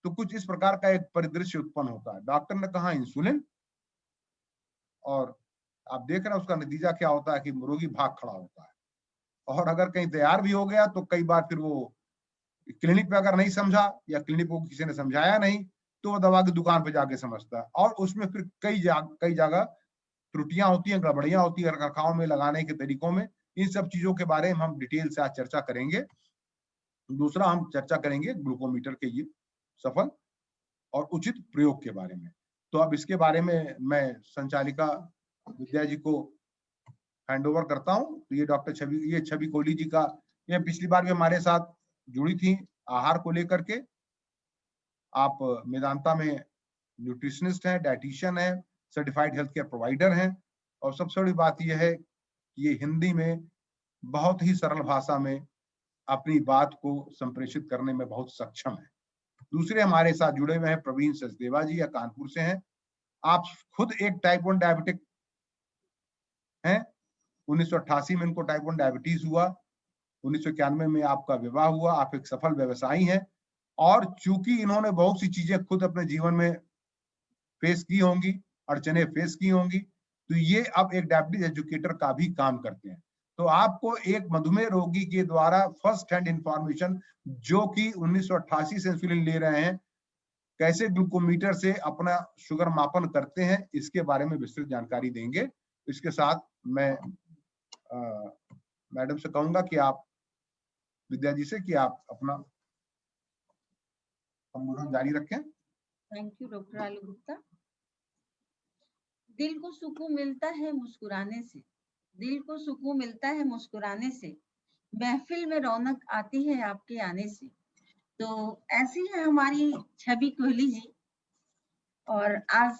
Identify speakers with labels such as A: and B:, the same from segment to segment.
A: तो कुछ इस प्रकार का एक परिदृश्य उत्पन्न होता है। डॉक्टर ने कहा इंसुलिन, और आप देख रहे हैं उसका नतीजा क्या होता है कि रोगी भाग खड़ा होता है। और अगर कहीं तैयार भी हो गया तो कई बार फिर वो क्लिनिक पे अगर नहीं समझा या क्लिनिक को किसी ने समझाया नहीं तो वो दवा की दुकान पे जाके समझता है, और उसमें फिर कई जगह त्रुटियां होती हैं, गड़बड़ियां होती है रखरखाव में, लगाने के तरीकों में। इन सब चीजों के बारे में हम डिटेल से आज चर्चा करेंगे। दूसरा हम चर्चा करेंगे ग्लूकोमीटर के ये सफल और उचित प्रयोग के बारे में। तो अब इसके बारे में मैं संचालिका विद्या जी को हैंड ओवर करता हूं। तो ये छवि कोहली जी का, ये पिछली बार भी हमारे साथ जुड़ी थी आहार को लेकर के। आप मेदांता में न्यूट्रिशनिस्ट हैं, डाइटिशियन हैं, सर्टिफाइड हेल्थ केयर प्रोवाइडर हैं, और सबसे बड़ी बात यह है कि ये हिंदी में बहुत ही सरल भाषा में अपनी बात को संप्रेषित करने में बहुत सक्षम है। दूसरे हमारे साथ जुड़े हुए हैं प्रवीण सचदेवा जी, या कानपुर से हैं। आप खुद एक टाइप 1 डायबिटिक हैं। 1988 में इनको टाइप 1 डायबिटीज हुआ, 1991 में आपका विवाह हुआ, आप एक सफल व्यवसायी हैं। और चूंकि इन्होंने बहुत सी चीजें खुद अपने जीवन में फेस की होंगी, अड़चने फेस की होंगी, तो ये अब एक डायबिटीज एजुकेटर का भी काम करते हैं। तो आपको एक मधुमेह रोगी के द्वारा फर्स्ट हैंड इंफॉर्मेशन, जो कि 1988 से इंसुलिन ले रहे हैं, कैसे ग्लूकोमीटर से अपना शुगर मापन करते हैं, इसके बारे में विस्तृत जानकारी देंगे। इसके साथ मैं मैडम से कहूंगा कि आप विद्या जी से कि आप अपना संबोधन जारी रखें।
B: Thank you doctor Alok Gupta. दिल को सुकून मिलता है मुस्कुराने से, दिल को सुकून मिलता है मुस्कुराने से, महफिल में रौनक आती है आपके आने से। तो ऐसी है हमारी छवि कोहली जी, और आज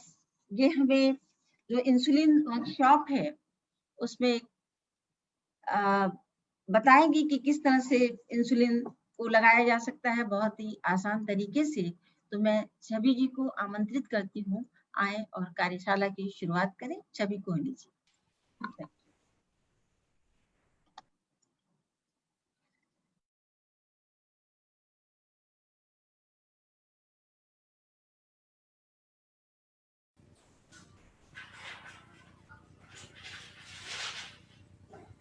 B: ये हमें जो इंसुलिन वर्कशॉप है उसमें बताएंगी कि किस तरह से इंसुलिन को लगाया जा सकता है बहुत ही आसान तरीके से। तो मैं छवि जी को आमंत्रित करती हूँ, आए और कार्यशाला की शुरुआत करें। छवि कोहली जी।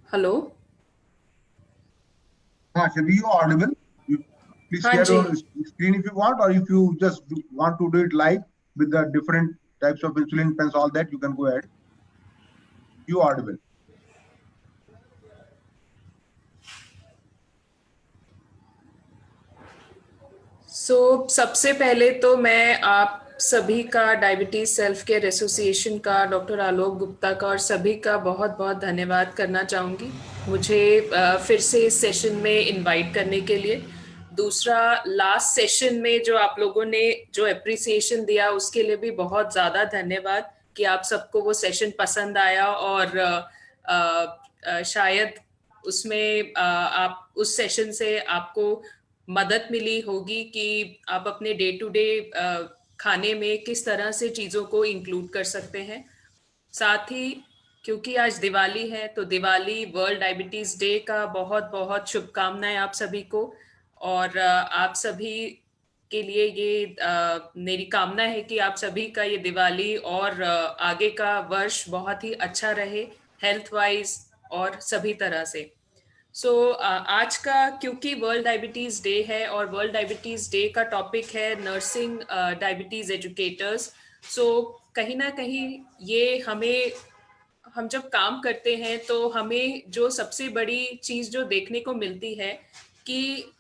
C: हेलो।
A: हाँ, Shabi, you are audible. Please share your screen if you want, or if you just want to do it live with the different types of insulin pens, all that, you can go ahead. You are audible.
C: सबसे पहले तो मैं आप सभी का, diabetes self care association का, doctor Alok Gupta का और सभी का बहुत बहुत धन्यवाद करना चाहूँगी मुझे फिर से इस सेशन में इनवाइट करने के लिए। दूसरा, लास्ट सेशन में जो आप लोगों ने जो एप्रिसिएशन दिया उसके लिए भी बहुत ज़्यादा धन्यवाद कि आप सबको वो सेशन पसंद आया, और शायद उसमें आप उस सेशन से आपको मदद मिली होगी कि आप अपने डे टू डे खाने में किस तरह से चीज़ों को इंक्लूड कर सकते हैं। साथ ही क्योंकि आज दिवाली है, तो दिवाली वर्ल्ड डायबिटीज़ डे का बहुत बहुत शुभकामनाएं आप सभी को। और आप सभी के लिए ये मेरी कामना है कि आप सभी का ये दिवाली और आगे का वर्ष बहुत ही अच्छा रहे, हेल्थ वाइज और सभी तरह से। आज का क्योंकि वर्ल्ड डायबिटीज डे है और वर्ल्ड डायबिटीज डे का टॉपिक है नर्सिंग डायबिटीज एजुकेटर्स, कहीं ना कहीं ये हम जब काम करते हैं तो हमें जो सबसे बड़ी चीज जो देखने को मिलती है कि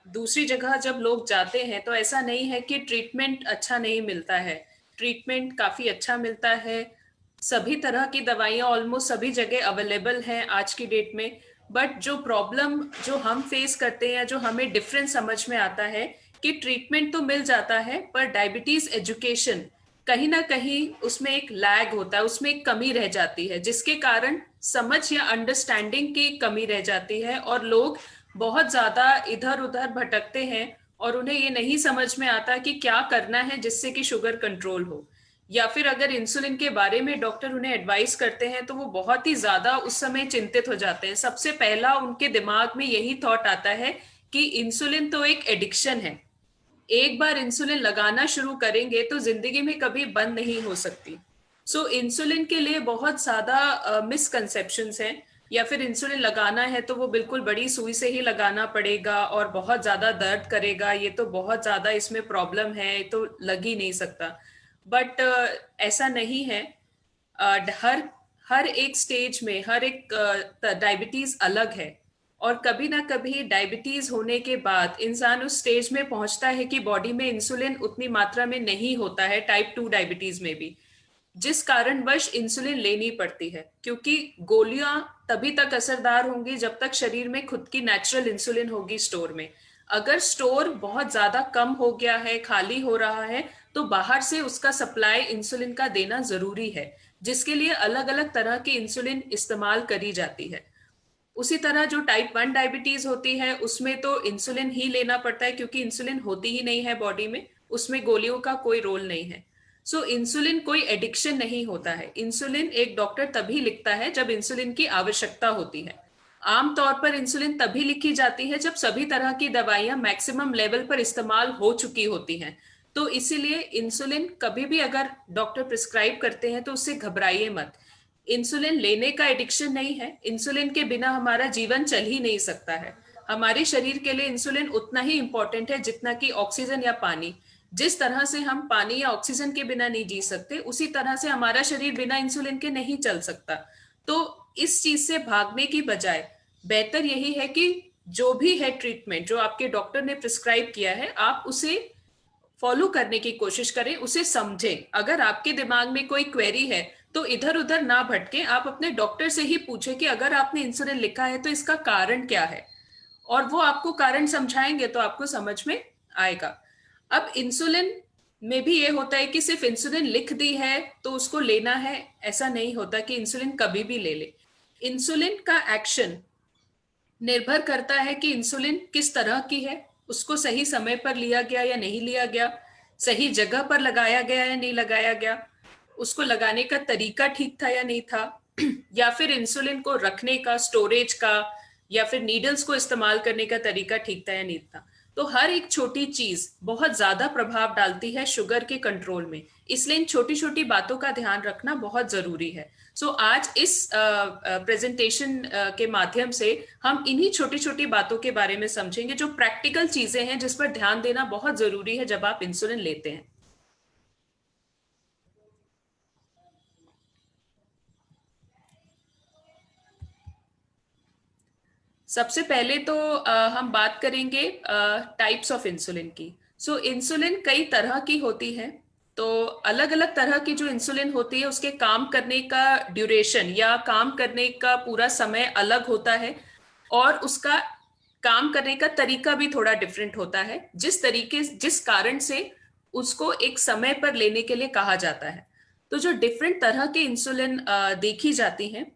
C: दूसरी जगह जब लोग जाते हैं तो ऐसा नहीं है कि ट्रीटमेंट अच्छा नहीं मिलता है। ट्रीटमेंट काफी अच्छा मिलता है, सभी तरह की दवाइयाँ ऑलमोस्ट सभी जगह अवेलेबल हैं आज की डेट में। बट जो प्रॉब्लम जो हम फेस करते हैं, जो हमें डिफरेंस समझ में आता है कि ट्रीटमेंट तो मिल जाता है पर डायबिटीज एजुकेशन कहीं ना कहीं उसमें एक लैग होता है, उसमें एक कमी रह जाती है, जिसके कारण समझ या अंडरस्टैंडिंग की कमी रह जाती है और लोग बहुत ज्यादा इधर उधर भटकते हैं और उन्हें ये नहीं समझ में आता कि क्या करना है जिससे कि शुगर कंट्रोल हो। या फिर अगर इंसुलिन के बारे में डॉक्टर उन्हें एडवाइस करते हैं तो वो बहुत ही ज्यादा उस समय चिंतित हो जाते हैं। सबसे पहला उनके दिमाग में यही थॉट आता है कि इंसुलिन तो एक एडिक्शन है, एक बार इंसुलिन लगाना शुरू करेंगे तो जिंदगी में कभी बंद नहीं हो सकती। सो इंसुलिन के लिए बहुत ज्यादा मिसकंसेप्शंस हैं, या फिर इंसुलिन लगाना है तो वो बिल्कुल बड़ी सुई से ही लगाना पड़ेगा और बहुत ज्यादा दर्द करेगा, ये तो बहुत ज्यादा इसमें प्रॉब्लम है, ये तो लग ही नहीं सकता। बट ऐसा नहीं है। हर हर एक स्टेज में हर एक डायबिटीज अलग है, और कभी ना कभी डायबिटीज होने के बाद इंसान उस स्टेज में पहुंचता है कि बॉडी में इंसुलिन उतनी मात्रा में नहीं होता है, टाइप 2 डायबिटीज में भी, जिस कारणवश इंसुलिन लेनी पड़ती है, क्योंकि गोलियां तभी तक असरदार होंगी जब तक शरीर में खुद की नेचुरल इंसुलिन होगी स्टोर में। अगर स्टोर बहुत ज्यादा कम हो गया है, खाली हो रहा है, तो बाहर से उसका सप्लाई इंसुलिन का देना जरूरी है, जिसके लिए अलग अलग तरह की इंसुलिन इस्तेमाल करी जाती है। उसी तरह जो टाइप 1 डायबिटीज होती है उसमें तो इंसुलिन ही लेना पड़ता है, क्योंकि इंसुलिन होती ही नहीं है बॉडी में, उसमें गोलियों का कोई रोल नहीं है। सो इंसुलिन कोई एडिक्शन नहीं होता है। इंसुलिन एक डॉक्टर तभी लिखता है जब इंसुलिन की आवश्यकता होती है। आमतौर पर इंसुलिन तभी लिखी जाती है जब सभी तरह की दवाइयां मैक्सिमम लेवल पर इस्तेमाल हो चुकी होती हैं। तो इसीलिए इंसुलिन कभी भी अगर डॉक्टर प्रिस्क्राइब करते हैं तो उससे घबराइए मत। इंसुलिन लेने का एडिक्शन नहीं है। इंसुलिन के बिना हमारा जीवन चल ही नहीं सकता है। हमारे शरीर के लिए इंसुलिन उतना ही इंपॉर्टेंट है जितना कि ऑक्सीजन या पानी। जिस तरह से हम पानी या ऑक्सीजन के बिना नहीं जी सकते, उसी तरह से हमारा शरीर बिना इंसुलिन के नहीं चल सकता। तो इस चीज से भागने की बजाय बेहतर यही है कि जो भी है ट्रीटमेंट जो आपके डॉक्टर ने प्रिस्क्राइब किया है, आप उसे फॉलो करने की कोशिश करें, उसे समझें। अगर आपके दिमाग में कोई क्वेरी है तो इधर उधर ना भटके, आप अपने डॉक्टर से ही पूछें कि अगर आपने इंसुलिन लिखा है तो इसका कारण क्या है, और वो आपको कारण समझाएंगे तो आपको समझ में आएगा। अब इंसुलिन में भी ये होता है कि सिर्फ इंसुलिन लिख दी है तो उसको लेना है, ऐसा नहीं होता कि इंसुलिन कभी भी ले ले। इंसुलिन का एक्शन निर्भर करता है कि इंसुलिन किस तरह की है, उसको सही समय पर लिया गया या नहीं लिया गया, सही जगह पर लगाया गया या नहीं लगाया गया, उसको लगाने का तरीका ठीक था या नहीं था, या फिर इंसुलिन को रखने का, स्टोरेज का, या फिर नीडल्स को इस्तेमाल करने का तरीका ठीक था या नहीं था। तो हर एक छोटी चीज बहुत ज्यादा प्रभाव डालती है शुगर के कंट्रोल में, इसलिए इन छोटी छोटी बातों का ध्यान रखना बहुत जरूरी है। सो आज इस प्रेजेंटेशन के माध्यम से हम इन्हीं छोटी छोटी बातों के बारे में समझेंगे, जो प्रैक्टिकल चीजें हैं जिस पर ध्यान देना बहुत जरूरी है जब आप इंसुलिन लेते हैं। सबसे पहले तो हम बात करेंगे टाइप्स ऑफ इंसुलिन की। सो इंसुलिन कई तरह की होती है। तो अलग अलग तरह की जो इंसुलिन होती है उसके काम करने का ड्यूरेशन या काम करने का पूरा समय अलग होता है, और उसका काम करने का तरीका भी थोड़ा डिफरेंट होता है, जिस कारण से उसको एक समय पर लेने के लिए कहा जाता है। तो जो डिफरेंट तरह के इंसुलिन देखी जाती हैं,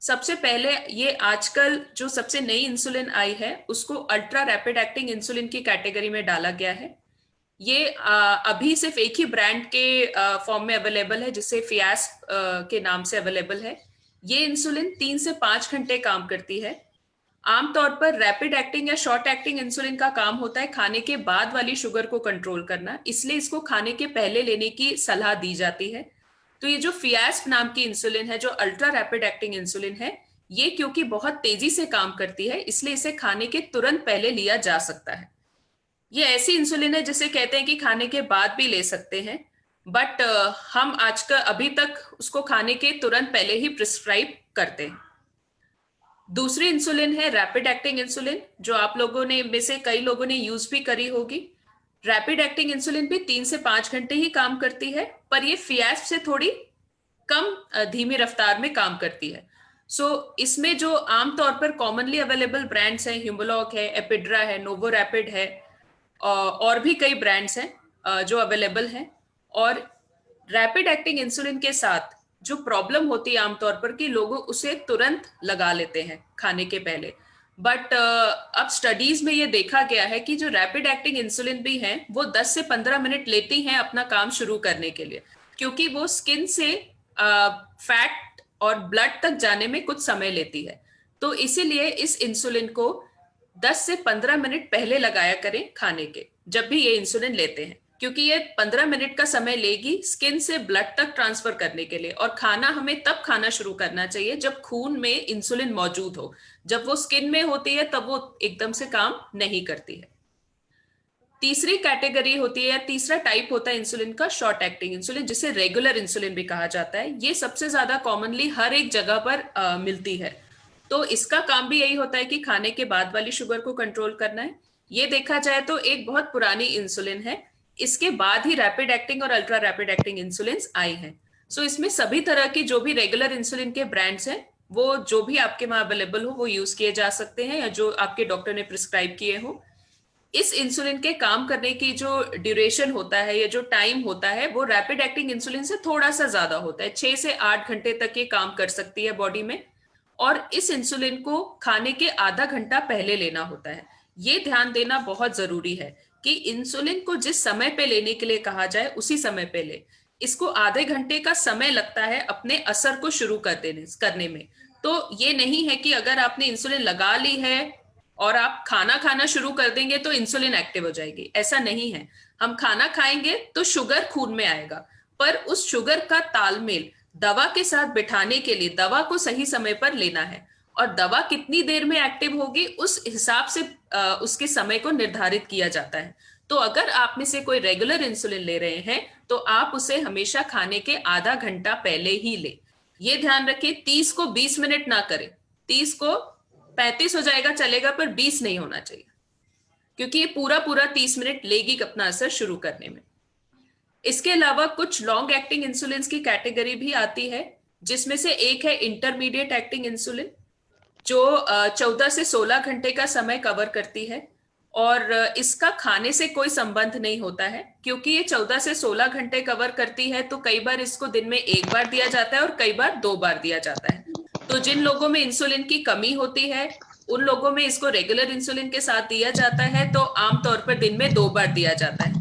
C: सबसे पहले ये आजकल जो सबसे नई इंसुलिन आई है उसको अल्ट्रा रैपिड एक्टिंग इंसुलिन की कैटेगरी में डाला गया है। ये अभी सिर्फ एक ही ब्रांड के फॉर्म में अवेलेबल है, जिसे फियास के नाम से अवेलेबल है। ये इंसुलिन 3 से 5 घंटे काम करती है। आमतौर पर रैपिड एक्टिंग या शॉर्ट एक्टिंग इंसुलिन का काम होता है खाने के बाद वाली शुगर को कंट्रोल करना, इसलिए इसको खाने के पहले लेने की सलाह दी जाती है। तो ये जो फियास्प नाम की इंसुलिन है, जो अल्ट्रा रैपिड एक्टिंग इंसुलिन है, ये क्योंकि बहुत तेजी से काम करती है इसलिए इसे खाने के तुरंत पहले लिया जा सकता है। ये ऐसी इंसुलिन है जिसे कहते हैं कि खाने के बाद भी ले सकते हैं, बट हम आजकल अभी तक उसको खाने के तुरंत पहले ही प्रिस्क्राइब करते हैं। दूसरी इंसुलिन है रैपिड एक्टिंग इंसुलिन, जो आप लोगों ने में से कई लोगों ने यूज भी करी होगी। रैपिड एक्टिंग इंसुलिन भी 3 से 5 घंटे ही काम करती है, पर ये फियास्प से थोड़ी कम धीमी रफ्तार में काम करती है। इसमें जो आमतौर पर कॉमनली अवेलेबल ब्रांड्स हैं, ह्यूमोलॉग है, एपिड्रा है, नोवो रैपिड है, और भी कई ब्रांड्स हैं जो अवेलेबल हैं। और रैपिड एक्टिंग इंसुलिन के साथ जो प्रॉब्लम होती है आमतौर पर कि लोग उसे तुरंत लगा लेते हैं खाने के पहले, बट अब स्टडीज में ये देखा गया है कि जो रैपिड एक्टिंग इंसुलिन भी हैं वो 10 से 15 मिनट लेती हैं अपना काम शुरू करने के लिए, क्योंकि वो स्किन से फैट और ब्लड तक जाने में कुछ समय लेती है। तो इसीलिए इस इंसुलिन को 10 से 15 मिनट पहले लगाया करें खाने के। जब भी ये इंसुलिन लेते हैं, क्योंकि ये 15 मिनट का समय लेगी स्किन से ब्लड तक ट्रांसफर करने के लिए। और खाना हमें तब खाना शुरू करना चाहिए जब खून में इंसुलिन मौजूद हो। जब वो स्किन में होती है तब वो एकदम से काम नहीं करती है। तीसरी कैटेगरी होती है या तीसरा टाइप होता है इंसुलिन का, शॉर्ट एक्टिंग इंसुलिन, जिसे रेगुलर इंसुलिन भी कहा जाता है। ये सबसे ज्यादा कॉमनली हर एक जगह पर मिलती है। तो इसका काम भी यही होता है कि खाने के बाद वाली शुगर को कंट्रोल करना है। ये देखा जाए तो एक बहुत पुरानी इंसुलिन है। इसके बाद ही रैपिड एक्टिंग और अल्ट्रा रैपिड एक्टिंग इंसुलिन आई हैं। सो इसमें सभी तरह की जो भी रेगुलर इंसुलिन के ब्रांड्स हैं, वो जो भी आपके वहां अवेलेबल हो वो यूज किए जा सकते हैं, या जो आपके डॉक्टर ने प्रिस्क्राइब किए हो। इस इंसुलिन के काम करने की जो ड्यूरेशन होता है या जो टाइम होता है वो रैपिड एक्टिंग इंसुलिन से थोड़ा सा ज्यादा होता है। 6 से 8 घंटे तक ये काम कर सकती है बॉडी में। और इस इंसुलिन को खाने के आधा घंटा पहले लेना होता है। ये ध्यान देना बहुत जरूरी है कि इंसुलिन को जिस समय पे लेने के लिए कहा जाए उसी समय पे ले। इसको आधे घंटे का समय लगता है अपने असर को शुरू करने में। तो ये नहीं है कि अगर आपने इंसुलिन लगा ली है और आप खाना खाना शुरू कर देंगे तो इंसुलिन एक्टिव हो जाएगी, ऐसा नहीं है। हम खाना खाएंगे तो शुगर खून में आएगा, पर उस शुगर का तालमेल दवा के साथ बिठाने के लिए दवा को सही समय पर लेना है। और दवा कितनी देर में एक्टिव होगी उस हिसाब से उसके समय को निर्धारित किया जाता है। तो अगर आप में से कोई रेगुलर इंसुलिन ले रहे हैं तो आप उसे हमेशा खाने के आधा घंटा पहले ही ले। ये ध्यान रखें 30 को 20 मिनट ना करें। 30 को 35 हो जाएगा चलेगा, पर 20 नहीं होना चाहिए, क्योंकि ये पूरा पूरा 30 मिनट लेगी अपना असर शुरू करने में। इसके अलावा कुछ लॉन्ग एक्टिंग इंसुलिन की कैटेगरी भी आती है, जिसमें से एक है इंटरमीडिएट एक्टिंग इंसुलिन, जो 14 से 16 घंटे का समय कवर करती है। और इसका खाने से कोई संबंध नहीं होता है, क्योंकि ये 14 से 16 घंटे कवर करती है। तो कई बार इसको दिन में एक बार दिया जाता है और कई बार 2 बार दिया जाता है। तो जिन लोगों में इंसुलिन की कमी होती है उन लोगों में इसको रेगुलर इंसुलिन के साथ दिया जाता है, तो आमतौर पर दिन में 2 बार दिया जाता है।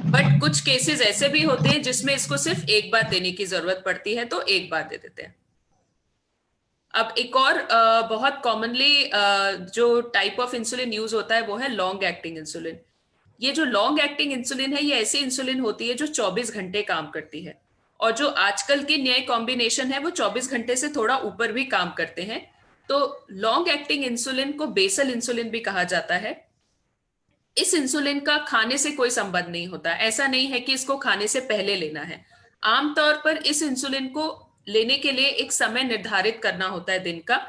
C: बट कुछ केसेस ऐसे भी होते हैं जिसमें इसको सिर्फ एक बार देने की जरूरत पड़ती है, तो एक बार दे देते हैं। अब एक और बहुत कॉमनली जो टाइप ऑफ इंसुलिन यूज होता है वो है लॉन्ग एक्टिंग इंसुलिन। ये जो लॉन्ग एक्टिंग इंसुलिन है ये ऐसी इंसुलिन होती है जो 24 घंटे काम करती है। और जो आजकल की नए कॉम्बिनेशन है वो 24 घंटे से थोड़ा ऊपर भी काम करते हैं। तो लॉन्ग एक्टिंग इंसुलिन को बेसल इंसुलिन भी कहा जाता है। इस इंसुलिन का खाने से कोई संबंध नहीं होता। ऐसा नहीं है कि इसको खाने से पहले लेना है। आमतौर पर इस इंसुलिन को लेने के लिए एक समय निर्धारित करना होता है दिन का,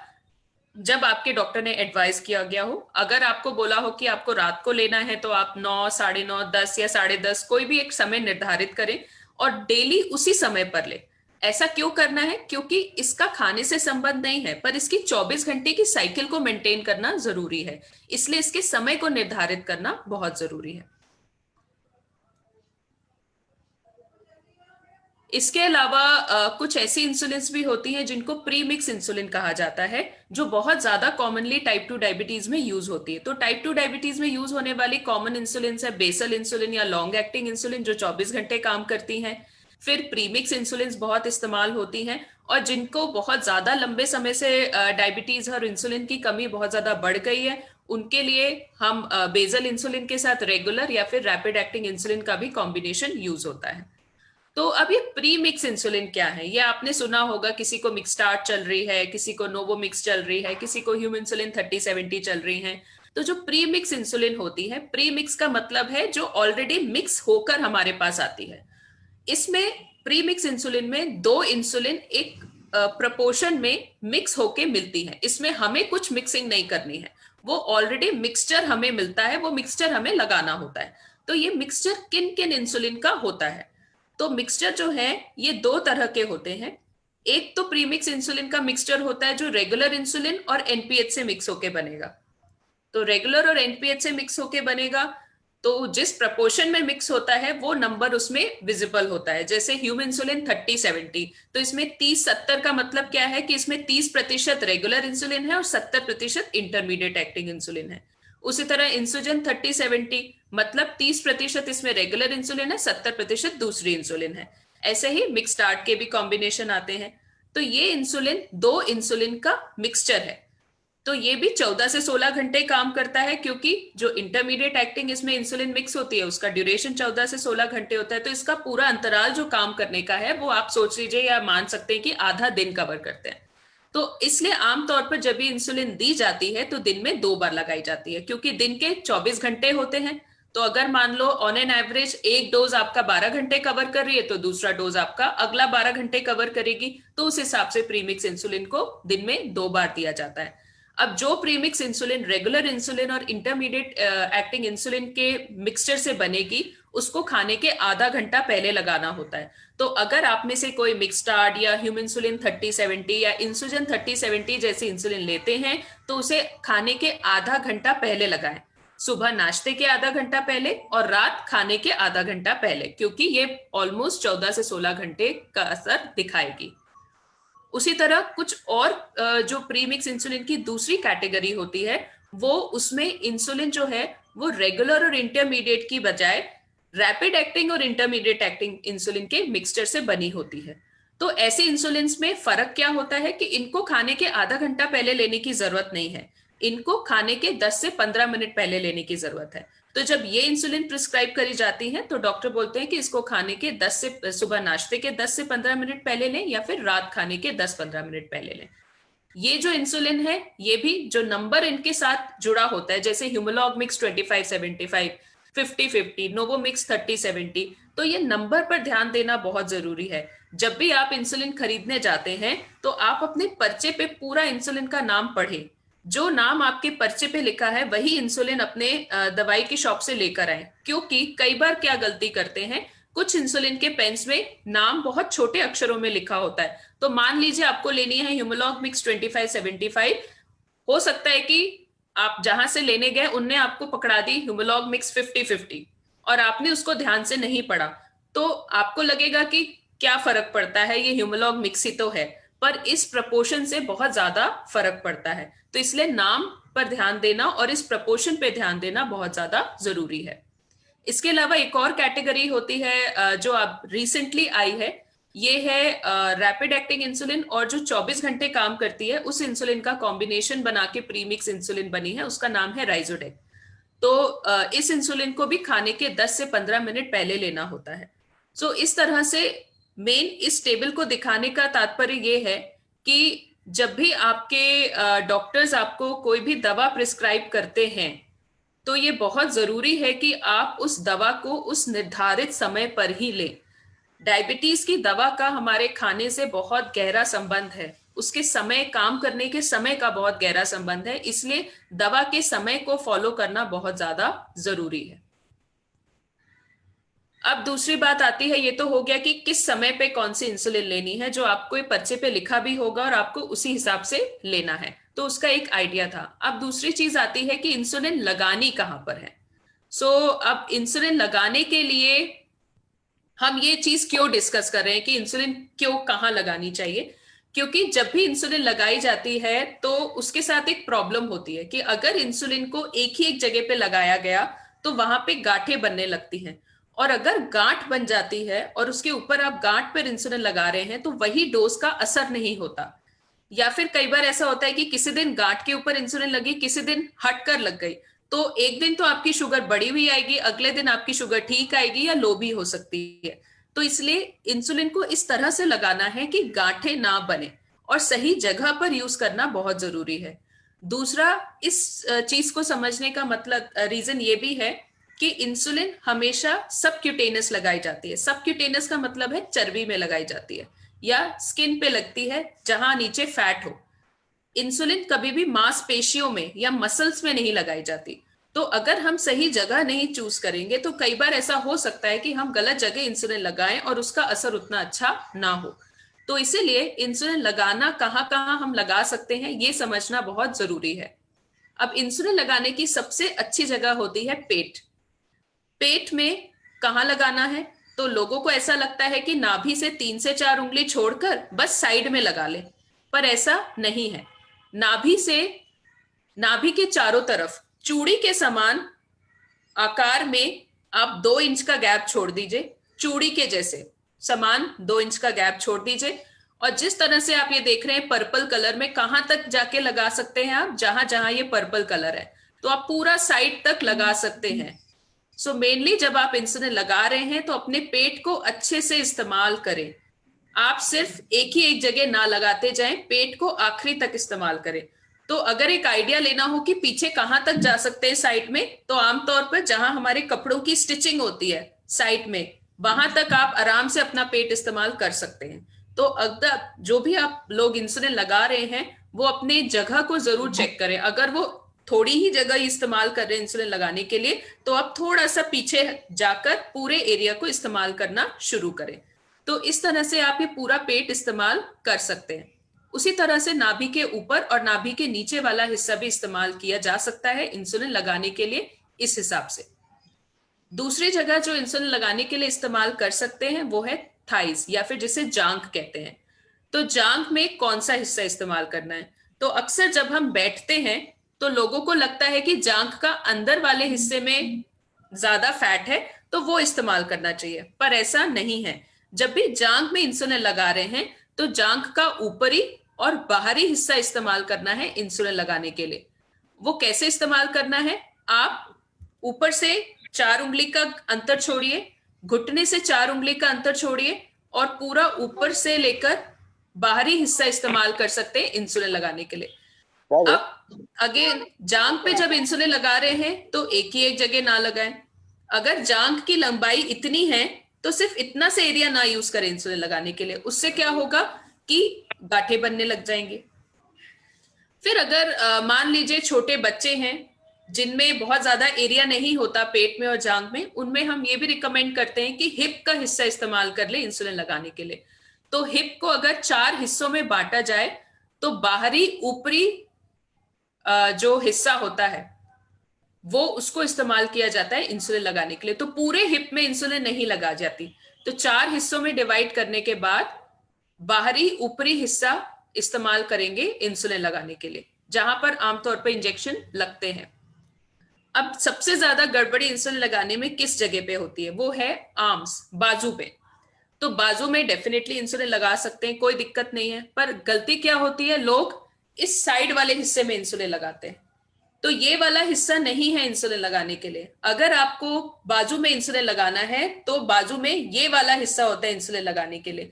C: जब आपके डॉक्टर ने एडवाइस किया गया हो। अगर आपको बोला हो कि आपको रात को लेना है तो आप 9, 9:30, 10 या 10:30 कोई भी एक समय निर्धारित करें और डेली उसी समय पर ले। ऐसा क्यों करना है? क्योंकि इसका खाने से संबंध नहीं है, पर इसकी 24 घंटे की साइकिल को मेंटेन करना जरूरी है। इसलिए इसके समय को निर्धारित करना बहुत जरूरी है। इसके अलावा कुछ ऐसी इंसुलिन भी होती हैं जिनको प्री मिक्स इंसुलिन कहा जाता है, जो बहुत ज्यादा कॉमनली टाइप 2 डायबिटीज में यूज होती है। तो टाइप 2 डायबिटीज में यूज होने वाली कॉमन इंसुलिन है बेसल इंसुलिन या लॉन्ग एक्टिंग इंसुलिन, जो 24 घंटे काम करती हैं। फिर प्रीमिक्स इंसुलिन बहुत इस्तेमाल होती हैं, और जिनको बहुत ज्यादा लंबे समय से डायबिटीज और इंसुलिन की कमी बहुत ज्यादा बढ़ गई है उनके लिए हम बेसल इंसुलिन के साथ रेगुलर या फिर रैपिड एक्टिंग इंसुलिन का भी कॉम्बिनेशन यूज होता है। तो अब ये प्री मिक्स इंसुलिन क्या है? ये आपने सुना होगा, किसी को मिक्सस्टार्ट चल रही है, किसी को नोवो मिक्स चल रही है, किसी को ह्यूमन इंसुलिन 3070 चल रही है। तो जो प्री मिक्स इंसुलिन होती है, प्री मिक्स का मतलब है जो ऑलरेडी मिक्स होकर हमारे पास आती है। इसमें प्री मिक्स इंसुलिन में 2 इंसुलिन एक प्रपोर्शन में मिक्स होके मिलती है। इसमें हमें कुछ मिक्सिंग नहीं करनी है, वो ऑलरेडी मिक्सचर हमें मिलता है, वो मिक्सचर हमें लगाना होता है। तो ये मिक्सचर किन किन इंसुलिन का होता है? तो मिक्सचर जो है ये 2 तरह के होते हैं। एक तो प्रीमिक्स इंसुलिन का मिक्सचर होता है जो रेगुलर इंसुलिन और एनपीएच से मिक्स होके बनेगा। तो रेगुलर और एनपीएच से मिक्स होके बनेगा, तो जिस प्रपोर्शन में मिक्स होता है वो नंबर उसमें विजिबल होता है। जैसे ह्यूमन इंसुलिन 3070, तो इसमें 30-70 का मतलब क्या है कि इसमें 30% रेगुलर इंसुलिन है और 70% इंटरमीडिएट एक्टिंग इंसुलिन है। उसी तरह इंसुलिन 3070 मतलब 30% इसमें रेगुलर इंसुलिन है, 70% दूसरी इंसुलिन है। ऐसे ही मिक्स स्टार्ट के भी कॉम्बिनेशन आते हैं। तो ये इंसुलिन 2 इंसुलिन का मिक्सचर है। तो ये भी 14 से 16 घंटे काम करता है, क्योंकि जो इंटरमीडिएट एक्टिंग इसमें इंसुलिन मिक्स होती है उसका ड्यूरेशन 14 से 16 घंटे होता है। तो इसका पूरा अंतराल जो काम करने का है वो आप सोच लीजिए या मान सकते हैं कि आधा दिन कवर करते हैं। तो इसलिए आमतौर पर जब भी इंसुलिन दी जाती है तो दिन में 2 बार लगाई जाती है, क्योंकि दिन के 24 घंटे होते हैं। तो अगर मान लो ऑन एन एवरेज एक डोज आपका 12 घंटे कवर कर रही है तो दूसरा डोज आपका अगला 12 घंटे कवर करेगी। तो उस हिसाब से प्रीमिक्स इंसुलिन को दिन में 2 बार दिया जाता है। अब जो प्रीमिक्स इंसुलिन रेगुलर इंसुलिन और इंटरमीडिएट एक्टिंग इंसुलिन के मिक्सचर से बनेगी, उसको खाने के आधा घंटा पहले लगाना होता है। तो अगर आप में से कोई मिक्सटार्ड या ह्यूमिनसुलिन 3070 या इंसुजन 3070 जैसी इंसुलिन लेते हैं तो उसे खाने के आधा घंटा पहले लगाएं, सुबह नाश्ते के आधा घंटा पहले और रात खाने के आधा घंटा पहले, क्योंकि ये ऑलमोस्ट 14 से 16 घंटे का असर दिखाएगी। उसी तरह कुछ और जो प्रीमिक्स इंसुलिन की दूसरी कैटेगरी होती है, वो उसमें इंसुलिन जो है वो रेगुलर और इंटरमीडिएट की बजाय रैपिड एक्टिंग और इंटरमीडिएट एक्टिंग इंसुलिन के मिक्सचर से बनी होती है। तो ऐसे इंसुलिन में फर्क क्या होता है कि इनको खाने के आधा घंटा पहले लेने की जरूरत नहीं है, इनको खाने के 10 से 15 मिनट पहले लेने की जरूरत है। तो जब ये इंसुलिन प्रिस्क्राइब करी जाती है तो डॉक्टर बोलते हैं कि इसको खाने के 10 से सुबह नाश्ते के 10 से 15 मिनट पहले लें या फिर रात खाने के 10-15 मिनट पहले लें। ये जो इंसुलिन है ये भी जो नंबर इनके साथ जुड़ा होता है, जैसे ह्यूमोलॉग मिक्स 2575, 5050, नोवोमिक्स 3070, तो ये नंबर पर ध्यान देना बहुत जरूरी है। जब भी आप इंसुलिन खरीदने जाते हैं तो आप अपने पर्चे पे पूरा इंसुलिन का नाम पढ़ें, जो नाम आपके पर्चे पे लिखा है वही इंसुलिन अपने दवाई की शॉप से लेकर आए। क्योंकि कई बार क्या गलती करते हैं, कुछ इंसुलिन के पेन्स में नाम बहुत छोटे अक्षरों में लिखा होता है। तो मान लीजिए आपको लेनी है ह्यूमोलॉग मिक्स 2575, हो सकता है कि आप जहां से लेने गए उनने आपको पकड़ा दी ह्यूमोलॉग मिक्स 5050 और आपने उसको ध्यान से नहीं पढ़ा, तो आपको लगेगा कि क्या फर्क पड़ता है, ये ह्यूमोलॉग मिक्स ही तो है, पर इस प्रपोर्शन से बहुत ज्यादा फर्क पड़ता है। तो इसलिए नाम पर ध्यान देना और इस प्रपोर्शन पे ध्यान देना बहुत ज्यादा जरूरी है। इसके अलावा एक और कैटेगरी होती है जो अब रिसेंटली आई है, ये है रैपिड एक्टिंग इंसुलिन, और जो 24 घंटे काम करती है उस इंसुलिन का कॉम्बिनेशन बना के प्रीमिक्स इंसुलिन बनी है, उसका नाम है राइजोडेक। तो इस इंसुलिन को भी खाने के 10 से 15 मिनट पहले लेना होता है। सो इस तरह से मेन इस टेबल को दिखाने का तात्पर्य ये है कि जब भी आपके डॉक्टर्स आपको कोई भी दवा प्रिस्क्राइब करते हैं तो ये बहुत जरूरी है कि आप उस दवा को उस निर्धारित समय पर ही लें। डायबिटीज की दवा का हमारे खाने से बहुत गहरा संबंध है, उसके समय, काम करने के समय का बहुत गहरा संबंध है, इसलिए दवा के समय को फॉलो करना बहुत ज्यादा जरूरी है। अब दूसरी बात आती है, ये तो हो गया कि किस समय पे कौन सी इंसुलिन लेनी है, जो आपको पर्चे पे लिखा भी होगा और आपको उसी हिसाब से लेना है, तो उसका एक आइडिया था। अब दूसरी चीज आती है कि इंसुलिन लगानी कहां पर है। अब इंसुलिन लगाने के लिए हम ये चीज क्यों डिस्कस कर रहे हैं कि इंसुलिन क्यों कहाँ लगानी चाहिए, क्योंकि जब भी इंसुलिन लगाई जाती है तो उसके साथ एक प्रॉब्लम होती है कि अगर इंसुलिन को एक ही एक जगह पे लगाया गया तो वहां पे गांठें बनने लगती हैं, और अगर गांठ बन जाती है और उसके ऊपर आप गांठ पर इंसुलिन लगा रहे हैं तो वही डोज का असर नहीं होता। या फिर कई बार ऐसा होता है कि किसी दिन गांठ के ऊपर इंसुलिन लगी, किसी दिन हटकर लग गई, तो एक दिन तो आपकी शुगर बढ़ी हुई आएगी, अगले दिन आपकी शुगर ठीक आएगी या लो भी हो सकती है। तो इसलिए इंसुलिन को इस तरह से लगाना है कि गांठें ना बने, और सही जगह पर यूज करना बहुत जरूरी है। दूसरा, इस चीज को समझने का मतलब रीजन ये भी है कि इंसुलिन हमेशा सबक्यूटेनियस लगाई जाती है। सबक्यूटेनियस का मतलब है चर्बी में लगाई जाती है या स्किन पे लगती है जहां नीचे फैट हो। इंसुलिन कभी भी मांसपेशियों में या मसल्स में नहीं लगाई जाती। तो अगर हम सही जगह नहीं चूज करेंगे तो कई बार ऐसा हो सकता है कि हम गलत जगह इंसुलिन लगाएं और उसका असर उतना अच्छा ना हो। तो इसीलिए इंसुलिन लगाना कहाँ कहाँ हम लगा सकते हैं ये समझना बहुत जरूरी है। अब इंसुलिन लगाने की सबसे अच्छी जगह होती है पेट। पेट में कहाँ लगाना है, तो लोगों को ऐसा लगता है कि नाभि से 3 से 4 उंगली छोड़कर बस साइड में लगा ले, पर ऐसा नहीं है। नाभि के चारों तरफ चूड़ी के समान आकार में आप 2 इंच का गैप छोड़ दीजिए, चूड़ी के जैसे समान 2 इंच का गैप छोड़ दीजिए, और जिस तरह से आप ये देख रहे हैं पर्पल कलर में, कहां तक जाके लगा सकते हैं आप? जहां जहां ये पर्पल कलर है, तो आप पूरा साइड तक लगा सकते हैं। सो मेनली जब आप इंसुलिन लगा रहे हैं तो अपने पेट को अच्छे से इस्तेमाल करें। आप सिर्फ एक ही एक जगह ना लगाते जाएं, पेट को आखिरी तक इस्तेमाल करें। तो अगर एक आइडिया लेना हो कि पीछे कहां तक जा सकते हैं साइड में, तो आमतौर पर जहां हमारे कपड़ों की स्टिचिंग होती है साइड में, वहां तक आप आराम से अपना पेट इस्तेमाल कर सकते हैं। तो अगर जो भी आप लोग इंसुलिन लगा रहे हैं वो अपने जगह को जरूर चेक करें। अगर वो थोड़ी ही जगह इस्तेमाल कर रहे हैं इंसुलिन लगाने के लिए, तो आप थोड़ा सा पीछे जाकर पूरे एरिया को इस्तेमाल करना शुरू करें। तो इस तरह से आप ये पूरा पेट इस्तेमाल कर सकते हैं। उसी तरह से नाभि के ऊपर और नाभि के नीचे वाला हिस्सा भी इस्तेमाल किया जा सकता है इंसुलिन लगाने के लिए इस हिसाब से। दूसरी जगह जो इंसुलिन लगाने के लिए इस्तेमाल कर सकते हैं वो है थाइस, या फिर जिसे जांघ कहते हैं। तो जांघ में कौन सा हिस्सा इस्तेमाल करना है? तो अक्सर जब हम बैठते हैं तो लोगों को लगता है कि जांघ का अंदर वाले हिस्से में ज्यादा फैट है तो वो इस्तेमाल करना चाहिए, पर ऐसा नहीं है। जब भी जांघ में इंसुलिन लगा रहे हैं तो जांघ का ऊपरी और बाहरी हिस्सा इस्तेमाल करना है इंसुलिन लगाने के लिए। वो कैसे इस्तेमाल करना है? आप ऊपर से 4 उंगली का अंतर छोड़िए, घुटने से 4 उंगली का अंतर छोड़िए, और पूरा ऊपर से लेकर बाहरी हिस्सा इस्तेमाल कर सकते हैं इंसुलिन लगाने के लिए। अब अगेन जांघ पे जब इंसुलिन लगा रहे हैं तो एक ही एक जगह ना लगाएं। अगर जांघ की लंबाई इतनी है तो सिर्फ इतना से एरिया ना यूज करें इंसुलिन लगाने के लिए। उससे क्या होगा कि गांठें बनने लग जाएंगे। फिर अगर मान लीजिए छोटे बच्चे हैं जिनमें बहुत ज्यादा एरिया नहीं होता पेट में और जांघ में, उनमें हम ये भी रिकमेंड करते हैं कि हिप का हिस्सा इस्तेमाल कर ले इंसुलिन लगाने के लिए। तो हिप को अगर 4 हिस्सों में बांटा जाए तो बाहरी ऊपरी जो हिस्सा होता है वो उसको इस्तेमाल किया जाता है इंसुलिन लगाने के लिए। तो पूरे हिप में इंसुलिन नहीं लगा जाती। तो 4 हिस्सों में डिवाइड करने के बाद बाहरी ऊपरी हिस्सा इस्तेमाल करेंगे इंसुलिन लगाने के लिए, जहां पर आमतौर पर इंजेक्शन लगते हैं। अब सबसे ज्यादा गड़बड़ी इंसुलिन लगाने में किस जगह पे होती है? वो है आर्म्स, बाजू पे। तो बाजू में डेफिनेटली इंसुलिन लगा सकते हैं, कोई दिक्कत नहीं है। पर गलती क्या होती है, लोग इस साइड वाले हिस्से में इंसुलिन लगाते हैं। तो ये वाला हिस्सा नहीं है इंसुलिन लगाने के लिए। अगर आपको बाजू में इंसुलिन लगाना है तो बाजू में ये वाला हिस्सा होता है इंसुलिन लगाने के लिए।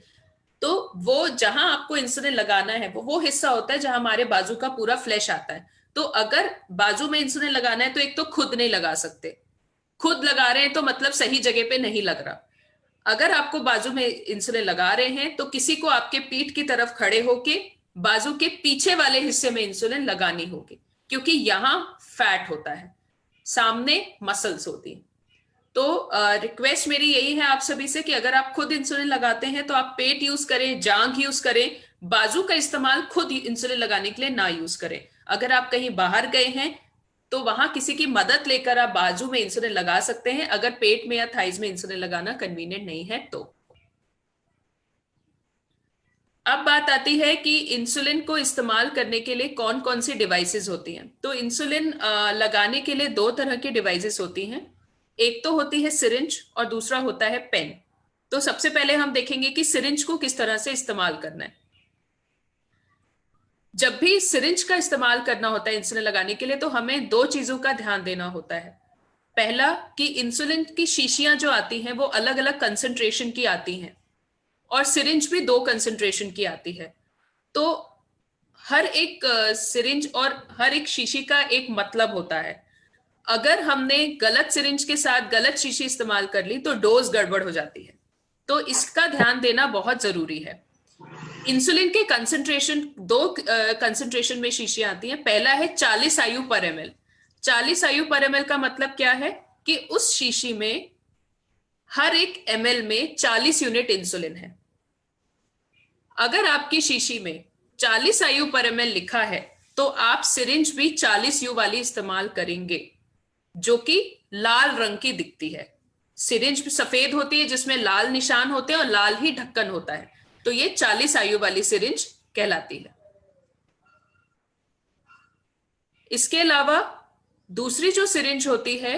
C: तो वो जहां आपको इंसुलिन लगाना है वो हिस्सा होता है जहां हमारे बाजू का पूरा फ्लैश आता है। तो अगर बाजू में इंसुलिन लगाना है तो एक तो खुद नहीं लगा सकते, खुद लगा रहे हैं तो मतलब सही जगह पे नहीं लग रहा। अगर आपको बाजू में इंसुलिन लगा रहे हैं तो किसी को आपके पीठ की तरफ खड़े होके बाजू के पीछे वाले हिस्से में इंसुलिन लगानी होगी, क्योंकि यहां फैट होता है, सामने मसल्स होती है। तो रिक्वेस्ट मेरी यही है आप सभी से कि अगर आप खुद इंसुलिन लगाते हैं तो आप पेट यूज करें, जांघ यूज करें, बाजू का इस्तेमाल खुद इंसुलिन लगाने के लिए ना यूज करें। अगर आप कहीं बाहर गए हैं तो वहां किसी की मदद लेकर आप बाजू में इंसुलिन लगा सकते हैं, अगर पेट में या थाइज में इंसुलिन लगाना कन्वीनियंट नहीं है तो। अब बात आती है कि इंसुलिन को इस्तेमाल करने के लिए कौन कौन सी डिवाइसेस होती हैं। तो इंसुलिन लगाने के लिए 2 तरह की डिवाइसेस होती हैं। एक तो होती है सिरिंज और दूसरा होता है पेन। तो सबसे पहले हम देखेंगे कि सिरिंज को किस तरह से इस्तेमाल करना है। जब भी सिरिंज का इस्तेमाल करना होता है इंसुलिन लगाने के लिए तो हमें 2 चीजों का ध्यान देना होता है। पहला कि इंसुलिन की शीशियां जो आती हैं वो अलग अलग कंसंट्रेशन की आती हैं, और सिरिंज भी 2 कंसंट्रेशन की आती है। तो हर एक सिरिंज और हर एक शीशी का एक मतलब होता है। अगर हमने गलत सिरिंज के साथ गलत शीशी इस्तेमाल कर ली तो डोज गड़बड़ हो जाती है। तो इसका ध्यान देना बहुत जरूरी है। इंसुलिन के कंसंट्रेशन 2 कंसंट्रेशन में शीशियां आती हैं। पहला है 40 IU पर ml। 40 IU पर ml का मतलब क्या है कि उस शीशी में हर एक ml में 40 यूनिट इंसुलिन है। अगर आपकी शीशी में 40 IU पर ml लिखा है तो आप सिरिंज भी 40 U वाली इस्तेमाल करेंगे, जो कि लाल रंग की दिखती है। सिरिंज सफेद होती है जिसमें लाल निशान होते हैं और लाल ही ढक्कन होता है, तो ये 40 IU वाली सिरिंज कहलाती है। इसके अलावा दूसरी जो सिरिंज होती है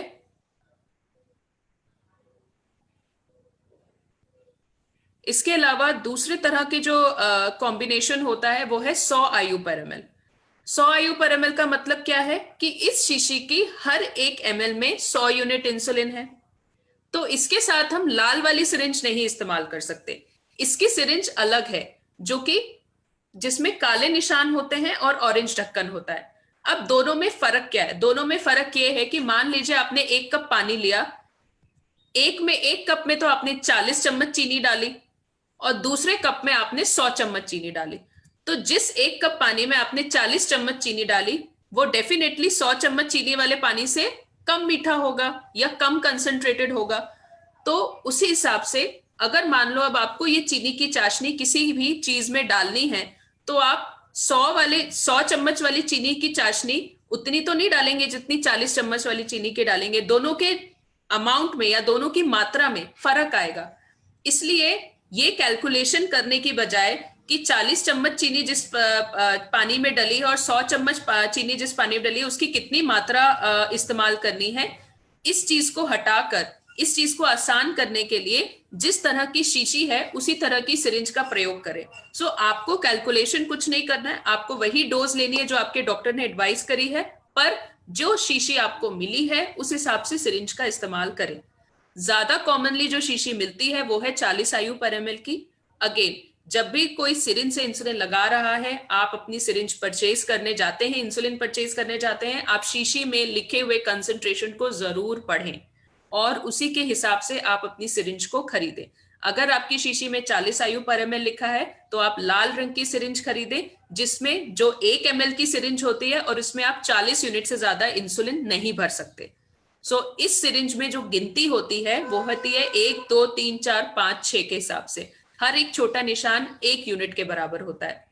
C: इसके अलावा दूसरे तरह के जो कॉम्बिनेशन होता है वो है 100 IU पर ml। 100 IU पर ml का मतलब क्या है कि इस शीशी की हर एक ml में 100 यूनिट इंसुलिन है। तो इसके साथ हम लाल वाली सिरिंज नहीं इस्तेमाल कर सकते। इसकी सिरिंज अलग है जो कि जिसमें काले निशान होते हैं और ऑरेंज ढक्कन होता है। अब दोनों में फर्क क्या है? दोनों में फर्क यह है कि मान लीजिए आपने 1 कप पानी लिया, एक कप में तो आपने 40 चम्मच चीनी डाली और दूसरे कप में आपने 100 चम्मच चीनी डाली। तो जिस 1 कप पानी में आपने 40 चम्मच चीनी डाली वो डेफिनेटली 100 चम्मच चीनी वाले पानी से कम मीठा होगा या कम कंसंट्रेटेड होगा। तो उसी हिसाब से अगर मान लो अब आपको ये चीनी की चाशनी किसी भी चीज में डालनी है तो आप 100 चम्मच वाली चीनी की चाशनी उतनी तो नहीं डालेंगे जितनी 40 चम्मच वाली चीनी के डालेंगे। दोनों के अमाउंट में या दोनों की मात्रा में फर्क आएगा। इसलिए ये कैलकुलेशन करने की बजाय कि 40 चम्मच चीनी जिस पानी में डली और 100 चम्मच चीनी जिस पानी में डली उसकी कितनी मात्रा इस्तेमाल करनी है, इस चीज को हटाकर इस चीज को आसान करने के लिए जिस तरह की शीशी है उसी तरह की सिरिंज का प्रयोग करें। सो आपको कैलकुलेशन कुछ नहीं करना है, आपको वही डोज लेनी है जो आपके डॉक्टर ने एडवाइस करी है, पर जो शीशी आपको मिली है उस हिसाब से सिरिंज का इस्तेमाल करें। ज्यादा कॉमनली जो शीशी मिलती है वो है 40 IU पर ml की। अगेन जब भी कोई सिरिंज से इंसुलिन लगा रहा है, आप अपनी सिरिंज परचेज करने जाते हैं, इंसुलिन परचेज करने जाते हैं, आप शीशी में लिखे हुए कंसंट्रेशन को जरूर पढ़ें और उसी के हिसाब से आप अपनी सिरिंज को खरीदें। अगर आपकी शीशी में 40 IU पर ml लिखा है तो आप लाल रंग की सिरिंज खरीदें जिसमें जो 1 ml की सिरिंज होती है और इसमें आप 40 यूनिट से ज्यादा इंसुलिन नहीं भर सकते। सो इस सिरिंज में जो गिनती होती है वो होती है 1 2 3 4 5 6 के हिसाब से। हर एक छोटा निशान 1 यूनिट के बराबर होता है।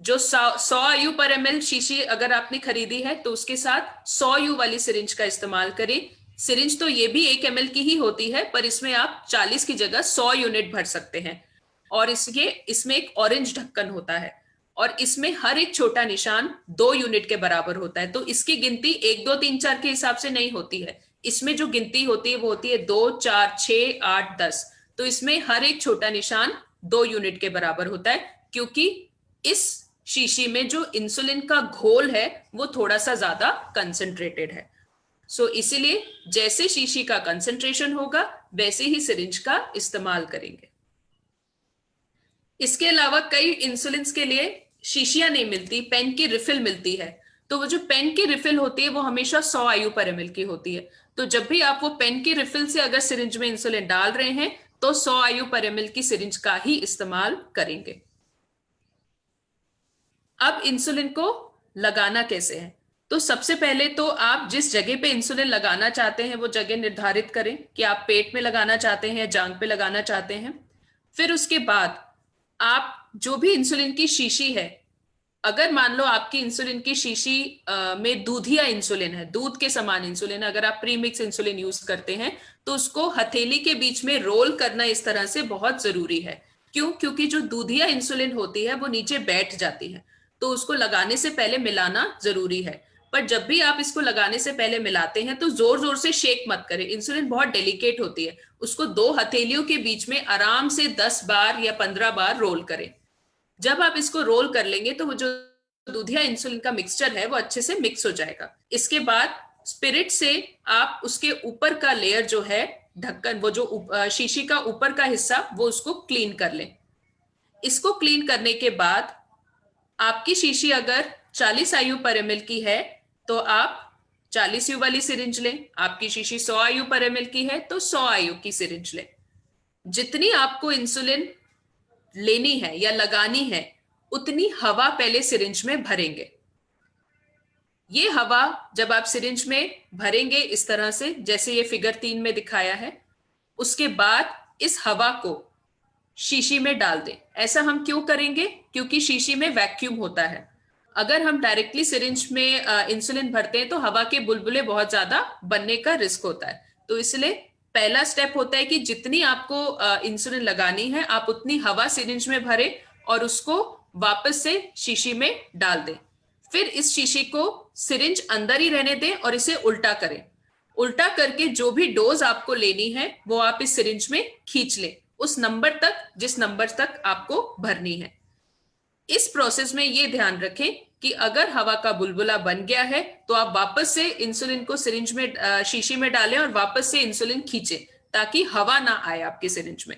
C: जो 100 IU पर ml शीशी अगर आपने खरीदी है तो उसके साथ 100 U वाली सिरिंज का इस्तेमाल करें। सिरिंज तो ये भी 1 ml की ही होती है पर इसमें आप 40 की जगह 100 यूनिट भर सकते हैं। और इसमें एक ऑरेंज ढक्कन होता है और इसमें हर एक छोटा निशान 2 यूनिट के बराबर होता है। तो इसकी गिनती 1 2 3 4 के हिसाब से नहीं होती है। इसमें जो गिनती होती है वो होती है 2 4 6 8 10। तो इसमें हर एक छोटा निशान 2 यूनिट के बराबर होता है क्योंकि इस शीशी में जो इंसुलिन का घोल है वो थोड़ा सा ज्यादा कंसंट्रेटेड है। सो इसीलिए जैसे शीशी का कंसंट्रेशन होगा वैसे ही सिरिंज का इस्तेमाल करेंगे। इसके अलावा कई इंसुलिन के लिए शीशियां नहीं मिलती, पेन की रिफिल मिलती है। तो वो जो पेन की रिफिल होती है वो हमेशा 100 IU पर ml की होती है। तो जब भी आप वो पेन की रिफिल से अगर सिरिंज में इंसुलिन डाल रहे हैं तो 100 IU पर ml की सिरिंज का ही इस्तेमाल करेंगे। अब इंसुलिन को लगाना कैसे है? तो सबसे पहले तो आप जिस जगह पे इंसुलिन लगाना चाहते हैं वो जगह निर्धारित करें कि आप पेट में लगाना चाहते हैं, जांघ पे लगाना चाहते हैं। फिर उसके बाद आप जो भी इंसुलिन की शीशी है, अगर मान लो आपकी इंसुलिन की शीशी में दूधिया इंसुलिन है, दूध के समान इंसुलिन, अगर आप प्रीमिक्स इंसुलिन यूज करते हैं तो उसको हथेली के बीच में रोल करना इस तरह से बहुत जरूरी है। क्यों? क्योंकि जो दूधिया इंसुलिन होती है वो नीचे बैठ जाती है, तो उसको लगाने से पहले मिलाना जरूरी है। पर जब भी आप इसको लगाने से पहले मिलाते हैं तो जोर जोर से शेक मत करें। इंसुलिन बहुत डेलिकेट होती है, उसको 2 हथेलियों के बीच में आराम से 10 बार या 15 बार रोल करें। जब आप इसको रोल कर लेंगे तो वो जो दूधिया इंसुलिन का मिक्सचर है वो अच्छे से मिक्स हो जाएगा। इसके बाद स्पिरिट से आप उसके ऊपर का लेयर जो है ढक्कन, वो जो शीशी का ऊपर का हिस्सा, वो उसको क्लीन कर लें। इसको क्लीन करने के बाद आपकी शीशी अगर 40 IU पर ml की है तो आप 40 U वाली सिरिंज लें। आपकी शीशी 100 IU पर ml की है तो 100 IU की सिरिंज लें। जितनी आपको इंसुलिन लेनी है या लगानी है उतनी हवा पहले सिरिंज में भरेंगे। ये हवा जब आप सिरिंज में भरेंगे इस तरह से जैसे ये फिगर 3 में दिखाया है, उसके बाद इस हवा को शीशी में डाल दें। ऐसा हम क्यों करेंगे? क्योंकि शीशी में वैक्यूम होता है। अगर हम डायरेक्टली सिरिंज में इंसुलिन भरते हैं तो हवा के बुलबुले बहुत ज्यादा बनने का रिस्क होता है। तो इसलिए पहला स्टेप होता है कि जितनी आपको इंसुलिन लगानी है आप उतनी हवा सिरिंज में भरें और उसको वापस से शीशी में डाल दें। फिर इस शीशी को सिरिंज अंदर ही रहने दें और इसे उल्टा करें। उल्टा करके जो भी डोज आपको लेनी है वो आप इस सिरिंज में खींच लें उस नंबर तक जिस नंबर तक आपको भरनी है। इस प्रोसेस में ये ध्यान रखें कि अगर हवा का बुलबुला बन गया है तो आप वापस से इंसुलिन को सिरिंज में शीशी में डालें और वापस से इंसुलिन खींचें ताकि हवा ना आए आपके सिरिंज में।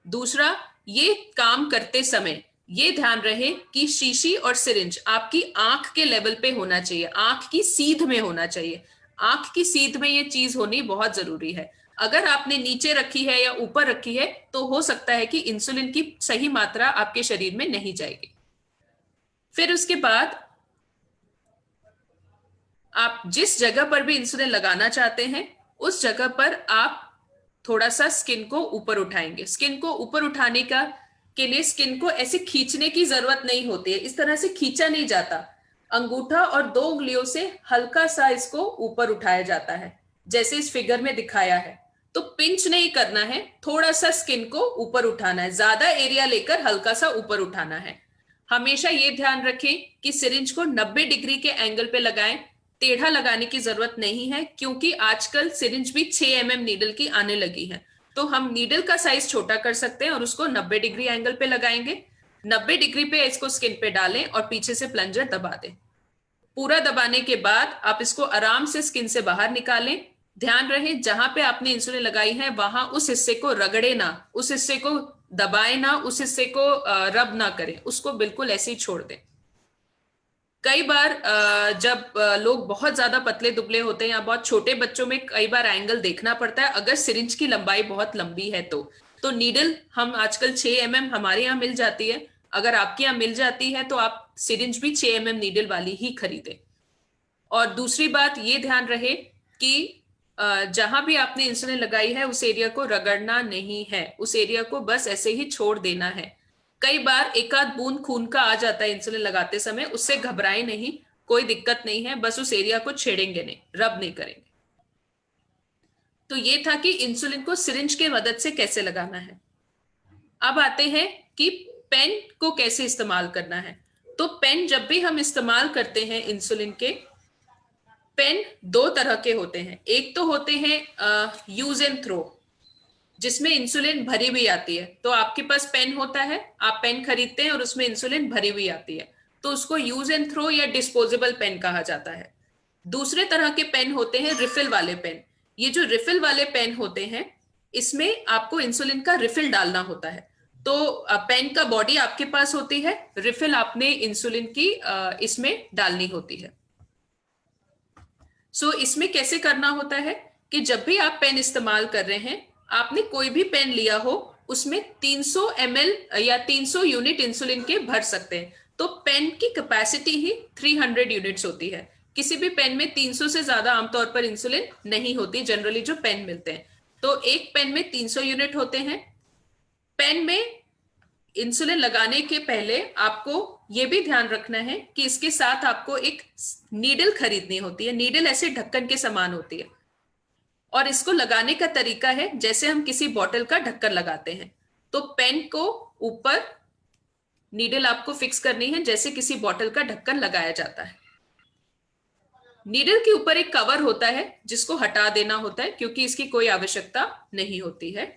C: दूसरा, ये काम करते समय ये ध्यान रहे कि शीशी और सिरिंज आपकी आंख के लेवल पे होना चाहिए, आंख की सीध में होना चाहिए। आंख की सीध में ये चीज होनी बहुत जरूरी है। अगर आपने नीचे रखी है या ऊपर रखी है तो हो सकता है कि इंसुलिन की सही मात्रा आपके शरीर में नहीं जाएगी। फिर उसके बाद आप जिस जगह पर भी इंसुलिन लगाना चाहते हैं उस जगह पर आप थोड़ा सा स्किन को ऊपर उठाएंगे। स्किन को ऊपर उठाने का के लिए स्किन को ऐसे खींचने की जरूरत नहीं होती है, इस तरह से खींचा नहीं जाता। अंगूठा और 2 उंगलियों से हल्का सा इसको ऊपर उठाया जाता है जैसे इस फिगर में दिखाया है। तो पिंच नहीं करना है, थोड़ा सा स्किन को ऊपर उठाना है, ज्यादा एरिया लेकर हल्का सा ऊपर उठाना है। हमेशा ये ध्यान रखें कि सिरिंज को 90 डिग्री के एंगल पे लगाएं, टेढ़ा लगाने की जरूरत नहीं है क्योंकि आजकल सिरिंज भी 6 mm नीडल की आने लगी है। तो हम नीडल का साइज छोटा कर सकते हैं और उसको 90 डिग्री एंगल पे लगाएंगे। 90 डिग्री पे इसको स्किन पे डालें और पीछे से प्लंजर दबा दें। पूरा दबाने के बाद आप इसको आराम से स्किन से बाहर निकालें। ध्यान रहे जहां पे आपने इंसुलिन लगाई है वहां उस हिस्से को रगड़े ना, उस हिस्से को दबाए ना, उस हिस्से को रब ना करें, उसको बिल्कुल ऐसे ही छोड़ दें। कई बार जब लोग बहुत ज्यादा पतले दुबले होते हैं या बहुत छोटे बच्चों में कई बार एंगल देखना पड़ता है अगर सिरिंज की लंबाई बहुत लंबी है तो नीडल हम आजकल 6 mm हमारे यहाँ मिल जाती है। अगर आपके यहाँ मिल जाती है तो आप सिरिंज भी 6 mm नीडल वाली ही खरीदें। और दूसरी बात ये ध्यान रहे कि जहां भी आपने इंसुलिन लगाई है उस एरिया को रगड़ना नहीं है, उस एरिया को बस ऐसे ही छोड़ देना है। कई बार एक आध बूंद खून का आ जाता है इंसुलिन लगाते समय, उससे घबराए नहीं, कोई दिक्कत नहीं है, बस उस एरिया को छेड़ेंगे नहीं, रब नहीं करेंगे। तो ये था कि इंसुलिन को सिरिंज के मदद से कैसे लगाना है। अब आते हैं कि पेन को कैसे इस्तेमाल करना है। तो पेन जब भी हम इस्तेमाल करते हैं इंसुलिन के, पेन 2 तरह के होते हैं। एक तो होते हैं यूज एंड थ्रो जिसमें इंसुलिन भरी हुई आती है। तो आपके पास पेन होता है, आप पेन खरीदते हैं और उसमें इंसुलिन भरी हुई आती है, तो उसको यूज एंड थ्रो या डिस्पोजेबल पेन कहा जाता है। दूसरे तरह के पेन होते हैं रिफिल वाले पेन। ये जो रिफिल वाले पेन होते हैं इसमें आपको इंसुलिन का रिफिल डालना होता है। तो पेन का बॉडी आपके पास होती है, रिफिल आपने इंसुलिन की इसमें डालनी होती है। सो इसमें कैसे करना होता है कि जब भी आप पेन इस्तेमाल कर रहे हैं, आपने कोई भी पेन लिया हो उसमें 300 ml या 300 यूनिट इंसुलिन के भर सकते हैं। तो पेन की कैपेसिटी ही 300 यूनिट्स होती है। किसी भी पेन में 300 से ज्यादा आमतौर पर इंसुलिन नहीं होती जनरली जो पेन मिलते हैं। तो एक पेन में 300 यूनिट होते हैं। पेन में इंसुलिन लगाने के पहले आपको यह भी ध्यान रखना है कि इसके साथ आपको एक नीडल खरीदनी होती है। नीडल ऐसे ढक्कन के समान होती है और इसको लगाने का तरीका है जैसे हम किसी बोतल का ढक्कन लगाते हैं। तो पेन को ऊपर नीडल आपको फिक्स करनी है जैसे किसी बोतल का ढक्कन लगाया जाता है। नीडल के ऊपर एक कवर होता है जिसको हटा देना होता है क्योंकि इसकी कोई आवश्यकता नहीं होती है।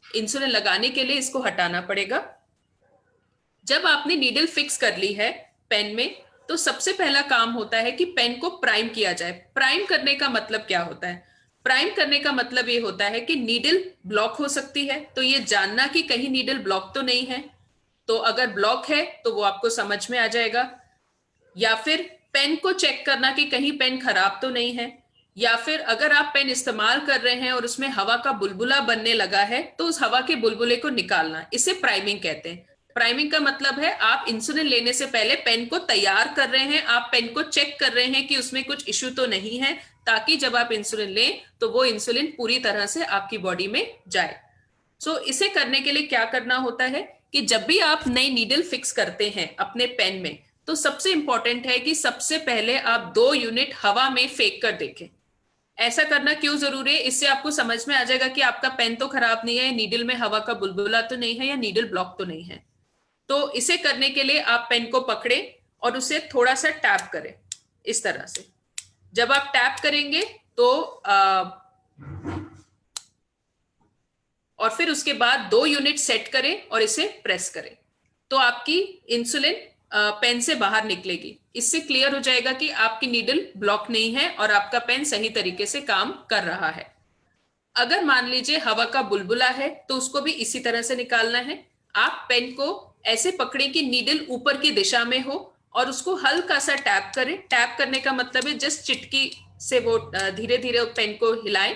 C: इंसुलिन लगाने के लिए इसको हटाना पड़ेगा। जब आपने नीडल फिक्स कर ली है पेन में तो सबसे पहला काम होता है कि पेन को प्राइम किया जाए। प्राइम करने का मतलब क्या होता है? प्राइम करने का मतलब ये होता है कि नीडल ब्लॉक हो सकती है, तो ये जानना कि कहीं नीडल ब्लॉक तो नहीं है। तो अगर ब्लॉक है तो वो आपको समझ में आ जाएगा। या फिर पेन को चेक करना कि कहीं पेन खराब तो नहीं है। या फिर अगर आप पेन इस्तेमाल कर रहे हैं और उसमें हवा का बुलबुला बनने लगा है तो उस हवा के बुलबुले को निकालना, इसे प्राइमिंग कहते हैं। प्राइमिंग का मतलब है आप इंसुलिन लेने से पहले पेन को तैयार कर रहे हैं, आप पेन को चेक कर रहे हैं कि उसमें कुछ इश्यू तो नहीं है, ताकि जब आप इंसुलिन लें तो वो इंसुलिन पूरी तरह से आपकी बॉडी में जाए। सो इसे करने के लिए क्या करना होता है कि जब भी आप नई नीडल फिक्स करते हैं अपने पेन में तो सबसे इंपॉर्टेंट है कि सबसे पहले आप 2 यूनिट हवा में फेंक कर देखें। ऐसा करना क्यों जरूरी है? इससे आपको समझ में आ जाएगा कि आपका पेन तो खराब नहीं है, नीडल में हवा का बुलबुला तो नहीं है या नीडल ब्लॉक तो नहीं है। तो इसे करने के लिए आप पेन को पकड़े और उसे थोड़ा सा टैप करें इस तरह से। जब आप टैप करेंगे तो और फिर उसके बाद 2 यूनिट सेट करें और इसे प्रेस करें, तो आपकी इंसुलिन पेन से बाहर निकलेगी। इससे क्लियर हो जाएगा कि आपकी नीडल ब्लॉक नहीं है और आपका पेन सही तरीके से काम कर रहा है। अगर मान लीजिए हवा का बुलबुला है तो उसको भी इसी तरह से निकालना है। आप पेन को ऐसे पकड़ें कि नीडल ऊपर की दिशा में हो और उसको हल्का सा टैप करें। टैप करने का मतलब है जस्ट चिटकी से वो धीरे धीरे पेन को हिलाएं,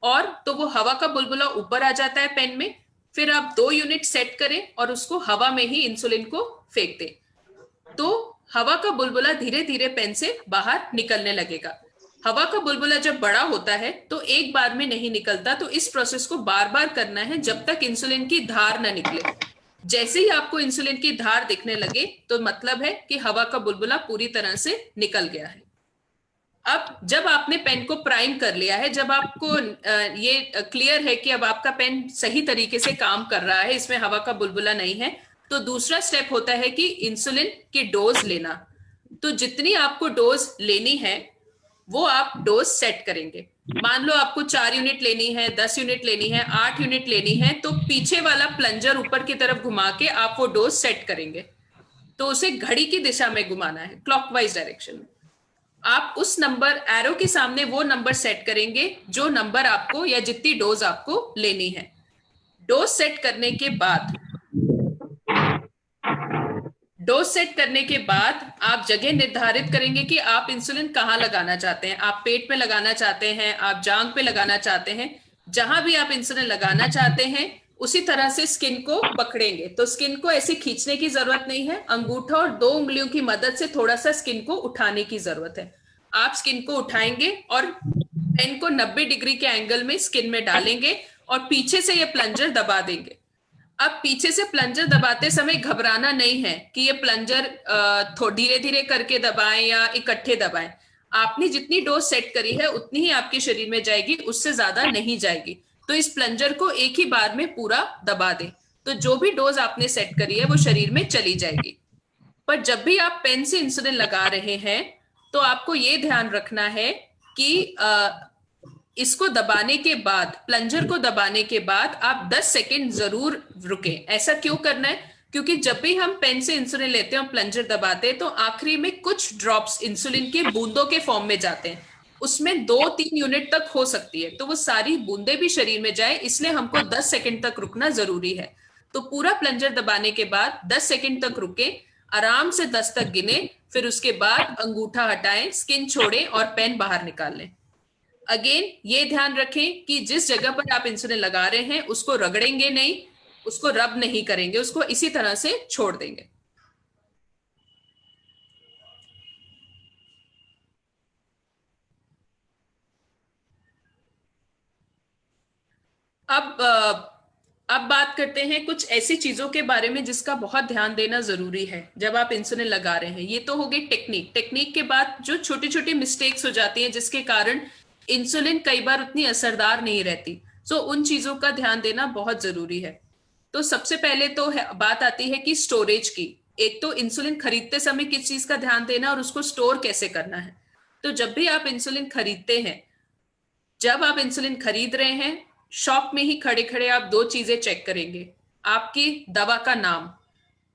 C: और तो वो हवा का बुलबुला ऊपर आ जाता है पेन में। फिर आप 2 यूनिट सेट करें और उसको हवा में ही इंसुलिन को फेंक दें, तो हवा का बुलबुला धीरे धीरे पेन से बाहर निकलने लगेगा। हवा का बुलबुला जब बड़ा होता है तो एक बार में नहीं निकलता, तो इस प्रोसेस को बार बार करना है जब तक इंसुलिन की धार न निकले। जैसे ही आपको इंसुलिन की धार दिखने लगे तो मतलब है कि हवा का बुलबुला पूरी तरह से निकल गया है। अब जब आपने पेन को प्राइम कर लिया है, जब आपको ये क्लियर है कि अब आपका पेन सही तरीके से काम कर रहा है, इसमें हवा का बुलबुला नहीं है, तो दूसरा स्टेप होता है कि इंसुलिन की डोज लेना। तो जितनी आपको डोज लेनी है वो आप डोज सेट करेंगे। मान लो आपको 4 यूनिट लेनी है, 10 यूनिट लेनी है, 8 यूनिट लेनी है, तो पीछे वाला प्लंजर ऊपर की तरफ घुमा के आप वो डोज सेट करेंगे। तो उसे घड़ी की दिशा में घुमाना है, क्लॉकवाइज डायरेक्शन में। आप उस नंबर एरो के सामने वो नंबर सेट करेंगे जो नंबर आपको या जितनी डोज आपको लेनी है। डोज सेट करने के बाद आप जगह निर्धारित करेंगे कि आप इंसुलिन कहां लगाना चाहते हैं। आप पेट में लगाना चाहते हैं, आप जांघ पे लगाना चाहते हैं, जहां भी आप इंसुलिन लगाना चाहते हैं उसी तरह से स्किन को पकड़ेंगे। तो स्किन को ऐसे खींचने की जरूरत नहीं है, अंगूठा और 2 उंगलियों की मदद से थोड़ा सा स्किन को उठाने की जरूरत है। आप स्किन को उठाएंगे और पेन को 90 डिग्री के एंगल में स्किन में डालेंगे और पीछे से ये प्लंजर दबा देंगे। अब पीछे से प्लंजर दबाते समय घबराना नहीं है कि ये प्लंजर धीरे धीरे करके दबाएं या इकट्ठे दबाएं। आपने जितनी डोज सेट करी है उतनी ही आपके शरीर में जाएगी, उससे ज्यादा नहीं जाएगी। तो इस प्लंजर को एक ही बार में पूरा दबा दें, तो जो भी डोज आपने सेट करी है वो शरीर में चली जाएगी। पर जब भी आप पेन से इंसुलिन लगा रहे हैं तो आपको ये ध्यान रखना है कि इसको दबाने के बाद, प्लंजर को दबाने के बाद आप 10 सेकेंड जरूर रुकें। ऐसा क्यों करना है? क्योंकि जब भी हम पेन से इंसुलिन लेते हैं और प्लंजर दबाते हैं तो आखिरी में कुछ ड्रॉप्स इंसुलिन के बूंदों के फॉर्म में जाते हैं। उसमें 2-3 यूनिट तक हो सकती है, तो वो सारी बूंदे भी शरीर में जाए, इसलिए हमको 10 सेकेंड तक रुकना जरूरी है। तो पूरा प्लंजर दबाने के बाद 10 सेकेंड तक रुके, आराम से 10 तक गिने, फिर उसके बाद अंगूठा हटाएं, स्किन छोड़ें और पेन बाहर निकाल लें। अगेन ये ध्यान रखें कि जिस जगह पर आप इंसुलिन लगा रहे हैं उसको रगड़ेंगे नहीं, उसको रब नहीं करेंगे, उसको इसी तरह से छोड़ देंगे। अब बात करते हैं कुछ ऐसी चीजों के बारे में जिसका बहुत ध्यान देना जरूरी है जब आप इंसुलिन लगा रहे हैं। ये तो हो गई टेक्निक के बाद जो छोटी छोटी मिस्टेक्स हो जाती हैं जिसके कारण इंसुलिन कई बार उतनी असरदार नहीं रहती, सो उन चीजों का ध्यान देना बहुत जरूरी है। तो सबसे पहले तो बात आती है कि स्टोरेज की। एक तो इंसुलिन खरीदते समय किस चीज का ध्यान देना और उसको स्टोर कैसे करना है। तो जब भी आप इंसुलिन खरीदते हैं, जब आप इंसुलिन खरीद रहे हैं, शॉप में ही खड़े खड़े आप 2 चीजें चेक करेंगे। आपकी दवा का नाम,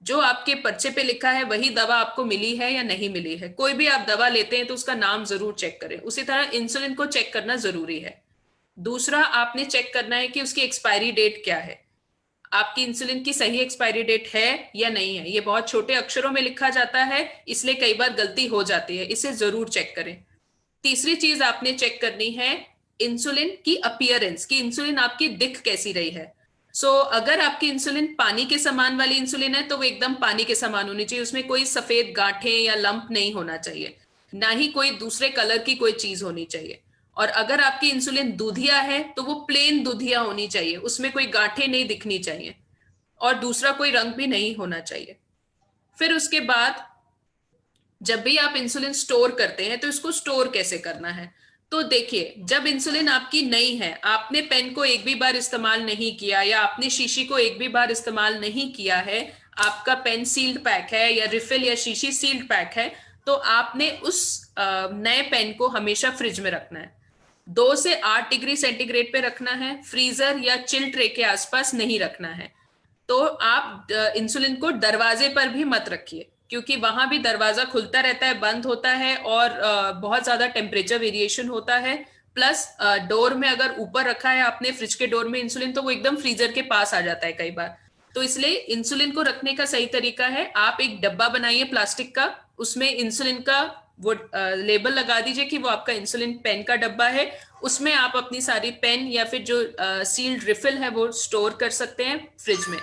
C: जो आपके पर्चे पे लिखा है वही दवा आपको मिली है या नहीं मिली है। कोई भी आप दवा लेते हैं तो उसका नाम जरूर चेक करें। उसी तरह इंसुलिन को चेक करना जरूरी है। दूसरा, आपने चेक करना है कि उसकी एक्सपायरी डेट क्या है। आपकी इंसुलिन की सही एक्सपायरी डेट है या नहीं है। ये बहुत छोटे अक्षरों में लिखा जाता है, इसलिए कई बार गलती हो जाती है, इसे जरूर चेक करें। तीसरी चीज आपने चेक करनी है इंसुलिन की अपीयरेंस, की इंसुलिन आपकी दिख कैसी रही है। अगर आपकी इंसुलिन पानी के समान वाली इंसुलिन है तो वो एकदम पानी के समान होनी चाहिए, उसमें कोई सफेद गांठें या लंप नहीं होना चाहिए, ना ही कोई दूसरे कलर की कोई चीज होनी चाहिए। और अगर आपकी इंसुलिन दूधिया है तो वो प्लेन दूधिया होनी चाहिए, उसमें कोई गांठें नहीं दिखनी चाहिए और दूसरा कोई रंग भी नहीं होना चाहिए। फिर उसके बाद जब भी आप इंसुलिन स्टोर करते हैं तो इसको स्टोर कैसे करना है। तो देखिए, जब इंसुलिन आपकी नई है, आपने पेन को एक भी बार इस्तेमाल नहीं किया या आपने शीशी को एक भी बार इस्तेमाल नहीं किया है, आपका पेन सील्ड पैक है या रिफिल या शीशी सील्ड पैक है, तो आपने उस नए पेन को हमेशा फ्रिज में रखना है। 2 से 8 डिग्री सेंटीग्रेड पे रखना है, फ्रीजर या चिल ट्रे के आसपास नहीं रखना है। तो आप इंसुलिन को दरवाजे पर भी मत रखिए, क्योंकि वहां भी दरवाजा खुलता रहता है, बंद होता है, और बहुत ज्यादा टेम्परेचर वेरिएशन होता है। प्लस डोर में अगर ऊपर रखा है आपने फ्रिज के डोर में इंसुलिन, तो वो एकदम फ्रीजर के पास आ जाता है कई बार। तो इसलिए इंसुलिन को रखने का सही तरीका है, आप एक डब्बा बनाइए प्लास्टिक का, उसमें इंसुलिन का वो लेबल लगा दीजिए कि वो आपका इंसुलिन पेन का डब्बा है। उसमें आप अपनी सारी पेन या फिर जो सील्ड रिफिल है वो स्टोर कर सकते हैं फ्रिज में।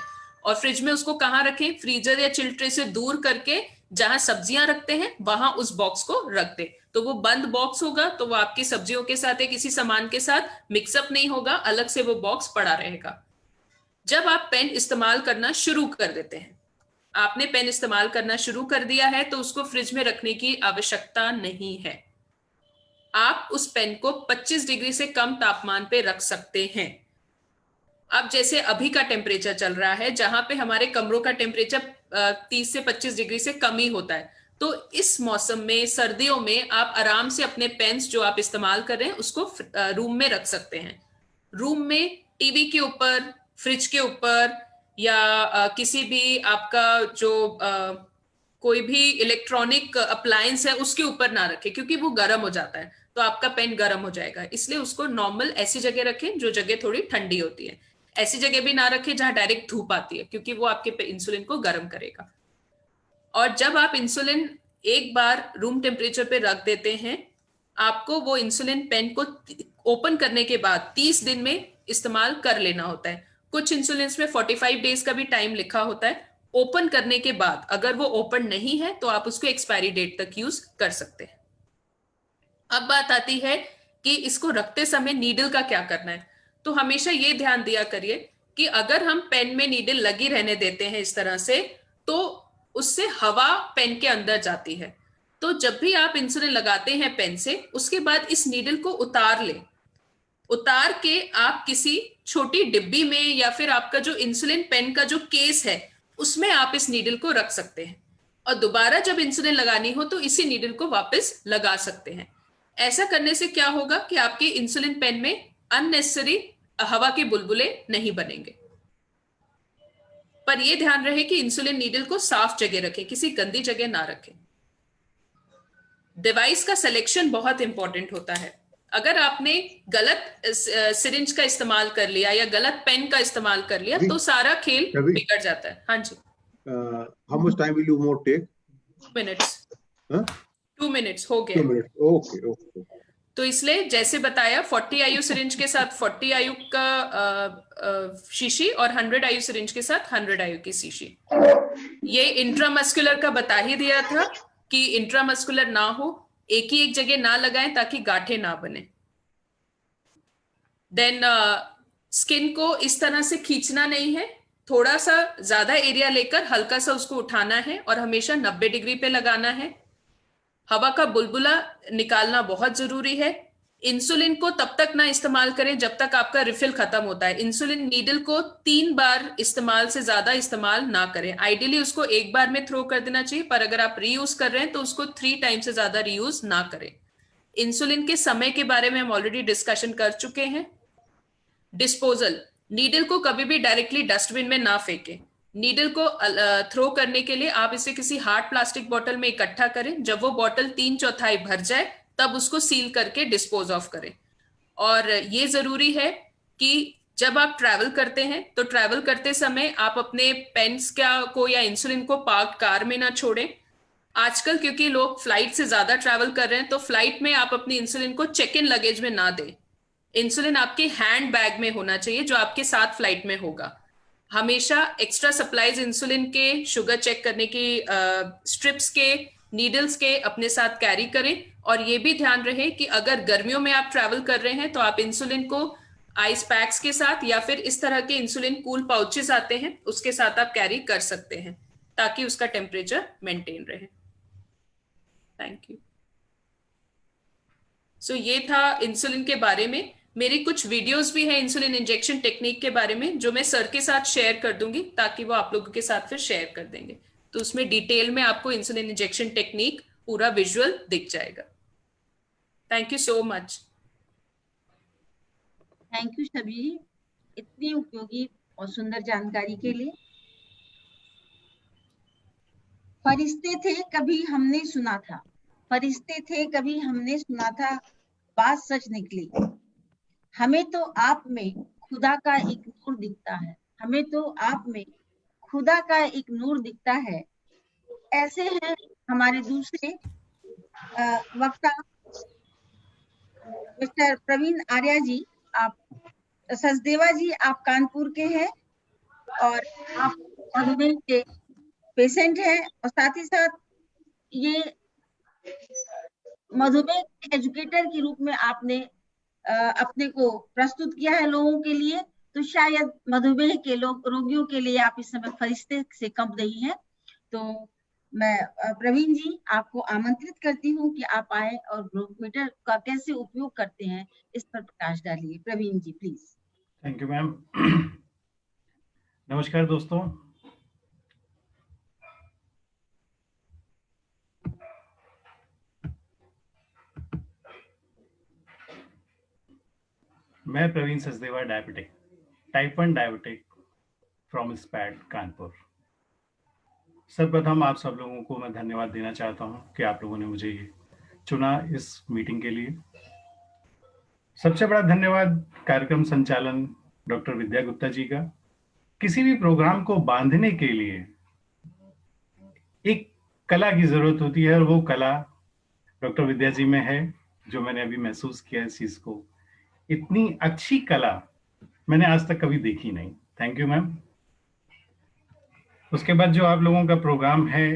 C: और फ्रिज में उसको कहाँ रखें, फ्रीजर या चिल ट्रे से दूर करके, जहां सब्जियां रखते हैं वहां उस बॉक्स को रख दे। तो वो बंद बॉक्स होगा, तो वो आपकी सब्जियों के साथ या किसी सामान के साथ मिक्सअप नहीं होगा, अलग से वो बॉक्स पड़ा रहेगा। जब आप पेन इस्तेमाल करना शुरू कर देते हैं, आपने पेन इस्तेमाल करना शुरू कर दिया है, तो उसको फ्रिज में रखने की आवश्यकता नहीं है। आप उस पेन को 25 डिग्री से कम तापमान पे रख सकते हैं। अब जैसे अभी का टेम्परेचर चल रहा है, जहां पे हमारे कमरों का टेम्परेचर 30 से 25 डिग्री से कम ही होता है, तो इस मौसम में, सर्दियों में, आप आराम से अपने पेन्स जो आप इस्तेमाल कर रहे हैं उसको रूम में रख सकते हैं। रूम में टीवी के ऊपर, फ्रिज के ऊपर, या किसी भी आपका जो कोई भी इलेक्ट्रॉनिक अप्लायंस है उसके ऊपर ना रखें, क्योंकि वो गर्म हो जाता है, तो आपका पेन गर्म हो जाएगा। इसलिए उसको नॉर्मल ऐसी जगह रखें जो जगह थोड़ी ठंडी होती है। ऐसी जगह भी ना रखें जहां डायरेक्ट धूप आती है, क्योंकि वो आपके इंसुलिन को गर्म करेगा। और जब आप इंसुलिन एक बार रूम टेम्परेचर पे रख देते हैं, आपको वो इंसुलिन पेन को ओपन करने के बाद 30 दिन में इस्तेमाल कर लेना होता है। कुछ इंसुलिन में 45 डेज का भी टाइम लिखा होता है। ओपन करने के बाद अगर वो ओपन नहीं है तो आप उसको एक्सपायरी डेट तक यूज कर सकते हैं। अब बात आती है कि इसको रखते समय नीडल का क्या करना है। तो हमेशा ये ध्यान दिया करिए कि अगर हम पेन में नीडल लगी रहने देते हैं इस तरह से, तो उससे हवा पेन के अंदर जाती है। तो जब भी आप इंसुलिन लगाते हैं पेन से, उसके बाद इस नीडल को उतार लें। उतार के आप किसी छोटी डिब्बी में, या फिर आपका जो इंसुलिन पेन का जो केस है उसमें आप इस नीडल को रख सकते हैं, और दोबारा जब इंसुलिन लगानी हो तो इसी नीडल को वापस लगा सकते हैं। ऐसा करने से क्या होगा कि आपके इंसुलिन पेन में अननेसेसरी हवा के बुलबुले नहीं बनेंगे। पर यह ध्यान रहे कि इंसुलिन नीडल को साफ जगह रखें, किसी गंदी जगह ना रखें। डिवाइस का सिलेक्शन बहुत इंपॉर्टेंट होता है। अगर आपने गलत सिरिंज का इस्तेमाल कर लिया या गलत पेन का इस्तेमाल कर लिया, तो सारा खेल बिगड़ जाता है। हाँ जी।
A: How much time will you more take?
C: 2 minutes.
A: हाँ?
C: 2 मिनट्स हो गए।
A: 2 मिनट, ओके।
C: तो इसलिए जैसे बताया, 40 आयु सिरिंज के साथ 40 आयु का शीशी, और 100 आयु सिरिंज के साथ 100 आयु की शीशी। ये इंट्रामस्कुलर का बता ही दिया था कि इंट्रामस्कुलर ना हो, एक ही एक जगह ना लगाएं ताकि गांठें ना बने। देन स्किन को इस तरह से खींचना नहीं है, थोड़ा सा ज्यादा एरिया लेकर हल्का सा उसको उठाना है, और हमेशा 90 डिग्री पे लगाना है। हवा का बुलबुला निकालना बहुत जरूरी है। इंसुलिन को तब तक ना इस्तेमाल करें जब तक आपका रिफिल खत्म होता है। इंसुलिन नीडल को 3 बार इस्तेमाल से ज्यादा इस्तेमाल ना करें। आइडियली उसको एक बार में थ्रो कर देना चाहिए, पर अगर आप रीयूज कर रहे हैं तो उसको 3 टाइम से ज्यादा रीयूज ना करें। इंसुलिन के समय के बारे में हम ऑलरेडी डिस्कशन कर चुके हैं। डिस्पोजल, नीडल को कभी भी डायरेक्टली डस्टबिन में ना फेंकें। नीडल को थ्रो करने के लिए आप इसे किसी हार्ड प्लास्टिक बोतल में इकट्ठा करें। जब वो बोतल 3/4 भर जाए तब उसको सील करके डिस्पोज ऑफ करें। और ये जरूरी है कि जब आप ट्रैवल करते हैं तो ट्रैवल करते समय आप अपने पेन्स को या इंसुलिन को पार्क कार में ना छोड़ें। आजकल क्योंकि लोग फ्लाइट से ज्यादा ट्रैवल कर रहे हैं, तो फ्लाइट में आप अपनी इंसुलिन को चेक इन लगेज में ना दें। इंसुलिन आपके हैंड बैग में होना चाहिए जो आपके साथ फ्लाइट में होगा। हमेशा एक्स्ट्रा सप्लाईज इंसुलिन के, शुगर चेक करने की स्ट्रिप्स के, नीडल्स के अपने साथ कैरी करें। और ये भी ध्यान रहे कि अगर गर्मियों में आप ट्रैवल कर रहे हैं तो आप इंसुलिन को आइस पैक्स के साथ, या फिर इस तरह के इंसुलिन कूल पाउचेस आते हैं उसके साथ आप कैरी कर सकते हैं, ताकि उसका टेम्परेचर मेंटेन रहे। Thank you. सो ये था इंसुलिन के बारे में। मेरी कुछ वीडियोस भी हैं इंसुलिन इंजेक्शन टेक्निक के बारे में, जो मैं सर के साथ शेयर कर दूंगी, ताकि वो आप लोगों के साथ फिर शेयर कर देंगे। तो उसमें डिटेल में आपको इंसुलिन इंजेक्शन टेक्निक पूरा विजुअल दिख जाएगा। Thank you so much.
B: Thank you Shabi ji, इतनी उपयोगी और सुंदर जानकारी के लिए। फरिश्ते थे कभी हमने सुना था, फरिश्ते थे कभी हमने सुना था, बात सच निकली। हमें तो आप में खुदा का एक नूर दिखता है, हमें तो आप में खुदा का एक नूर दिखता है। ऐसे हैं हमारे दूसरे वक्ता मिस्टर प्रवीण आर्या जी। आप सचदेवा जी, आप कानपुर के हैं और आप मधुमेह के पेशेंट हैं, और साथ ही साथ ये मधुमेह एजुकेटर के रूप में आपने अपने को प्रस्तुत किया है लोगों के लिए। तो शायद मधुमेह के रोगियों के लिए आप इस समय फरिश्ते से कम नहीं है। तो मैं प्रवीण जी आपको आमंत्रित करती हूँ कि आप आए और ग्लूकोमीटर का कैसे उपयोग करते हैं इस पर प्रकाश डालिए। Praveen ji please.
D: Thank you ma'am. नमस्कार दोस्तों, मैं Praveen Sachdeva, diabetic, type 1 diabetic from स्पैट कानपुर। सर्वप्रथम आप सब लोगों को मैं धन्यवाद देना चाहता हूं कि आप लोगों ने मुझे चुना इस मीटिंग के लिए। सबसे बड़ा धन्यवाद कार्यक्रम संचालन डॉक्टर विद्या गुप्ता जी का। किसी भी प्रोग्राम को बांधने के लिए एक कला की जरूरत होती है, और वो कला डॉक्टर विद्या जी में है, जो मैंने अभी महसूस किया इस चीज को। इतनी अच्छी कला मैंने आज तक कभी देखी नहीं। Thank you ma'am. उसके बाद जो आप लोगों का प्रोग्राम है,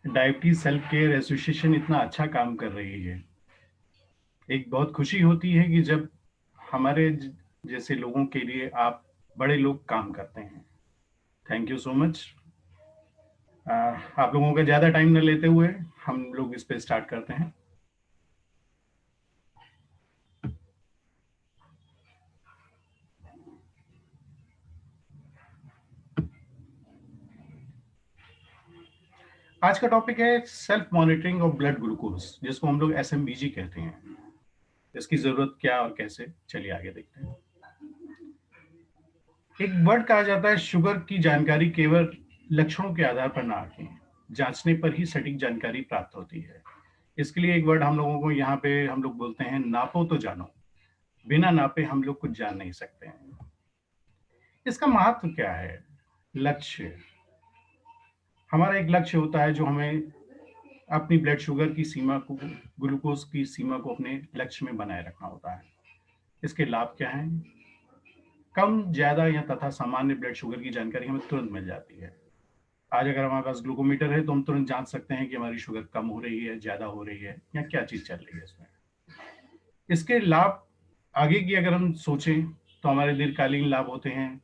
D: डायबिटीज सेल्फ केयर एसोसिएशन इतना अच्छा काम कर रही है। एक बहुत खुशी होती है कि जब हमारे जैसे लोगों के लिए आप बड़े लोग काम करते हैं। Thank you so much. आप लोगों का ज्यादा टाइम न लेते हुए हम लोग इस पे स्टार्ट करते हैं। आज का टॉपिक है self monitoring of blood glucose, जिसको हम लोग SMBG कहते हैं। इसकी जरूरत क्या और कैसे, चलिए आगे देखते हैं। एक वर्ड कहा जाता है, शुगर की जानकारी केवल लक्षणों के आधार पर ना आके जांचने पर ही सटीक जानकारी प्राप्त होती है। इसके लिए एक वर्ड हम लोगों को यहाँ पे हम लोग बोलते हैं, नापो तो जानो। बिना नापे हम लोग कुछ जान नहीं सकते हैं। इसका महत्व क्या है? लक्ष्य। हमारा एक लक्ष्य होता है जो हमें अपनी ब्लड शुगर की सीमा को, ग्लूकोज की सीमा को अपने लक्ष्य में बनाए रखना होता है। इसके लाभ क्या हैं? कम, ज्यादा या तथा सामान्य ब्लड शुगर की जानकारी हमें तुरंत मिल जाती है। आज अगर हमारे पास ग्लूकोमीटर है तो हम तुरंत जान सकते हैं कि हमारी शुगर कम हो रही है, ज्यादा हो रही है, या क्या चीज चल रही है इसमें। इसके लाभ आगे की अगर हम सोचें तो हमारे दीर्घकालीन लाभ होते हैं।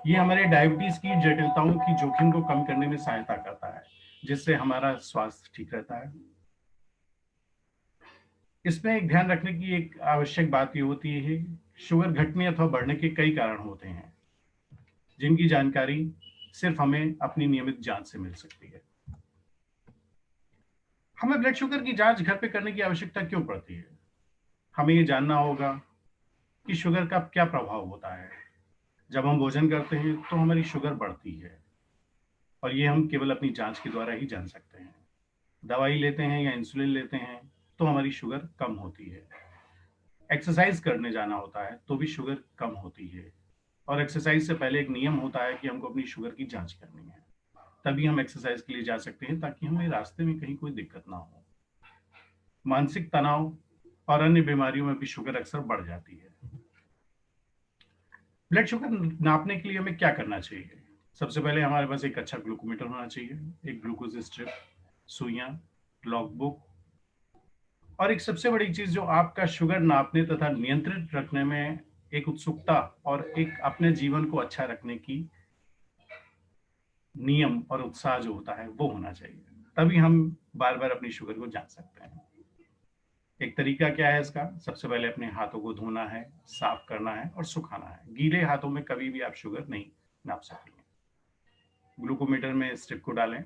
D: ये हमारे डायबिटीज की जटिलताओं की जोखिम को कम करने में सहायता करता है, जिससे हमारा स्वास्थ्य ठीक रहता है। इसमें एक ध्यान रखने की एक आवश्यक बात ये होती है, शुगर घटने अथवा बढ़ने के कई कारण होते हैं, जिनकी जानकारी सिर्फ हमें अपनी नियमित जांच से मिल सकती है। हमें ब्लड शुगर की जांच घर पे करने की आवश्यकता क्यों पड़ती है? हमें ये जानना होगा कि शुगर का क्या प्रभाव होता है। जब हम भोजन करते हैं तो हमारी शुगर बढ़ती है, और ये हम केवल अपनी जांच के द्वारा ही जान सकते हैं। दवाई लेते हैं या इंसुलिन लेते हैं तो हमारी शुगर कम होती है। एक्सरसाइज करने जाना होता है तो भी शुगर कम होती है, और एक्सरसाइज से पहले एक नियम होता है कि हमको अपनी शुगर की जांच करनी है, तभी हम एक्सरसाइज के लिए जा सकते हैं, ताकि हमें रास्ते में कहीं कोई दिक्कत ना हो। मानसिक तनाव और अन्य बीमारियों में भी शुगर अक्सर बढ़ जाती है। ब्लड शुगर नापने के लिए हमें क्या करना चाहिए? सबसे पहले हमारे पास एक अच्छा ग्लूकोमीटर होना चाहिए, एक ग्लूकोज स्ट्रिप, सुइयां, लॉगबुक, और एक सबसे बड़ी चीज जो आपका शुगर नापने तथा नियंत्रित रखने में एक उत्सुकता और एक अपने जीवन को अच्छा रखने की नियम और उत्साह जो होता है वो होना चाहिए। तभी हम बार बार अपनी शुगर को जान सकते हैं। एक तरीका क्या है इसका? सबसे पहले अपने हाथों को धोना है, साफ करना है और सुखाना है। गीले हाथों में कभी भी आप शुगर नहीं नाप सकेंगे। ग्लूकोमीटर में स्ट्रिप को डालें।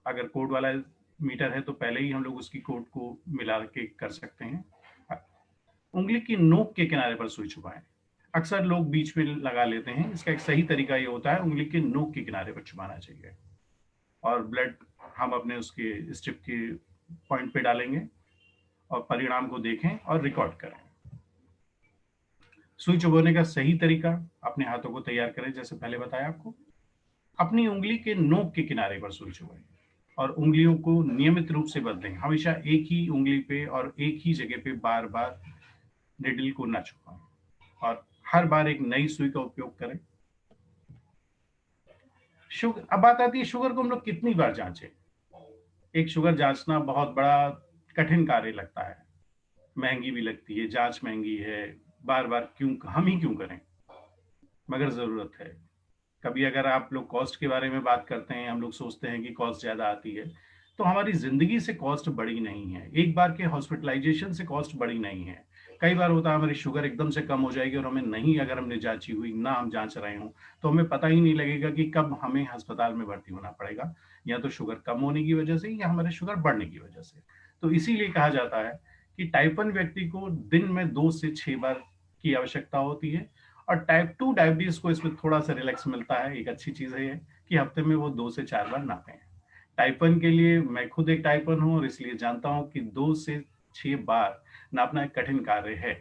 D: अगर कोड वाला मीटर है तो पहले ही हम लोग उसकी कोड को मिला के कर सकते हैं। उंगली की नोक के किनारे पर सुई चुभाएं। अक्सर लोग बीच में लगा लेते हैं, इसका एक सही तरीका ये होता है उंगली के नोक के किनारे पर चुभाना चाहिए। और ब्लड हम अपने उसके स्ट्रिप के पॉइंट पे डालेंगे और परिणाम को देखें और रिकॉर्ड करें। सुई चुभोने का सही तरीका, अपने हाथों को तैयार करें जैसे पहले बताया आपको, अपनी उंगली के नोक के किनारे पर सुई चुभाएं और उंगलियों को नियमित रूप से बदलें। हमेशा एक ही उंगली पे और एक ही जगह पे बार बार निडल को न चुभाएं और हर बार एक नई सुई का उपयोग करें। शुगर, अब बात आती है शुगर को हम लोग कितनी बार जांचें। एक शुगर जांचना बहुत बड़ा कठिन कार्य लगता है, महंगी भी लगती है, जांच महंगी है, बार बार क्यों हम ही क्यों करें, मगर जरूरत है। कभी अगर आप लोग कॉस्ट के बारे में बात करते हैं, हम लोग सोचते हैं कि कॉस्ट ज्यादा आती है, तो हमारी जिंदगी से कॉस्ट बड़ी नहीं है, एक बार के हॉस्पिटलाइजेशन से कॉस्ट बड़ी नहीं है। कई बार होता है हमारी शुगर एकदम से कम हो जाएगी और हमें नहीं, अगर हमने जांची हुई ना, हम जांच रहे हों, तो हमें पता ही नहीं लगेगा कि कब हमें अस्पताल में भर्ती होना पड़ेगा, या तो शुगर कम होने की वजह से या हमारे शुगर बढ़ने की वजह से। तो इसीलिए कहा जाता है कि टाइप 1 व्यक्ति को दिन में 2 से 6 बार की आवश्यकता होती है, और टाइप 2 डायबिटीज को इसमें थोड़ा सा रिलैक्स मिलता है। एक अच्छी चीज है कि हफ्ते में वो 2 से 4 बार नापें। टाइप 1 के लिए, मैं खुद एक टाइप 1 हूँ और इसलिए जानता हूँ कि 2 से 6 बार नापना एक कठिन कार्य है,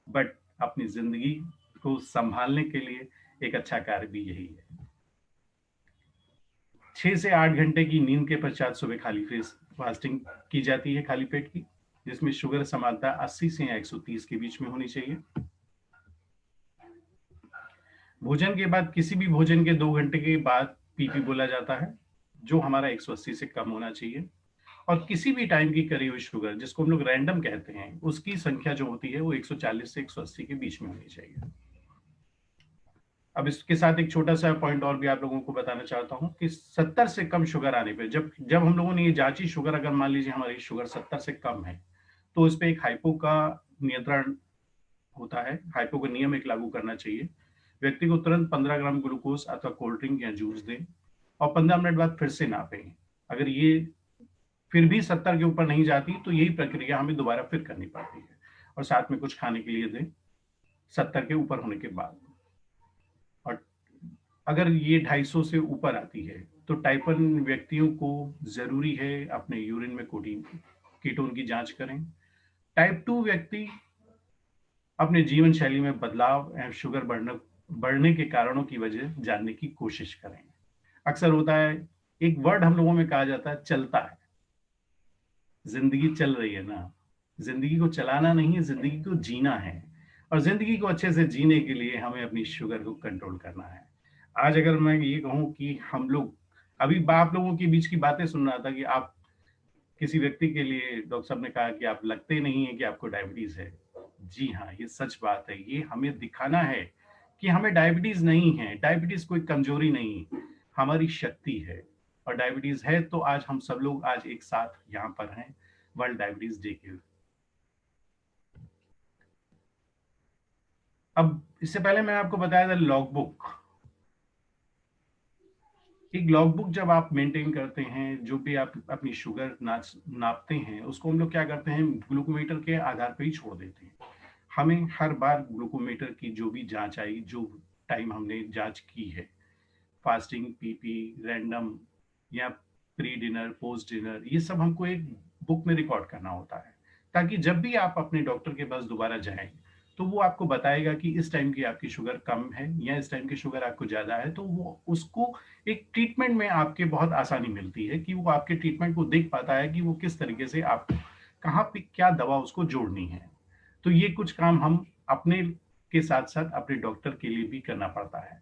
D: बट अपनी जिंदगी को संभालने के लिए एक अच्छा कार्य भी यही है। 6 से 8 घंटे की नींद के पश्चात सुबह खाली फास्टिंग की जाती है, खाली पेट की, जिसमें शुगर समानता 80 से 130 के बीच में होनी चाहिए। भोजन के बाद, किसी भी भोजन के 2 घंटे के बाद पीपी बोला जाता है, जो हमारा 180 से कम होना चाहिए। और किसी भी टाइम की करी हुई शुगर, जिसको हम लोग रैंडम कहते हैं, उसकी संख्या जो होती है वो 140 से 180 के बीच में होनी चाहिए। अब इसके साथ एक छोटा सा पॉइंट और भी आप लोगों को बताना चाहता हूं कि 70 से कम शुगर आने पे, जब हम लोगों ने ये जांची शुगर, अगर मान लीजिए हमारी शुगर 70 से कम है, तो इस पे एक हाइपो का नियंत्रण होता है, हाइपो का नियम एक लागू करना चाहिए। व्यक्ति को तुरंत 15 ग्राम ग्लूकोज अथवा कोल्ड ड्रिंक या जूस दें और 15 मिनट बाद फिर से नापें। अगर ये फिर भी 70 के ऊपर नहीं जाती, तो यही प्रक्रिया हमें दोबारा फिर करनी पड़ती है, और साथ में कुछ खाने के लिए दें 70 के ऊपर होने के बाद। और अगर ये 250 से ऊपर आती है, तो टाइप 1 व्यक्तियों को जरूरी है अपने यूरिन में कीटोन की जांच करें। टाइप 2 व्यक्ति अपने जीवन शैली में बदलाव एवं शुगर बढ़ने के कारणों की वजह जानने की कोशिश करें। अक्सर होता है, एक वर्ड हम लोगों में कहा जाता है, चलता है। जिंदगी चल रही है ना, जिंदगी को चलाना नहीं है, जिंदगी को जीना है, और जिंदगी को अच्छे से जीने के लिए हमें अपनी शुगर को कंट्रोल करना है। आज अगर मैं ये कहूं कि हम लोग, अभी आप लोगों के बीच की बातें सुन रहा था कि आप किसी व्यक्ति के लिए, डॉक्टर साहब ने कहा कि आप लगते नहीं है कि आपको डायबिटीज है। जी हाँ, ये सच बात है। ये हमें दिखाना है कि हमें डायबिटीज नहीं है। डायबिटीज कोई कमजोरी नहीं, हमारी शक्ति है। और डायबिटीज है तो आज हम सब लोग आज एक साथ यहाँ पर हैं वर्ल्ड डायबिटीज डे के। अब इससे पहले मैं आपको बताया था लॉग बुक। एक लॉग बुक जब आप मेंटेन करते हैं, जो भी आप अपनी शुगर नापते हैं, उसको हम लोग क्या करते हैं, ग्लूकोमीटर के आधार पर ही छोड़ देते हैं। हमें हर बार ग्लूकोमीटर की जो भी जांच आई, जो टाइम हमने जांच की है, फास्टिंग, पीपी, रैंडम या प्री डिनर, पोस्ट डिनर, ये सब हमको एक बुक में रिकॉर्ड करना होता है, ताकि जब भी आप अपने डॉक्टर के पास दोबारा जाएं, तो वो आपको बताएगा कि इस टाइम की आपकी शुगर कम है या इस टाइम की शुगर आपको ज्यादा है। तो वो उसको एक ट्रीटमेंट में आपके बहुत आसानी मिलती है कि वो आपके ट्रीटमेंट को देख पाता है कि वो किस तरीके से आप कहाँ पे क्या दवा उसको जोड़नी है। तो ये कुछ काम हम अपने के साथ साथ अपने डॉक्टर के लिए भी करना पड़ता है।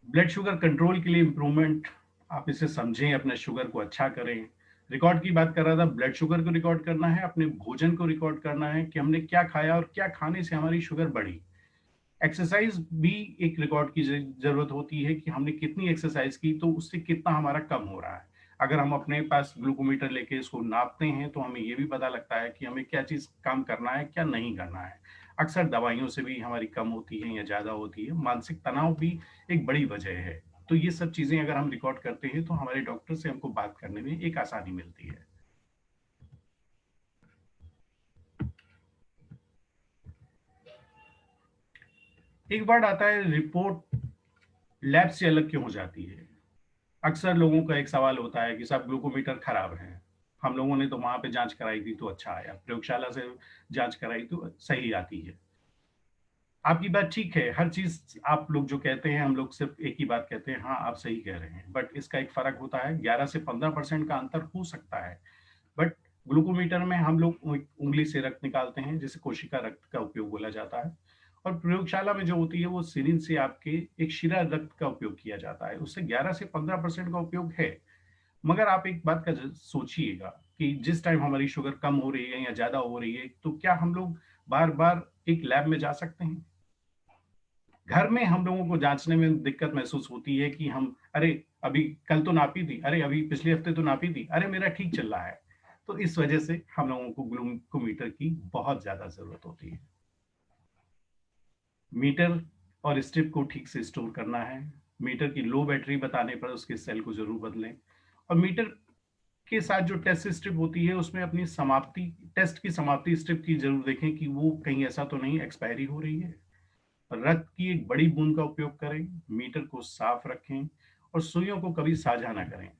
D: ब्लड शुगर कंट्रोल के लिए इंप्रूवमेंट, आप इसे समझें, अपने शुगर को अच्छा करें। रिकॉर्ड की बात कर रहा था, ब्लड शुगर को रिकॉर्ड करना है, अपने भोजन को रिकॉर्ड करना है कि हमने क्या खाया और क्या खाने से हमारी शुगर बढ़ी। एक्सरसाइज भी एक रिकॉर्ड की जरूरत होती है कि हमने कितनी एक्सरसाइज की, तो उससे कितना हमारा कम हो रहा है। अगर हम अपने पास ग्लूकोमीटर लेके इसको नापते हैं, तो हमें ये भी पता लगता है कि हमें क्या चीज काम करना है, क्या नहीं करना है। अक्सर दवाइयों से भी हमारी कम होती है या ज्यादा होती है। मानसिक तनाव भी एक बड़ी वजह है। तो ये सब चीजें अगर हम रिकॉर्ड करते हैं, तो हमारे डॉक्टर से हमको बात करने में एक आसानी मिलती है। एक वर्ड आता है रिपोर्ट लैब से अलग क्यों हो जाती है। अक्सर लोगों का एक सवाल होता है कि साहब ग्लूकोमीटर खराब है, हम लोगों ने तो वहां पे जांच कराई थी तो अच्छा आया, प्रयोगशाला से जांच कराई तो सही आती है। आपकी बात ठीक है, हर चीज आप लोग जो कहते हैं हम लोग सिर्फ एक ही बात कहते हैं, हाँ आप सही कह रहे हैं, बट इसका एक फर्क होता है, 11 से 15% का अंतर हो सकता है। बट ग्लूकोमीटर में हम लोग उंगली से रक्त निकालते हैं, जिसे कोशिका रक्त का उपयोग बोला जाता है, और प्रयोगशाला में जो होती है वो सिरिंज से आपके एक शिरा रक्त का उपयोग किया जाता है, उससे 11 से 15% का उपयोग है। मगर आप एक बात का सोचिएगा कि जिस टाइम हमारी शुगर कम हो रही है या ज्यादा हो रही है, तो क्या हम लोग बार बार एक लैब में जा सकते हैं? घर में हम लोगों को जांचने में दिक्कत महसूस होती है कि हम अरे अभी कल तो नापी थी, अरे अभी पिछले हफ्ते तो नापी थी, अरे मेरा ठीक चल रहा है। तो इस वजह से हम लोगों को ग्लूकोमीटर की बहुत ज्यादा जरूरत होती है। मीटर और स्ट्रिप को ठीक से स्टोर करना है। मीटर की लो बैटरी बताने पर उसके सेल को जरूर बदलें, और मीटर के साथ जो टेस्ट स्ट्रिप होती है उसमें अपनी समाप्ति, टेस्ट की समाप्ति स्ट्रिप की जरूर देखें कि वो कहीं ऐसा तो नहीं एक्सपायरी हो रही है। रक्त की एक बड़ी बूंद का उपयोग करें, मीटर को साफ रखें और सुइयों को कभी साझा ना करें।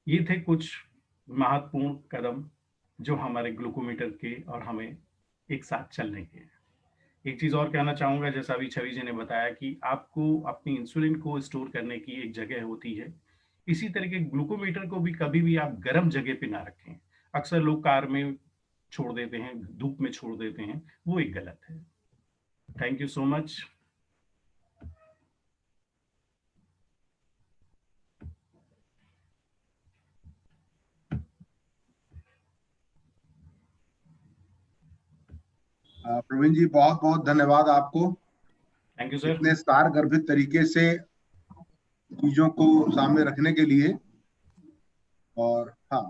D: ये थे कुछ महत्वपूर्ण कदम जो हमारे ग्लूकोमीटर के और हमें एक साथ चलने के। एक चीज और कहना चाहूंगा, जैसा अभी छवि जी ने बताया कि आपको अपनी इंसुलिन को स्टोर करने की एक जगह होती है, इसी तरीके ग्लूकोमीटर को भी कभी भी आप गर्म जगह पे ना रखें। अक्सर लोग कार में छोड़ देते हैं, धूप में छोड़ देते हैं, वो एक गलत है। Thank you so much.
A: Praveen ji बहुत बहुत धन्यवाद आपको,
D: थैंक यू सर।
A: इतने सार गर्भित तरीके से चीजों को सामने रखने के लिए। और हाँ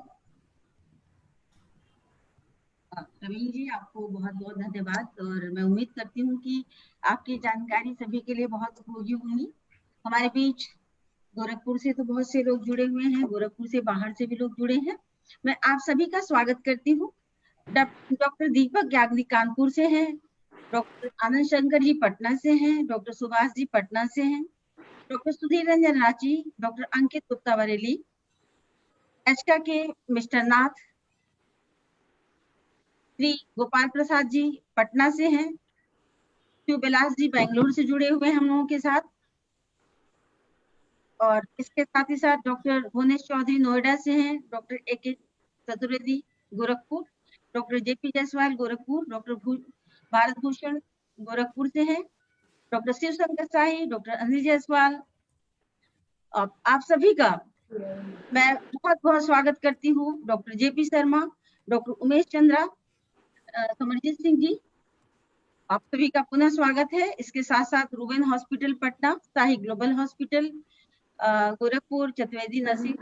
B: प्रवीण जी, आपको बहुत बहुत धन्यवाद, और मैं उम्मीद करती हूँ कि आपकी जानकारी सभी के लिए बहुत उपयोगी होगी। हमारे बीच गोरखपुर से तो बहुत से लोग जुड़े हुए हैं, गोरखपुर से बाहर से भी लोग जुड़े हैं। मैं आप सभी का स्वागत करती हूँ। डॉक्टर दीपक याग्निक कानपुर से हैं, डॉक्टर आनंद शंकर जी पटना से हैं, डॉक्टर सुभाष जी पटना से हैं, डॉक्टर सुधीर रंजन रांची, डॉक्टर अंकित गुप्ता बरेली, एचका के मिस्टर नाथ, श्री गोपाल प्रसाद जी पटना से हैं, शिव बिलास जी बेंगलुरु से जुड़े हुए हैं हम लोगों के साथ, और इसके साथ ही साथ डॉक्टर भुवनेश चौधरी नोएडा से हैं, doctor A K. Chaturvedi Gorakhpur, doctor J P. Jaiswal Gorakhpur, doctor Bharat Bhushan Gorakhpur से हैं, डॉक्टर शिव शंकर साही, डॉक्टर अनिल जायसवाल। आप सभी का मैं बहुत बहुत स्वागत करती हूँ। Doctor J P. Sharma, doctor Umesh Chandra, Samarjeet Singh ji, आप सभी का पुनः स्वागत है। इसके साथ साथ Ruben hospital Patna, Shahi global hospital Gorakhpur, Chaturvedi nursing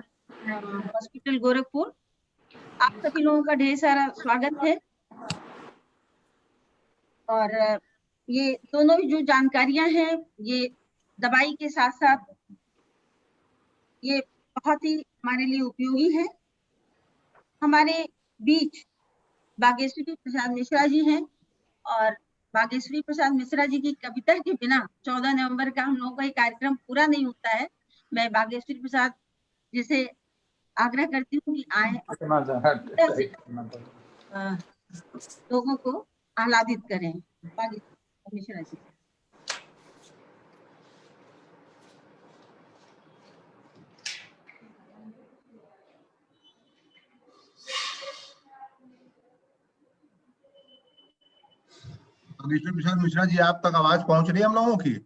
B: hospital Gorakhpur, आप सभी लोगों का ढेर सारा स्वागत है। और ये दोनों जो जानकारियां हैं, ये दवाई के साथ साथ ये बहुत ही हमारे लिए उपयोगी है। हमारे बीच बागेश्वरी प्रसाद मिश्रा जी हैं, और बागेश्वरी प्रसाद मिश्रा जी की कविता के बिना 14 नवंबर का हम लोगों का ये कार्यक्रम पूरा नहीं होता है। मैं बागेश्वरी प्रसाद जी से आग्रह करती हूँ कि आए लोगों को आह्लादित करें। बागेश्वरी मिश्रा जी।
A: बागेश्वरी प्रसाद मिश्रा जी, आप तक आवाज पहुंच रही है हम लोगों की?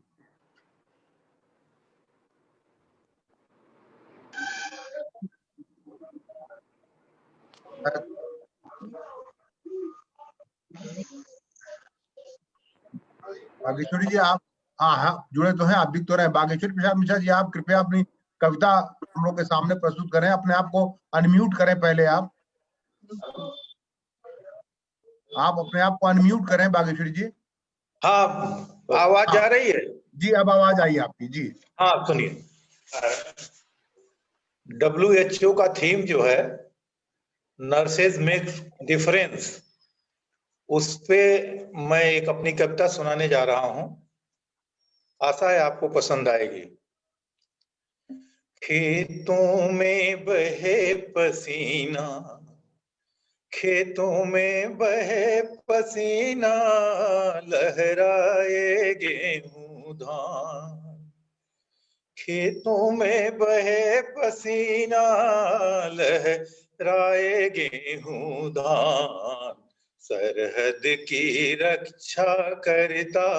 A: बागेश्वरी जी आप, हाँ जुड़े तो हैं, आप दिख तो रहे हैं। बागेश्वरी प्रसाद मिश्रा जी, आप कृपया अपनी कविता हम लोग के सामने प्रस्तुत करें। अपने आप को अनम्यूट करें पहले। आप अपने आप को अनम्यूट करें बागेश्वरी जी।
E: हाँ, आवाज आ रही है
A: जी, अब आवाज आई आपकी जी।
E: हाँ सुनिए, WHO का थीम जो है नर्सेज मेक डिफरेंस, उस पे मैं एक अपनी कविता सुनाने जा रहा हूं। आशा है आपको पसंद आएगी। खेतों में बहे पसीना, खेतों में बहे पसीना, लहराए गेहूं धान। खेतों में बहे पसीना, लहराए गेहूं धान। सरहद की रक्षा करता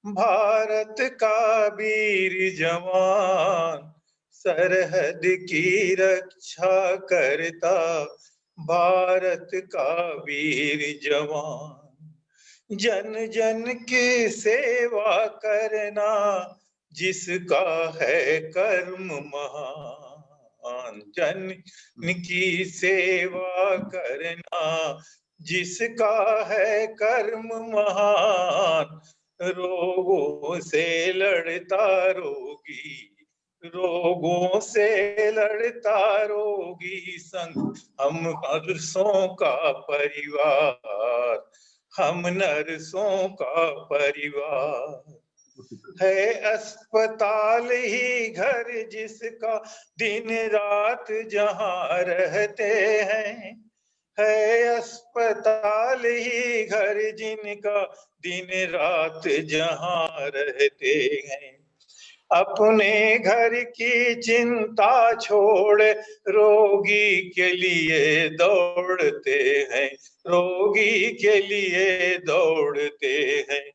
E: भारत का वीर जवान। सरहद की रक्षा करता भारत का वीर जवान। जन जन की सेवा करना जिसका है कर्म महान। जन की सेवा करना जिसका है कर्म महान। रोगों से लड़ता रोगी, रोगों से लड़ता रोगी संग हम नर्सों का परिवार। हम नर्सों का परिवार। है अस्पताल ही घर जिसका दिन रात जहां रहते हैं। है अस्पताल ही घर जिनका दिन रात जहां रहते हैं। अपने घर की चिंता छोड़ रोगी के लिए दौड़ते हैं। रोगी के लिए दौड़ते हैं।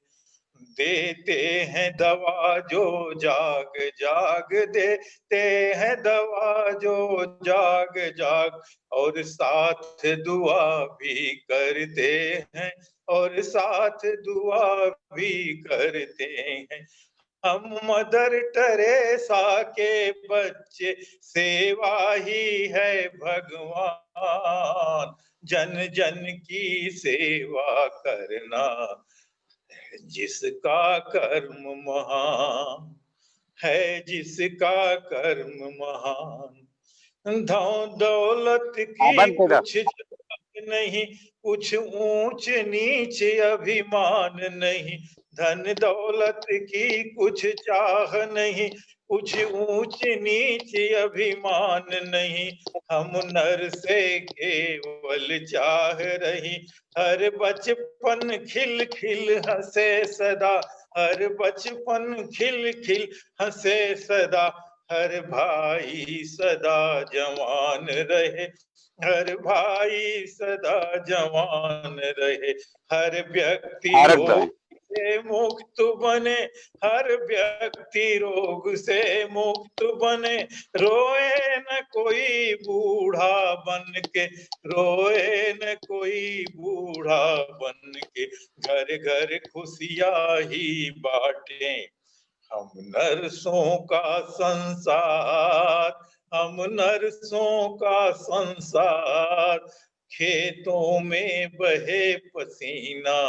E: देते हैं दवा जो जाग जाग देते हैं दवा जो जाग जाग। और साथ दुआ भी करते हैं, और साथ दुआ भी करते हैं। हम मदर टेरेसा के बच्चे, सेवा ही है भगवान। जन जन की सेवा करना जिसका कर्म महान है, जिसका कर्म महान। धन दौलत की कुछ नहीं, कुछ ऊंच नीच अभिमान नहीं। धन दौलत की कुछ चाह नहीं, कुछ ऊंच नीच अभिमान नहीं। हम नर से केवल चाह रही, हर बचपन खिल खिल हंसे सदा। हर बचपन खिल खिल हंसे सदा। हर भाई सदा जवान रहे, हर भाई सदा जवान रहे। हर व्यक्ति रोग से मुक्त बने, हर व्यक्ति रोग से मुक्त बने। रोए न कोई बूढ़ा बन के, रोए न कोई बूढ़ा बन के। घर घर खुशियां ही बांटे हम नर्सों का संसार। हम नर्सों का संसार। खेतों में बहे पसीना,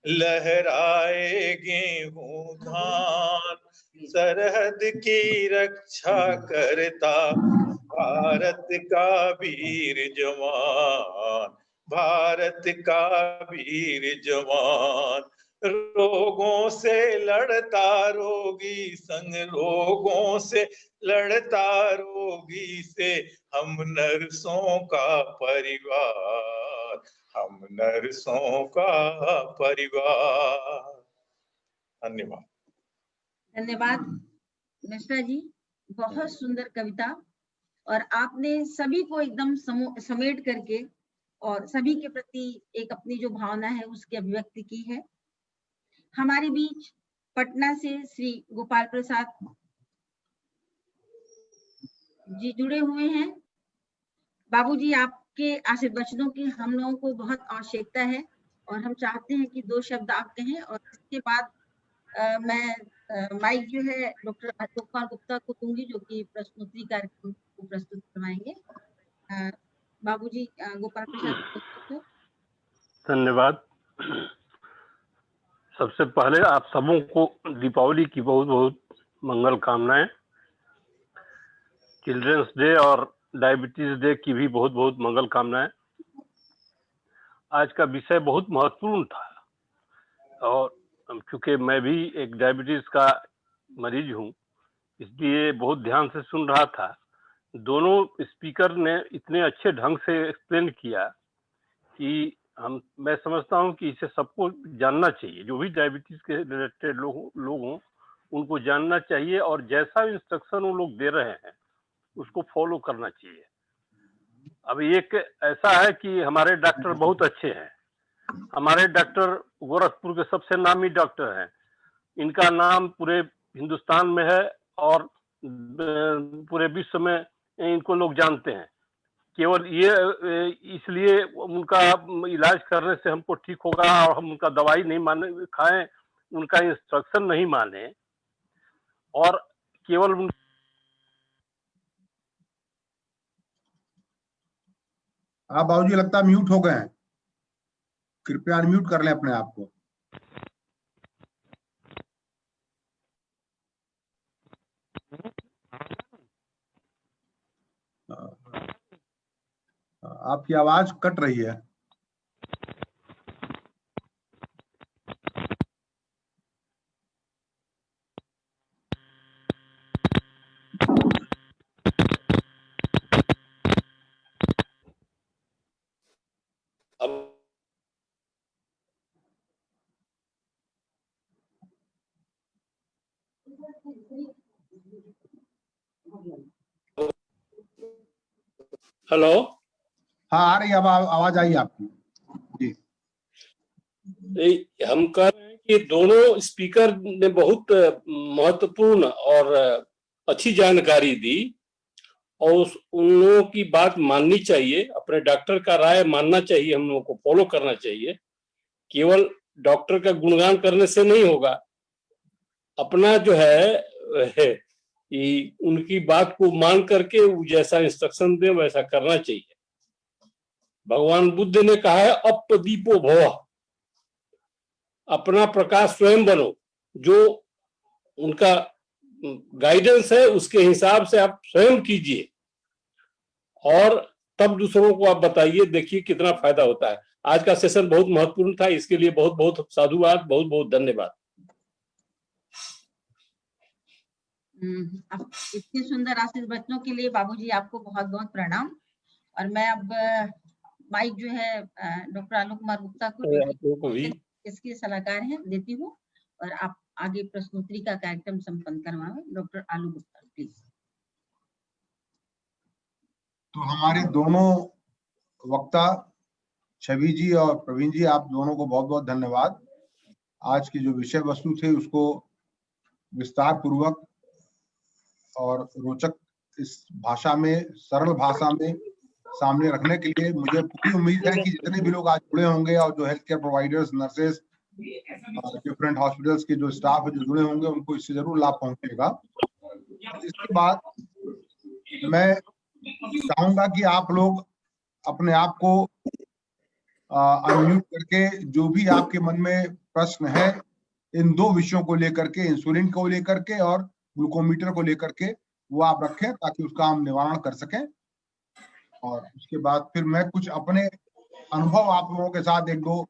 E: लहराए गेहूं धान। सरहद की रक्षा करता भारत का वीर जवान। भारत का वीर जवान। रोगों से लड़ता रोगी संग, रोगों से लड़ता रोगी से। हम नर्सों का परिवार। हम नर्सों का परिवार। धन्यवाद।
B: धन्यवाद मिश्रा जी, बहुत सुंदर कविता। और आपने सभी को एकदम समेट करके और सभी के प्रति एक अपनी जो भावना है उसकी अभिव्यक्ति की है। हमारे बीच पटना से श्री गोपाल प्रसाद जी जुड़े हुए हैं। बाबूजी, आपके आशीर्वचनों की हम लोगों को बहुत आवश्यकता है और हम चाहते हैं कि 2 शब्द आप कहें और इसके बाद मैं माइक जो है डॉक्टर अशोक कुमार गुप्ता को दूंगी, जो कि प्रश्नोत्तरी कार्यक्रम को प्रस्तुत करवाएंगे। बाबूजी, गोपाल प्रसाद।
F: धन्यवाद। सबसे पहले आप सबों को दीपावली की बहुत बहुत मंगल कामनाएं। चिल्ड्रंस डे और डायबिटीज डे की भी बहुत बहुत मंगल कामनाएं। आज का विषय बहुत महत्वपूर्ण था, और क्योंकि मैं भी एक डायबिटीज का मरीज हूँ, इसलिए बहुत ध्यान से सुन रहा था। दोनों स्पीकर ने इतने अच्छे ढंग से एक्सप्लेन किया कि मैं समझता हूँ कि इसे सबको जानना चाहिए। जो भी डायबिटीज के रिलेटेड लोग हों उनको जानना चाहिए, और जैसा इंस्ट्रक्शन वो लोग दे रहे हैं उसको फॉलो करना चाहिए। अब एक ऐसा है कि हमारे डॉक्टर बहुत अच्छे हैं। हमारे डॉक्टर गोरखपुर के सबसे नामी डॉक्टर हैं। इनका नाम पूरे हिंदुस्तान में है और पूरे विश्व में इनको लोग जानते हैं। केवल ये इसलिए उनका इलाज करने से हमको ठीक होगा और हम उनका दवाई नहीं माने खाएं, उनका इंस्ट्रक्शन नहीं माने और केवल
A: आप बाबूजी लगता है म्यूट हो गए हैं, कृपया अनम्यूट कर लें अपने आप को। आपकी आवाज कट रही है।
G: हेलो,
A: हाँ आ रही है, अब आवाज आई आपकी जी।
G: हम कह रहे हैं कि दोनों स्पीकर ने बहुत महत्वपूर्ण और अच्छी जानकारी दी और उन लोगों की बात माननी चाहिए, अपने डॉक्टर का राय मानना चाहिए, हम लोगों को फॉलो करना चाहिए। केवल डॉक्टर का गुणगान करने से नहीं होगा, अपना जो है उनकी बात को मान करके वो जैसा इंस्ट्रक्शन दे वैसा करना चाहिए। भगवान बुद्ध ने कहा है अपदीपो भव, अपना प्रकाश स्वयं बनो। जो उनका गाइडेंस है उसके हिसाब से आप स्वयं कीजिए और तब दूसरों को आप बताइए, देखिए कितना फायदा होता है। आज का सेशन बहुत महत्वपूर्ण था, इसके लिए बहुत बहुत साधुवाद, बहुत बहुत धन्यवाद।
B: इतने सुंदर आशीष बच्चों के लिए बाबूजी आपको बहुत बहुत प्रणाम। और मैं अब माइक जो है डॉक्टर आलोक कुमार गुप्ता को भी इसके सलाहकार हैं देती हूँ और आप आगे प्रश्नोत्तरी का कार्यक्रम संपन्न करवाएं। Doctor Alok Gupta please.
A: तो हमारे दोनों वक्ता छवि जी और प्रवीण जी, आप दोनों को बहुत बहुत धन्यवाद। आज की जो विषय वस्तु थे उसको विस्तार पूर्वक और रोचक इस भाषा में, सरल भाषा में सामने रखने के लिए मुझे पूरी उम्मीद है कि जितने भी लोग आज जुड़े होंगे और जो health care providers, nurses, different hospitals के जो स्टाफ है जो जुड़े होंगे उनको इससे जरूर लाभ पहुंचेगा। इसके बाद मैं चाहूंगा कि आप लोग अपने आप को अनम्यूट करके जो भी आपके मन में प्रश्न है इन दो विषयों को लेकर के, इंसुलिन को लेकर के और ग्लूकोमीटर को लेकर के, वो आप रखें ताकि उसका हम निवारण कर सकें। और उसके बाद फिर मैं कुछ अपने अनुभव आप लोगों के साथ एक दो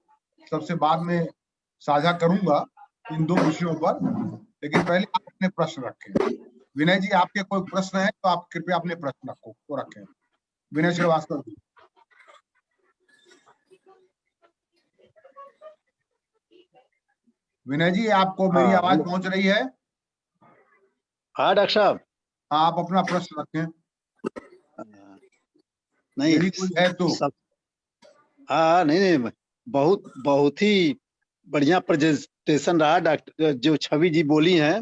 A: सबसे बाद में साझा करूंगा इन दो विषयों पर, लेकिन पहले आप अपने प्रश्न रखें। विनय जी, आपके कोई प्रश्न है तो आप कृपया अपने प्रश्न को रखें। विनय श्रीवास्तव जी। विनय जी, आपको मेरी आवाज पहुंच रही है?
H: हाँ डॉक्टर साहब।
A: हाँ, आप अपना प्रश्न रखें।
H: नहीं
A: यदि कोई है तो।
H: हाँ नहीं, बहुत ही बढ़िया प्रेजेंटेशन रहा डॉक्टर, जो छवि जी बोली हैं।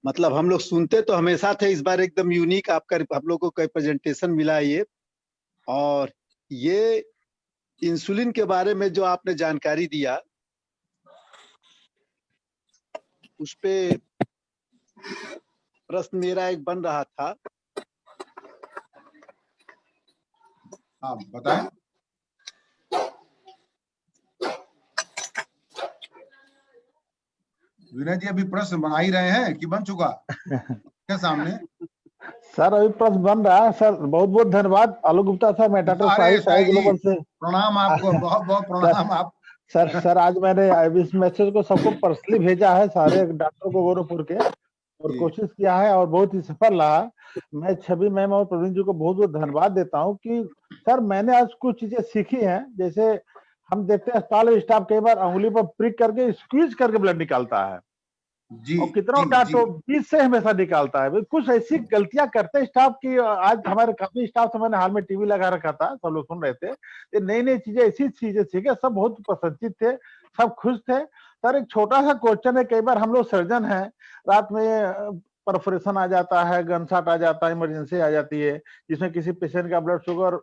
H: मतलब हम लोग सुनते तो हमेशा थे, इस बार एकदम यूनिक आपका हम लोग को कोई प्रेजेंटेशन मिला ये। और ये इंसुलिन के बारे में जो आपने जानकारी दिया उस पे प्रश्न मेरा एक बन रहा था।
A: हाँ बताएं। विनय जी अभी प्रश्न बना ही रहे हैं कि बन चुका क्या सामने?
I: सर अभी प्रश्न बन रहा है सर। बहुत बहुत धन्यवाद आलोक गुप्ता सर। मैं डॉक्टर
A: अरे
I: साहिल
A: शाही जी,
I: ग्लोबल से।
A: प्रणाम आपको, बहुत बहुत प्रणाम। आप
I: सर आज मैंने इस मैसेज को सबको पर्सनली भेजा है, सारे डॉक्टर को गोरखपुर के, और
A: जी।
I: कोशिश किया है और बहुत ही सफल रहा। मैं छवि मैम और प्रवीण जी को बहुत बहुत धन्यवाद देता हूँ कि सर मैंने आज कुछ चीजें सीखी हैं। जैसे हम देखते हैं अस्पताल स्टाफ कई बार उंगली पर प्रिक करके स्क्वीज करके ब्लड निकालता है,
A: जी
I: और कितना
A: जी
I: डांटो
A: जी,
I: बीच से हमेशा निकालता है। कुछ ऐसी गलतियां करते हैं स्टाफ की। आज हमारे काफी स्टाफ से मैंने हाल में टीवी लगा रखा था, सब लोग सुन रहे थे, ये नई नई चीजें ऐसी चीजें सीखे, सब बहुत प्रसन्नचित थे, सब खुश थे। सर एक छोटा सा क्वेश्चन है, कई बार हम लोग सर्जन हैं, रात में परफोरेशन आ जाता है, गनशॉट आ जाता है, इमरजेंसी आ जाती है, जिसमें किसी पेशेंट का blood sugar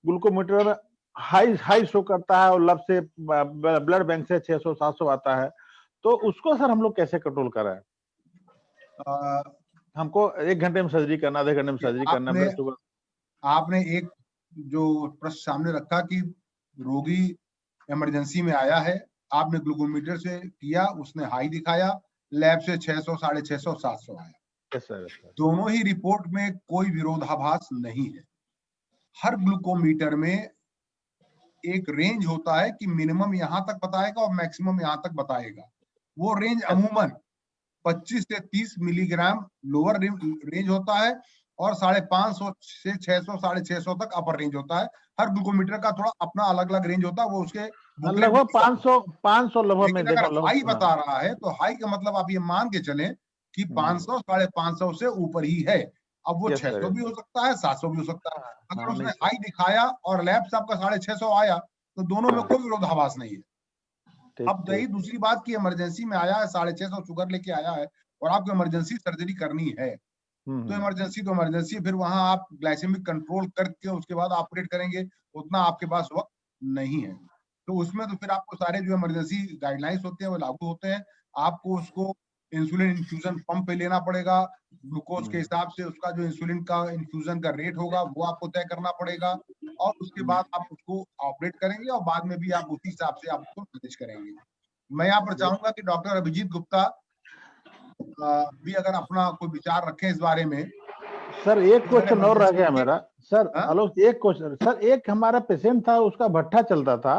I: glucometer high high show करता है और लब से ब्लड बैंक से 600-700 आता है, तो उसको सर हम लोग कैसे कंट्रोल करें? हमको 1 घंटे में सर्जरी करना, आधे घंटे में सर्जरी करना, ब्लड शुगर।
A: आपने एक जो प्रश्न सामने रखा कि रोगी इमरजेंसी में आया है, आपने ग्लूकोमीटर से किया, उसने हाई दिखाया, लैब से 600, 650, 700 आया।
I: Yes sir.
A: दोनों ही रिपोर्ट में कोई विरोधाभास नहीं है। हर ग्लूकोमीटर में एक रेंज होता है कि मिनिमम यहां तक बताएगा और मैक्सिमम यहां तक बताएगा। वो रेंज अमूमन 25 से 30 मिलीग्राम लोअर रेंज होता है और 550 से 600, 650 तक अपर रेंज होता है। हर ग्लूकोमीटर का थोड़ा अपना अलग अलग रेंज होता है, वो उसके
I: लगभग 500 लगभग में
A: लेकिन अगर हाई बता रहा है तो हाई का मतलब आप ये मान के चलें कि 500, 550 से ऊपर ही है। अब वो 600 भी हो सकता है, 700 भी हो सकता है। अगर उसने हाई दिखाया और लैब से आपका 650 आया तो दोनों में कोई विरोधाभास नहीं है। अब रही दूसरी बात की इमरजेंसी में आया है, 650 शुगर लेके आया है और आपको इमरजेंसी सर्जरी करनी है, तो इमरजेंसी, फिर वहां आप ग्लाइसेमिक कंट्रोल करके उसके बाद ऑपरेट करेंगे, उतना आपके पास वक्त नहीं है। तो उसमें तो फिर आपको सारे जो इमरजेंसी गाइडलाइंस होते हैं वो लागू होते हैं। आपको उसको इंसुलिन इन्फ्यूजन पंप पे लेना पड़ेगा, ग्लूकोज के हिसाब से उसका जो इंसुलिन का इन्फ्यूजन का रेट होगा वो आपको तय करना पड़ेगा, और उसके बाद आप उसको ऑपरेट करेंगे और बाद में भी आप उसी हिसाब से आप उसको मैनेज करेंगे। मैं यहाँ पर चाहूंगा कि डॉक्टर अभिजीत गुप्ता भी अगर अपना कोई विचार रखें इस बारे में।
I: सर एक क्वेश्चन और रह गया मेरा सर। आलोक एक क्वेश्चन सर, एक हमारा पेशेंट था, उसका भट्ठा चलता था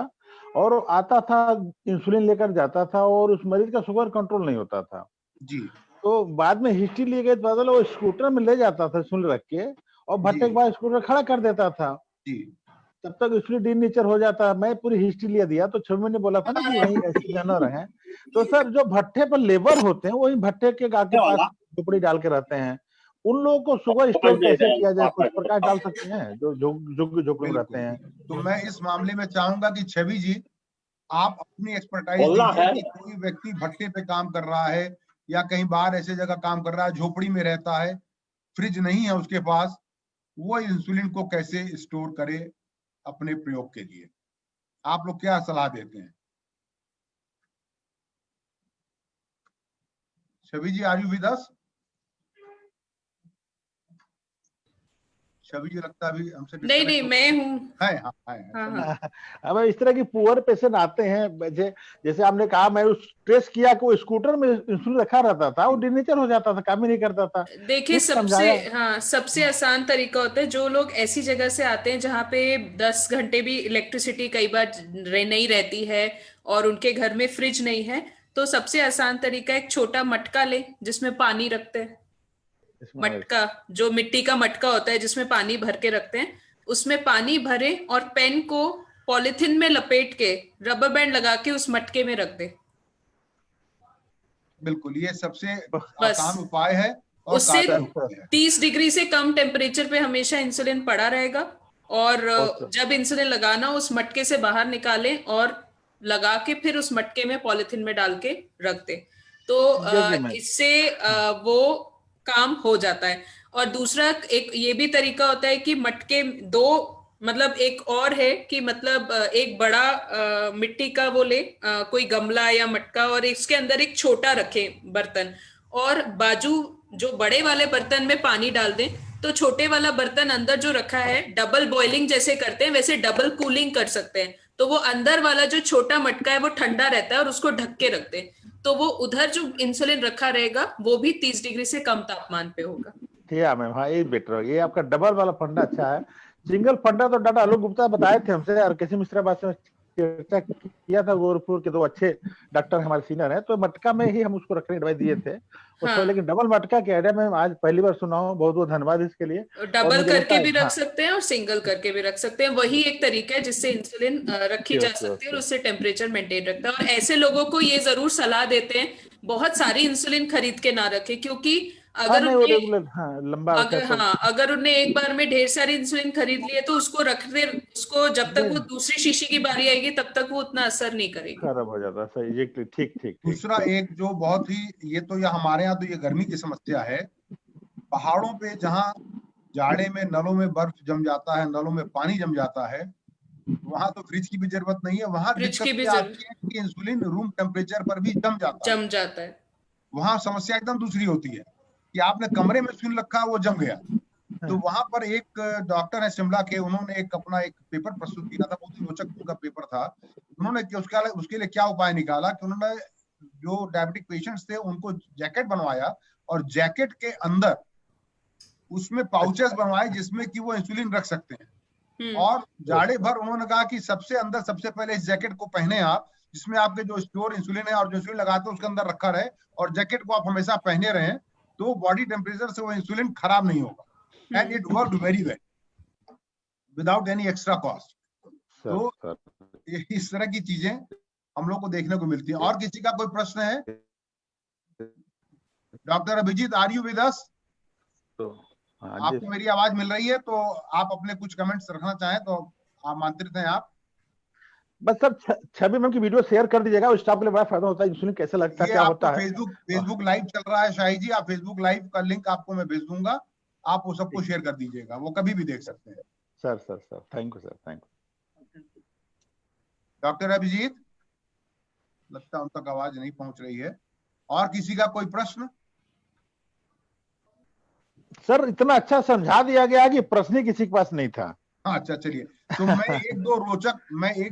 I: और आता था, इंसुलिन लेकर जाता था और उस मरीज का शुगर कंट्रोल नहीं होता था
A: जी।
I: तो बाद में हिस्ट्री लिए गए, बदल वो स्कूटर में ले जाता था इंसुलिन रख के और भट्टे के बाद स्कूटर खड़ा कर देता था
A: जी।
I: तब तक इंसुलिन डी नेचर हो जाता। मैं पूरी हिस्ट्री ले दिया तो छवि ने बोला था ना कि वही ऐसे जानवर हैं। तो सर जो भट्टे पर लेबर होते हैं वही भट्टे के आगे पास झोपड़ी डाल के रहते हैं, उन लोगों को शुगर स्टोर कैसे किया जाए, कुछ प्रकाश डाल सकते हैं जो झोपड़ी में रहते हैं?
A: तो मैं इस मामले में चाहूंगा कि छवि जी आप अपनी एक्सपर्टाइज दीजिए कि कोई व्यक्ति भट्टे पे काम कर रहा है या कहीं बाहर ऐसे जगह काम कर रहा है, झोपड़ी में रहता है, फ्रिज नहीं है उसके पास, वो इंसुलिन को कैसे स्टोर करे अपने प्रयोग के लिए, आप लोग क्या सलाह देते हैं? छवि जी, आर यू विद अस? छवि जी लगता है अभी हमसे
C: नहीं मैं हूँ।
I: अब इस तरह की पुअर पेशेंट आते हैं, जैसे आपने कहा, मैं उस ट्रेस किया कि वो स्कूटर में इंसुलिन रखा रहता था, वो डिनेचर हो जाता था, काम ही नहीं करता था।
C: देखिए सबसे आसान तरीका होता है, जो लोग ऐसी जगह से आते हैं जहाँ पे 10 घंटे भी इलेक्ट्रिसिटी कई बार नहीं रहती है और उनके घर में फ्रिज नहीं है, तो सबसे आसान तरीका एक छोटा मटका ले जिसमें पानी रखते हैं। मटका जो मिट्टी का मटका होता है जिसमें पानी भर के रखते हैं, उसमें पानी भरे और पेन को पॉलिथीन में लपेट के रबर बैंड लगा के उस मटके में रख दे। बिल्कुल,
A: ये सबसे आसान उपाय है। और
C: उससे 30 डिग्री से कम टेम्परेचर पे हमेशा इंसुलिन पड़ा रहेगा, और जब इंसुलिन लगाना उस मटके से बाहर निकालें और लगा के फिर उस मटके में पॉलिथीन में डाल के रख दे, तो इससे वो काम हो जाता है। और दूसरा एक ये भी तरीका होता है कि मटके मतलब एक और है कि मतलब एक बड़ा मिट्टी का वो ले कोई गमला या मटका, और इसके अंदर एक छोटा रखे बर्तन, और बाजू जो बड़े वाले बर्तन में पानी डाल दें, तो छोटे वाला बर्तन अंदर जो रखा है, डबल बॉइलिंग जैसे करते हैं वैसे डबल कूलिंग कर सकते हैं, तो वो अंदर वाला जो छोटा मटका है वो ठंडा रहता है और उसको ढक के रखते हैं, तो वो उधर जो इंसुलिन रखा रहेगा वो भी 30 डिग्री से कम तापमान पे होगा।
I: किया मैम, हाँ ये बेटर हो, ये आपका डबल वाला फंडा अच्छा है। सिंगल फंडा तो डॉक्टर आलोक गुप्ता बताए थे हमसे, और किसी मिश्रा बात से चर्चा किया था, गोरखपुर के 2 अच्छे डॉक्टर हमारे सीनियर हैं, तो मटका में ही हम उसको रखने की दवाई दिए थे उसको।
C: हाँ।
I: लेकिन डबल मटका के आइडिया में आज पहली बार सुना हूँ, बहुत बहुत धन्यवाद इसके लिए।
C: डबल
I: मुझे लगता
C: करके
I: है
C: भी रख
I: हाँ,
C: सकते हैं और सिंगल करके भी रख सकते हैं, वही एक तरीका है जिससे इंसुलिन रखी जा
I: ओके,
C: सकती है और
I: ओके।
C: उससे टेम्परेचर मेंटेन रखता है। और ऐसे लोगों को ये जरूर सलाह देते हैं बहुत सारी इंसुलिन खरीद के ना रखें, क्योंकि
I: हाँ
C: अगर
I: नहीं, वो
C: उन्हें
I: रेगुलर हाँ लंबा होता है तो
C: अगर उन्हें एक बार में ढेर सारी इंसुलिन खरीद लिए तो उसको रखते, उसको जब तक वो दूसरी शीशी की बारी आएगी तब तक वो उतना असर नहीं करेगी।
I: खराब हो जाता है। सही, ठीक ठीक ठीक।
A: दूसरा एक जो बहुत ही, ये तो यह हमारे यहाँ तो ये गर्मी की समस्या है, पहाड़ों पे जहाँ जाड़े में नलों में बर्फ जम जाता है, नलों में पानी जम जाता है, वहां तो फ्रिज की भी जरूरत नहीं है। वहां
C: फ्रिज की
A: दिक्कत
C: भी
A: ये आती है कि इंसुलिन रूम टेम्परेचर पर भी जम जाता है।
C: जम जाता है।
A: वहां समस्या एकदम दूसरी होती है कि आपने कमरे में इंसुलिन रखा, वो जम गया। तो वहां पर एक डॉक्टर है शिमला के, उन्होंने एक अपना एक पेपर प्रस्तुत किया था, बहुत ही रोचक उनका पेपर था। उन्होंने उसके लिए क्या उपाय निकाला कि उन्होंने जो डायबिटिक पेशेंट्स थे उनको जैकेट बनवाया, और जैकेट के अंदर उसमें पाउचेस बनवाए जिसमें कि वो इंसुलिन रख सकते हैं। और जाड़े भर उन्होंने कहा कि सबसे अंदर सबसे पहले इस जैकेट को पहने आप, जिसमें आपके जो स्टोर इंसुलिन है और जो इंसुलिन लगाते हैं उसके अंदर रखा रहे, और जैकेट को आप हमेशा पहने रहें, तो बॉडी टेम्परेचर से वो इंसुलिन खराब नहीं होगा। And it worked very well without any extra cost. तो इस तरह की चीजें हम लोग को देखने को मिलती है। और किसी का कोई प्रश्न है? Doctor Abhijit, are you with us? आपको मेरी आवाज मिल रही है? तो आप अपने कुछ कमेंट्स रखना चाहें तो आमंत्रित हैं आप।
I: बस सब छवि मैम की वीडियो शेयर कर दीजिएगा, उस स्टाफ के लिए बड़ा फायदा होता है, इंसुलिन कैसे लगता है, क्या होता है।
A: फेसबुक लाइव चल रहा है शाही जी, आप फेसबुक लाइव का लिंक आपको मैं भेज दूंगा, आप वो सबको शेयर कर दीजिएगा, वो कभी भी देख सकते हैं।
I: Sir thank you sir, thank you.
A: Doctor Abhijit, लगता है उन तक आवाज नहीं पहुंच रही है। और किसी का कोई प्रश्न?
I: सर इतना अच्छा समझा दिया गया कि प्रश्न किसी के पास नहीं था।
A: अच्छा चलिए, तो मैं एक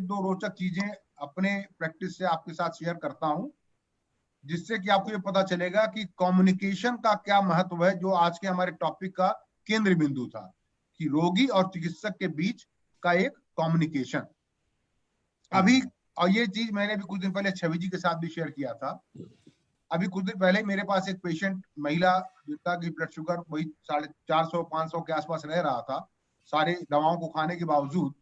A: दो रोचक चीजें अपने प्रैक्टिस से आपके साथ शेयर करता हूं, जिससे कि आपको ये पता चलेगा कि कम्युनिकेशन का क्या महत्व है, जो आज के हमारे टॉपिक का केंद्र बिंदु था, कि रोगी और चिकित्सक के बीच का एक कम्युनिकेशन। अभी, और ये चीज मैंने भी कुछ दिन पहले छवि जी के साथ भी शेयर किया था। अभी कुछ दिन पहले मेरे पास एक पेशेंट महिला, जिनका की ब्लड शुगर वही 450-500 के आसपास रह रहा था, सारे दवाओं को खाने के बावजूद,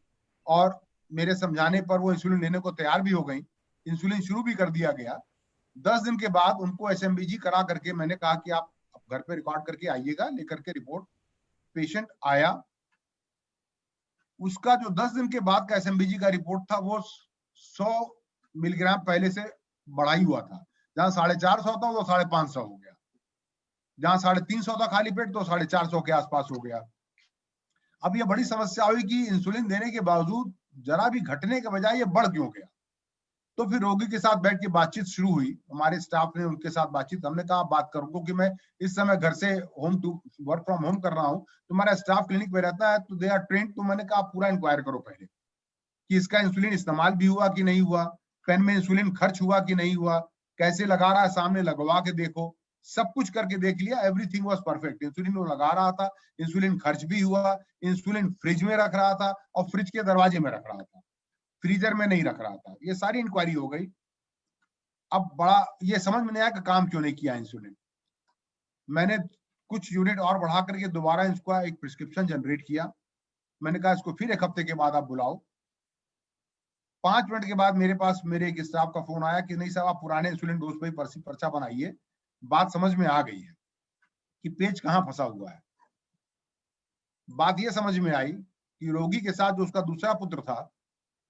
A: और मेरे समझाने पर वो इंसुलिन लेने को तैयार भी हो गई। इंसुलिन शुरू भी कर दिया गया। 10 दिन के बाद उनको SMBG करा करके मैंने कहा कि आप घर पे रिकॉर्ड करके आइएगा, लेकर के रिपोर्ट। पेशेंट आया, उसका जो 10 दिन के बाद का SMBG का रिपोर्ट था वो 100 मिलीग्राम पहले से बढ़ा ही हुआ था। जहां 450 था वो 550 हो गया, जहां 350 था खाली पेट तो 450 के आसपास हो गया। अब ये बड़ी समस्या हुई कि इंसुलिन देने के बावजूद जरा भी घटने के बजाय ये बढ़ क्यों गया। तो फिर रोगी के साथ बैठ के बातचीत शुरू हुई, हमारे स्टाफ ने उनके साथ बातचीत, हमने कहा बात करो, क्योंकि मैं इस समय घर से वर्क फ्रॉम होम कर रहा हूँ, तो हमारा स्टाफ क्लिनिक में रहता है, तो दे आर ट्रेंड। तो मैंने कहा पूरा इंक्वायर करो पहले कि इसका इंसुलिन इस्तेमाल भी हुआ कि नहीं हुआ, पेन में इंसुलिन खर्च हुआ कि नहीं हुआ, कैसे लगा रहा है, सामने लगवा के देखो। सब कुछ करके देख लिया, एवरीथिंग वाज परफेक्ट। इंसुलिन वो लगा रहा था, इंसुलिन खर्च भी हुआ, इंसुलिन फ्रिज में रख रहा था और फ्रिज के दरवाजे में रख रहा था, फ्रीजर में नहीं रख रहा था। ये सारी इंक्वायरी हो गई। अब बड़ा ये समझ में नहीं आया कि काम क्यों नहीं किया इंसुलिन। मैंने कुछ यूनिट और बढ़ा करके दोबारा इसका एक प्रिस्क्रिप्शन जनरेट किया। मैंने कहा इसको फिर 1 हफ्ते के बाद आप बुलाओ। 5 मिनट के बाद मेरे पास मेरे एक स्टाफ का फोन आया कि नहीं साहब, आप पुराने इंसुलिन डोज पे पर्चा बनाइए, बात समझ में आ गई है कि पेच कहाँ फंसा हुआ है। बात यह समझ में आई कि रोगी के साथ जो उसका दूसरा पुत्र था,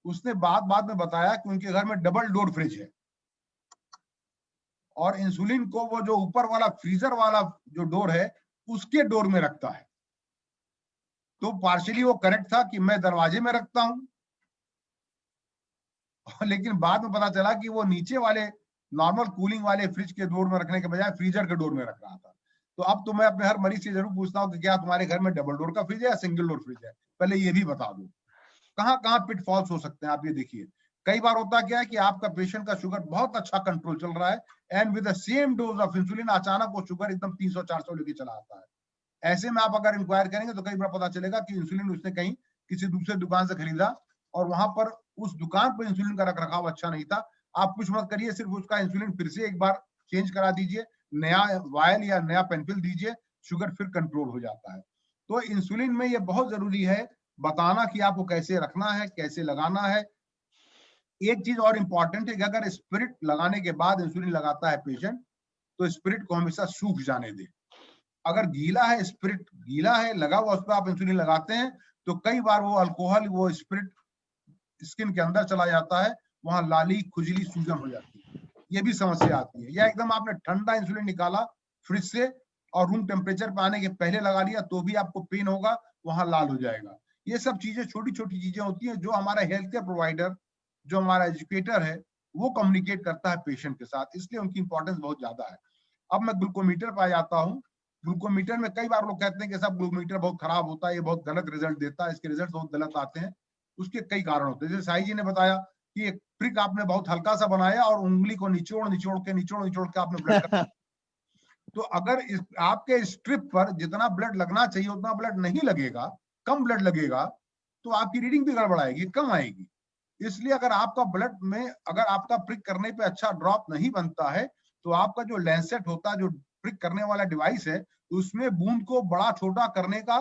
A: उसने बाद में बताया कि उनके घर में डबल डोर फ्रिज है, और इंसुलिन को वो जो ऊपर वाला फ्रीजर वाला जो डोर है उसके डोर में रखता है। तो पार्शियली वो करेक्ट था कि मैं दरवाजे में रखता हूं, लेकिन बाद में पता चला कि वो नीचे वाले नॉर्मल कूलिंग वाले फ्रिज के डोर में रखने के बजाय फ्रीजर के डोर में रख रहा था। तो अब तो मैं अपने हर मरीज से जरूर पूछता हूँ कि क्या तुम्हारे घर में डबल डोर का फ्रिज है या सिंगल डोर फ्रिज है, पहले ये भी बता दो। कहाँ कहाँ पिटफॉल्स हो सकते हैं आप ये देखिए। कई बार होता क्या है कि आपका पेशेंट का शुगर बहुत अच्छा कंट्रोल चल रहा है, and with the same dose of insulin अचानक वो शुगर एकदम 300-400 लेके चला आता है। ऐसे में आप अगर इंक्वायर करेंगे तो कई बार पता चलेगा कि इंसुलिन उसने कहीं किसी दूसरे दुकान से खरीदा और वहां पर उस दुकान पर इंसुलिन का रखरखाव अच्छा नहीं था। आप कुछ मत करिए, सिर्फ उसका इंसुलिन फिर से एक बार चेंज करा दीजिए, नया वायल या नया पेनफिल दीजिए, शुगर फिर कंट्रोल हो जाता है। तो इंसुलिन में ये बहुत जरूरी है बताना कि आपको कैसे रखना है, कैसे लगाना है। एक चीज और इंपॉर्टेंट है कि अगर स्पिरिट लगाने के बाद इंसुलिन लगाता है पेशेंट, तो स्पिरिट को हमेशा सूख जाने दे। अगर गीला है, स्पिरिट गीला है लगा हुआ, उस पर आप इंसुलिन लगाते हैं तो कई बार वो अल्कोहल, वो स्पिरिट स्किन के अंदर चला जाता है, वहां लाली, खुजली, सूजन हो जाती है, ये भी समस्या आती है। या एकदम आपने ठंडा इंसुलिन निकाला फ्रिज से और रूम टेम्परेचर पे आने के पहले लगा लिया तो भी आपको पेन होगा, वहां लाल हो जाएगा। ये सब चीजें छोटी छोटी चीजें होती हैं जो हमारा हेल्थ केयर प्रोवाइडर, जो हमारा एजुकेटर है, वो कम्युनिकेट करता है पेशेंट के साथ, इसलिए उनकी इंपॉर्टेंस बहुत ज्यादा है। अब मैं ग्लूकोमीटर पे आ जाता हूँ। ग्लूकोमीटर में कई बार लोग कहते हैं कि साहब ग्लूकोमीटर बहुत खराब होता है, ये बहुत गलत रिजल्ट देता है, इसके रिजल्ट बहुत गलत आते हैं। उसके कई कारण होते हैं। जैसे साई जी ने बताया कि एक प्रिक आपने बहुत हल्का सा बनाया और उंगली को निचोड़ निचोड़ के आपने ब्लड कर तो अगर आपके स्ट्रिप पर जितना ब्लड लगना चाहिए उतना ब्लड नहीं लगेगा, कम ब्लड लगेगा, तो आपकी रीडिंग भी गड़बड़ाएगी, कम आएगी। इसलिए अगर आपका ब्लड में अगर आपका प्रिक करने पे अच्छा ड्रॉप नहीं बनता है तो आपका जो लैंसेट होता है, जो प्रिक करने वाला डिवाइस है, उसमें बूंद को बड़ा छोटा करने का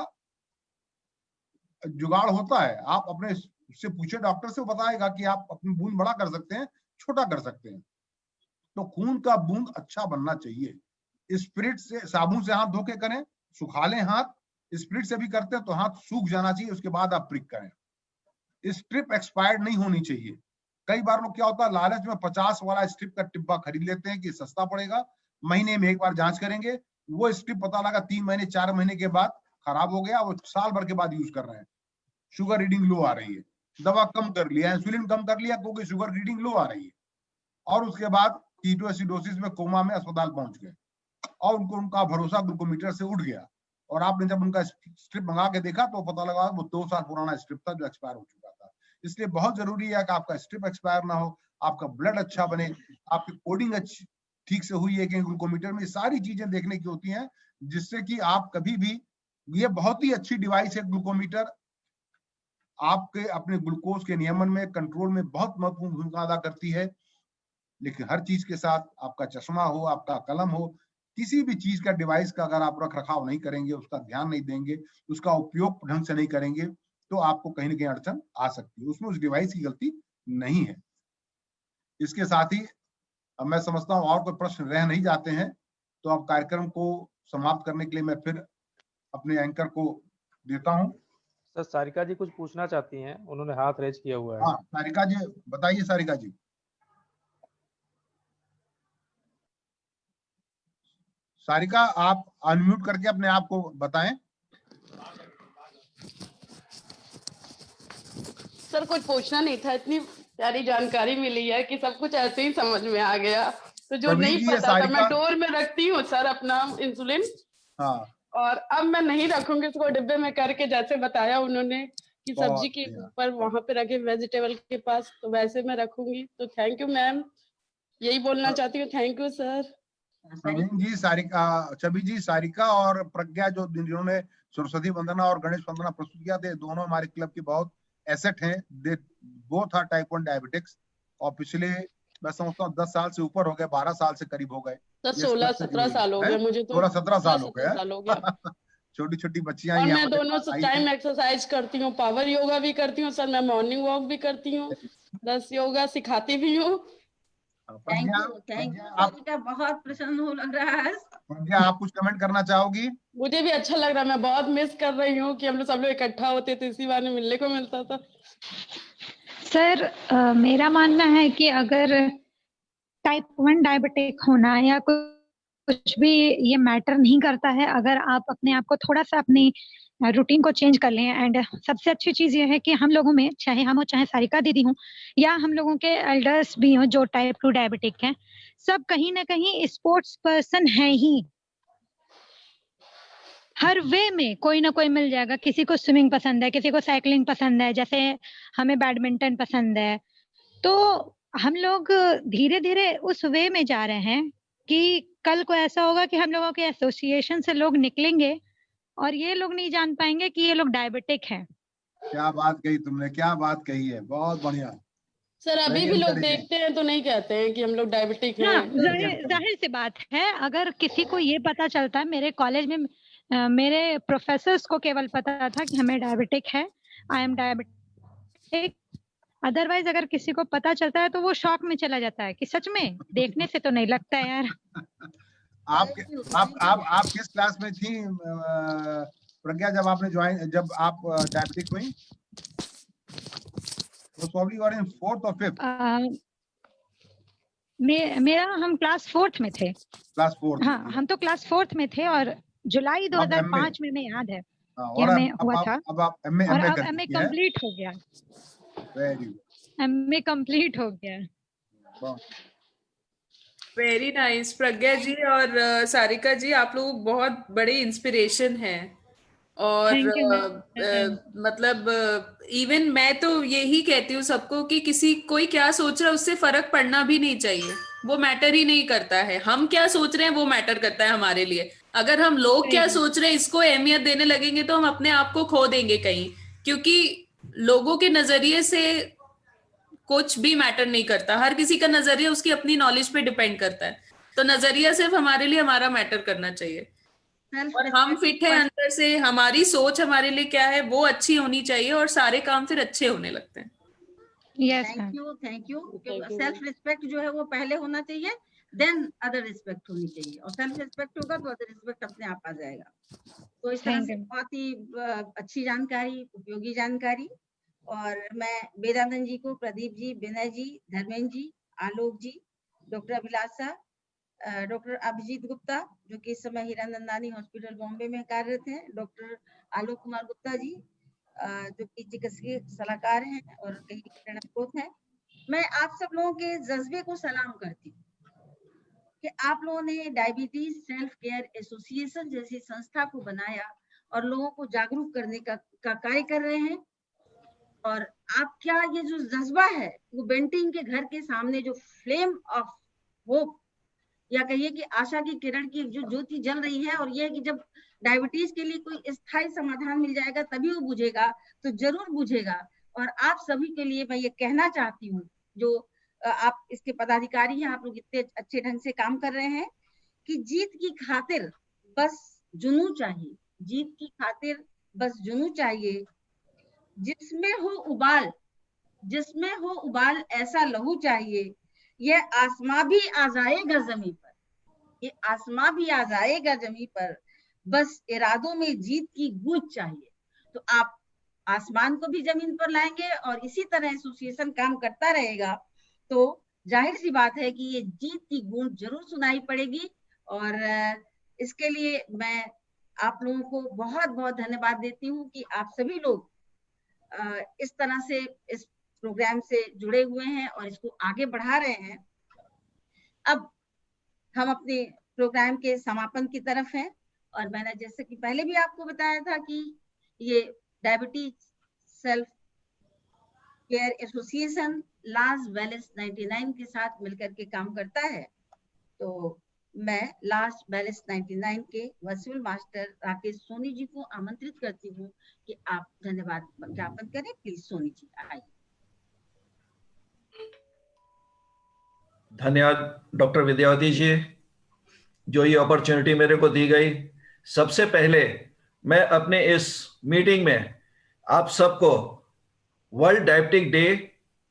A: जुगाड़ होता है। आप अपने से पूछे डॉक्टर से, बताएगा कि आप अपनी बूंद बड़ा कर सकते हैं, छोटा कर सकते हैं। तो खून का बूंद अच्छा बनना चाहिए। स्पिरिट से, साबुन से हाथ धो के करें, सुखा लें हाथ, स्पिरिट से भी करते हैं तो हाथ सूख जाना चाहिए, उसके बाद आप प्रिक करें। स्ट्रिप एक्सपायर्ड नहीं होनी चाहिए। कई बार लोग क्या होता है, लालच में 50 वाला स्ट्रिप का डिब्बा खरीद लेते हैं कि सस्ता पड़ेगा, महीने में एक बार जांच करेंगे, वो स्ट्रिप पता लगा 3 महीने 4 महीने के बाद खराब हो गया, वो साल भर के बाद यूज कर रहे हैं, शुगर रीडिंग लो आ रही है, दवा कम कर लिया, इंसुलिन कम कर लिया क्योंकि शुगर रीडिंग लो आ रही है, और उसके बाद कीटोएसिडोसिस में कोमा में अस्पताल पहुंच गए और उनका भरोसा ग्लूकोमीटर से उठ गया। और आपने जब उनका स्ट्रिप मंगा के देखा तो पता लगा वो 2 साल पुराना स्ट्रिप था जो एक्सपायर हो चुका था। इसलिए बहुत जरूरी है कि आपका स्ट्रिप एक्सपायर ना हो, आपका ब्लड अच्छा बने, आपकी कोडिंग अच्छी ठीक से हुई है कि ग्लूकोमीटर में, सारी चीजें देखने की होती हैं जिससे कि आप कभी भी, ये बहुत ही अच्छी डिवाइस है ग्लूकोमीटर, आपके अपने ग्लूकोज के नियमन में, कंट्रोल में बहुत महत्वपूर्ण भूमिका अदा करती है। लेकिन हर चीज के साथ आपका चश्मा हो, आपका कलम हो, किसी भी चीज का, डिवाइस का अगर आप रख रखाव नहीं करेंगे, उसका ध्यान नहीं देंगे, उसका उपयोग ढंग से नहीं करेंगे, तो आपको कहीं ना कहीं अड़चन आ सकती है। उसमें उस डिवाइस की गलती नहीं है। इसके साथ ही अब मैं समझता हूँ और कोई प्रश्न रह नहीं जाते हैं, तो अब कार्यक्रम को समाप्त करने के लिए मैं फिर अपने एंकर को देता हूँ।
J: सर सारिका जी कुछ पूछना चाहती हैं, उन्होंने हाथ रेज किया हुआ है।
A: हाँ सारिका जी बताइए। सारिका जी, सारिका आप अनम्यूट करके अपने आप को बताएं।
K: सर कुछ पूछना नहीं था, इतनी प्यारी जानकारी मिली है कि सब कुछ ऐसे ही समझ में आ गया। तो जो नहीं पता था, मैं डोर में रखती हूँ सर अपना इंसुलिन। हाँ। और अब मैं नहीं रखूंगी उसको डिब्बे में करके, जैसे बताया उन्होंने कि सब्जी के ऊपर वहां पे रखे, वेजिटेबल के पास, तो वैसे मैं रखूंगी। तो थैंक यू मैम, यही बोलना चाहती हूँ। Thank you sir.
A: Praveen ji, Sarika, Chhavi ji, Sarika और प्रज्ञा जो जिन्होंने सरस्वती वंदना और गणेश वंदना प्रस्तुत किया थे, दोनों हमारे क्लब की बहुत एसेट हैं। They both are type 1 diabetics और पिछले मैं समझता हूँ 10 साल से ऊपर हो गए, 12 साल से करीब हो गए,
K: 16-17 साल हो गए मुझे तो।
A: 16-17 साल हो गए। छोटी छोटी बच्चियां।
K: और मैं दोनों टाइम एक्सरसाइज करती हूँ, पावर योगा भी करती हूँ सर, मैं मॉर्निंग वॉक भी करती हूँ, प्लस योगा सिखाती भी हूँ।
B: थैंक यू, बहुत प्रसन्न हो लग रहा है।
A: प्रज्ञा, आप कुछ कमेंट करना चाहोगी?
K: मुझे भी अच्छा लग रहा है, मैं बहुत मिस कर रही हूँ कि हम लोग सब लोग इकट्ठा होते थे, इसी बहाने मिलने को मिलता था।
L: सर मेरा मानना है कि अगर टाइप 1 डायबिटिक होना या कुछ भी ये मैटर नहीं करता है, अगर आप अपने आप को थोड़ा सा अपनी रूटीन को चेंज कर लें। एंड सबसे अच्छी चीज ये है कि हम लोगों में, चाहे हम हो, चाहे सारिका दीदी हो, या हम लोगों के एल्डर्स भी हो जो टाइप 2 डायबिटिक हैं, सब कहीं ना कहीं स्पोर्ट्स पर्सन है ही। हर वे में कोई ना कोई मिल जाएगा। किसी को स्विमिंग पसंद है, किसी को साइकिलिंग पसंद है, जैसे हमें बैडमिंटन पसंद है। तो हम लोग धीरे धीरे उस वे में जा रहे हैं कि कल को ऐसा होगा कि हम लोगों के एसोसिएशन से लोग निकलेंगे और ये लोग नहीं जान पाएंगे कि ये लोग डायबिटिक हैं।
A: क्या बात कही तुमने, क्या बात कही है, बहुत बढ़िया।
K: सर अभी भी लोग देखते हैं तो नहीं कहते हैं कि हम लोग डायबिटिक हैं।
L: हाँ, जाहिर सी बात है, अगर किसी को ये पता चलता है, मेरे कॉलेज में मेरे प्रोफेसर्स को केवल पता था कि हमें डायबिटिक है, आई एम डायबिटिक, अदरवाइज अगर किसी को पता चलता है तो वो शॉक में चला जाता है कि सच में, देखने से तो नहीं लगता है यार।
A: आप किस क्लास में थी प्रज्ञा जब आपने जब आप डायबिटिक हुई? तो probably you are in 4th or 5th?
L: हम क्लास 4th में थे।
A: Class 4th?
L: हाँ, हम तो क्लास 4th में थे और जुलाई 2005 में मैं याद है कि हमें हुआ था।
A: अब आप एमए
L: कंप्लीट हो गया। एमए कंप्लीट हो गया।
C: वेरी नाइस प्रज्ञा जी और सारिका जी, आप लोग बहुत बड़े इंस्पिरेशन हैं। और मतलब इवन मैं तो यही कहती हूँ सबको कि कोई क्या सोच रहा है उससे फर्क पड़ना भी नहीं चाहिए, वो मैटर ही नहीं करता है। हम क्या सोच रहे हैं वो मैटर करता है हमारे लिए। अगर हम लोग क्या सोच रहे हैं इसको अहमियत देने लगेंगे तो हम अपने आप को खो देंगे कहीं, क्योंकि लोगों के नजरिए से कुछ भी मैटर नहीं करता। हर किसी का नजरिया उसकी अपनी नॉलेज पे डिपेंड करता है, तो नजरिया सिर्फ हमारे लिए हमारा मैटर करना चाहिए। और हम फिट है अंदर से, हमारी सोच हमारे लिए क्या है वो अच्छी होनी चाहिए और सारे काम फिर अच्छे होने लगते हैं।
B: Thank you. सेल्फ रिस्पेक्ट जो है वो पहले होना चाहिए, देन अदर रिस्पेक्ट होनी चाहिए, और सेल्फ रिस्पेक्ट होगा तो अदर रिस्पेक्ट अपने आप आ जाएगा। तो इस तरह से बहुत ही अच्छी जानकारी, उपयोगी जानकारी। और मैं वेदानंद जी को, प्रदीप जी, विनय जी, धर्मेंद्र जी, आलोक जी, डॉक्टर अभिलाषा, डॉक्टर अभिजीत गुप्ता जो कि इस समय हीरानंदानी हॉस्पिटल बॉम्बे में कार्यरत हैं, डॉक्टर आलोक कुमार गुप्ता जी जो कि चिकित्सकीय सलाहकार हैं और कई प्रेरणास्रोत हैं। मैं आप सब लोगों के जज्बे को सलाम करती हूँ कि आप लोगों ने डायबिटीज सेल्फ केयर एसोसिएशन जैसी संस्था को बनाया और लोगों को जागरूक करने का कार्य कर रहे हैं। और आपका ये जो जज्बा है वो बेंटिंग के घर के सामने जो फ्लेम ऑफ होप या कहिए कि आशा की किरण की जो ज्योति जल रही है, और ये है कि जब डायबिटीज के लिए कोई स्थायी समाधान मिल जाएगा तभी वो बुझेगा, तो जरूर बुझेगा। और आप सभी के लिए मैं ये कहना चाहती हूँ, जो आप इसके पदाधिकारी हैं, आप लोग इतने अच्छे ढंग से काम कर रहे हैं, कि जीत की खातिर बस जुनून चाहिए, जीत की खातिर बस जुनून चाहिए। जिसमें हो उबाल ऐसा लहू चाहिए, ये आसमां भी आ जाएगा जमीन पर, ये आसमां भी आ जाएगा जमीन पर, बस इरादों में जीत की गूंज चाहिए। तो आप आसमान को भी जमीन पर लाएंगे और इसी तरह एसोसिएशन काम करता रहेगा तो जाहिर सी बात है कि ये जीत की गूंज जरूर सुनाई पड़ेगी। और इसके लिए मैं आप लोगों को बहुत बहुत धन्यवाद देती हूँ कि आप सभी लोग इस तरह से इस प्रोग्राम से जुड़े हुए हैं और इसको आगे बढ़ा रहे हैं। अब हम अपने प्रोग्राम के समापन की तरफ हैं, और मैंने जैसे कि पहले भी आपको बताया था कि ये diabetes self care association last wellness 99 के साथ मिलकर के काम करता है। तो मैं लास्ट वेलनेस 99 के वर्चुअल मास्टर राकेश सोनी जी को आमंत्रित करती हूँ कि आप धन्यवाद ज्ञापन करें। प्लीज सोनी जी आइए।
M: धन्यवाद डॉक्टर विद्यावती जी, जो ये अपॉर्चुनिटी मेरे को दी गई। सबसे पहले मैं अपने इस मीटिंग में आप सबको वर्ल्ड डायबिटिक डे,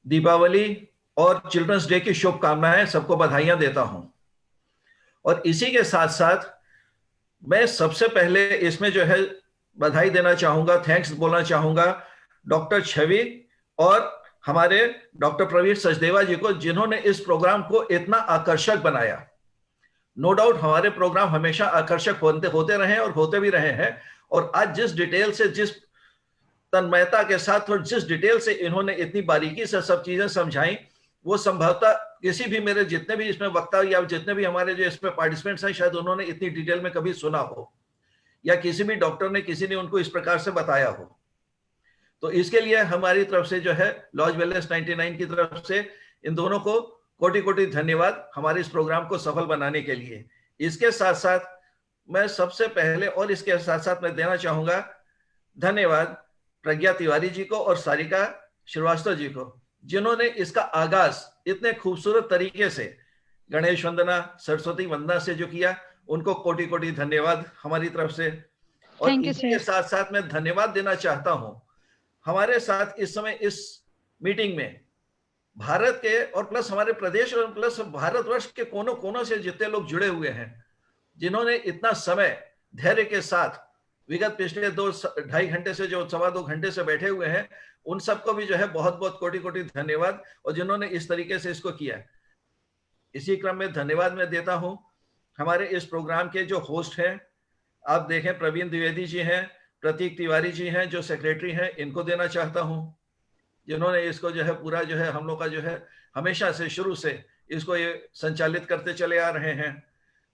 M: दीपावली और चिल्ड्रंस डे की शुभकामनाएं, सबको बधाइयां देता हूं। और इसी के साथ साथ मैं सबसे पहले इसमें जो है बधाई देना चाहूंगा, थैंक्स बोलना चाहूंगा डॉक्टर छवि और हमारे डॉक्टर प्रवीण सचदेवा जी को, जिन्होंने इस प्रोग्राम को इतना आकर्षक बनाया। नो डाउट हमारे प्रोग्राम हमेशा आकर्षक होते रहे और होते भी रहे हैं, और आज जिस डिटेल से, जिस तन्मयता के साथ और जिस डिटेल से इन्होंने इतनी बारीकी से सब चीजें समझाई, वो संभवतः किसी भी मेरे जितने भी इसमें वक्ता या जितने भी हमारे जो इसमें पार्टिसिपेंट्स हैं, शायद उन्होंने इतनी डिटेल में कभी सुना हो, या किसी भी डॉक्टर ने, किसी ने उनको इस प्रकार से बताया हो। तो इसके लिए हमारी तरफ से जो है लॉज वेलनेस 99 की तरफ से इन दोनों को कोटि कोटि धन्यवाद हमारे इस प्रोग्राम को सफल बनाने के लिए। इसके साथ साथ मैं सबसे पहले और इसके साथ साथ मैं देना चाहूंगा धन्यवाद प्रज्ञा तिवारी जी को और सारिका श्रीवास्तव जी को, जिन्होंने इसका आगाज इतने खूबसूरत तरीके से गणेश वंदना, सरस्वती वंदना से जो किया, उनको कोटि कोटि धन्यवाद हमारी तरफ से। और इसी के साथ साथ मैं धन्यवाद देना चाहता हूं हमारे साथ इस समय इस मीटिंग में भारत के और प्लस हमारे प्रदेश और प्लस भारतवर्ष के कोनों कोनों से जितने लोग जुड़े हुए हैं, जिन्होंने इतना समय धैर्य के साथ विगत पिछले 2-2.5 घंटे से जो 2.25 घंटे से बैठे हुए हैं, उन सबको भी जो है बहुत बहुत कोटि कोटि धन्यवाद, और जिन्होंने इस तरीके से इसको किया है। इसी क्रम में धन्यवाद मैं देता हूं हमारे इस प्रोग्राम के जो होस्ट हैं, आप देखें प्रवीण द्विवेदी जी हैं, प्रतीक तिवारी जी हैं जो सेक्रेटरी हैं, इनको देना चाहता हूं, जिन्होंने इसको जो है पूरा जो है हम लोग का जो है हमेशा से शुरू से इसको ये संचालित करते चले आ रहे हैं।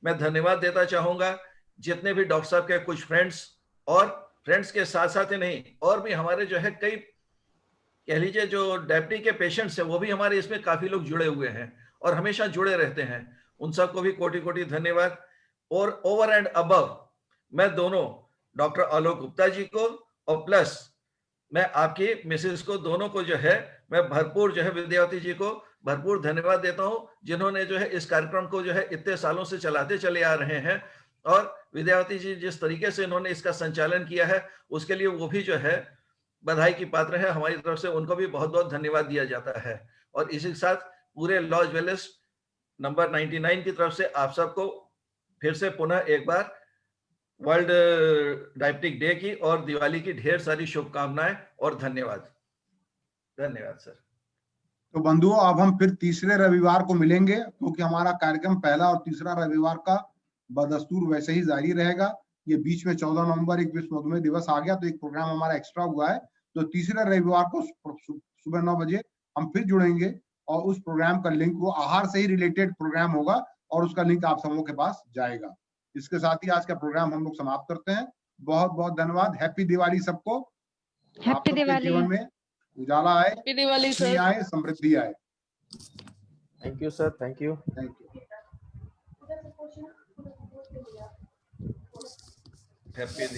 M: मैं धन्यवाद देता चाहूंगा जितने भी डॉक्टर साहब के कुछ फ्रेंड्स, और फ्रेंड्स के साथ साथ ही नहीं, और भी हमारे जो है कई कह लीजिए जो डायबिटीज के पेशेंट्स हैं, वो भी हमारे इसमें काफी लोग जुड़े हुए हैं और हमेशा जुड़े रहते हैं। उन सबको भी कोटि कोटि धन्यवाद। और ओवर एंड अबव मैं दोनों डॉक्टर आलोक गुप्ता जी को और प्लस मैं आपकी मिसेस को, दोनों को जो है मैं भरपूर जो है विद्यावती जी को भरपूर धन्यवाद देता हूं, जिन्होंने जो है इस कार्यक्रम को जो है इतने सालों से चलाते चले आ रहे हैं। और विद्यावती जी जिस तरीके से इन्होंने इसका संचालन किया है, उसके लिए वो भी जो है बधाई की पात्र है। हमारी तरफ से उनको भी बहुत बहुत धन्यवाद दिया जाता है। और इसी के साथ पूरे लॉज वेलनेस नंबर 99 की तरफ से आप सबको फिर से पुनः एक बार वर्ल्ड डायबिटिक डे की और दिवाली की ढेर सारी शुभकामनाएं और धन्यवाद। धन्यवाद सर।
A: तो बंधुओं, अब हम फिर तीसरे रविवार को मिलेंगे, क्योंकि हमारा कार्यक्रम पहला और तीसरा रविवार का बदस्तूर वैसे ही जारी रहेगा। ये बीच में 14 नवंबर एक विश्व मधुमेह दिवस आ गया, तो एक प्रोग्राम हमारा एक्स्ट्रा हुआ है। तो तीसरे रविवार को सुबह 9 बजे हम फिर जुड़ेंगे और उस प्रोग्राम का लिंक, वो आहार से ही रिलेटेड प्रोग्राम होगा और उसका लिंक आप सबों के पास जाएगा। इसके साथ ही आज का प्रोग्राम हम लोग समाप्त करते हैं। बहुत बहुत धन्यवाद। हैप्पी दिवाली सबको।
L: हैप्पी दिवाली।
A: जीवन में उजाला आए,
K: हैप्पी दिवाली
A: खुशी आए, समृद्धि आए।
J: Thank you sir. Thank you.
A: Thank you.
M: Happy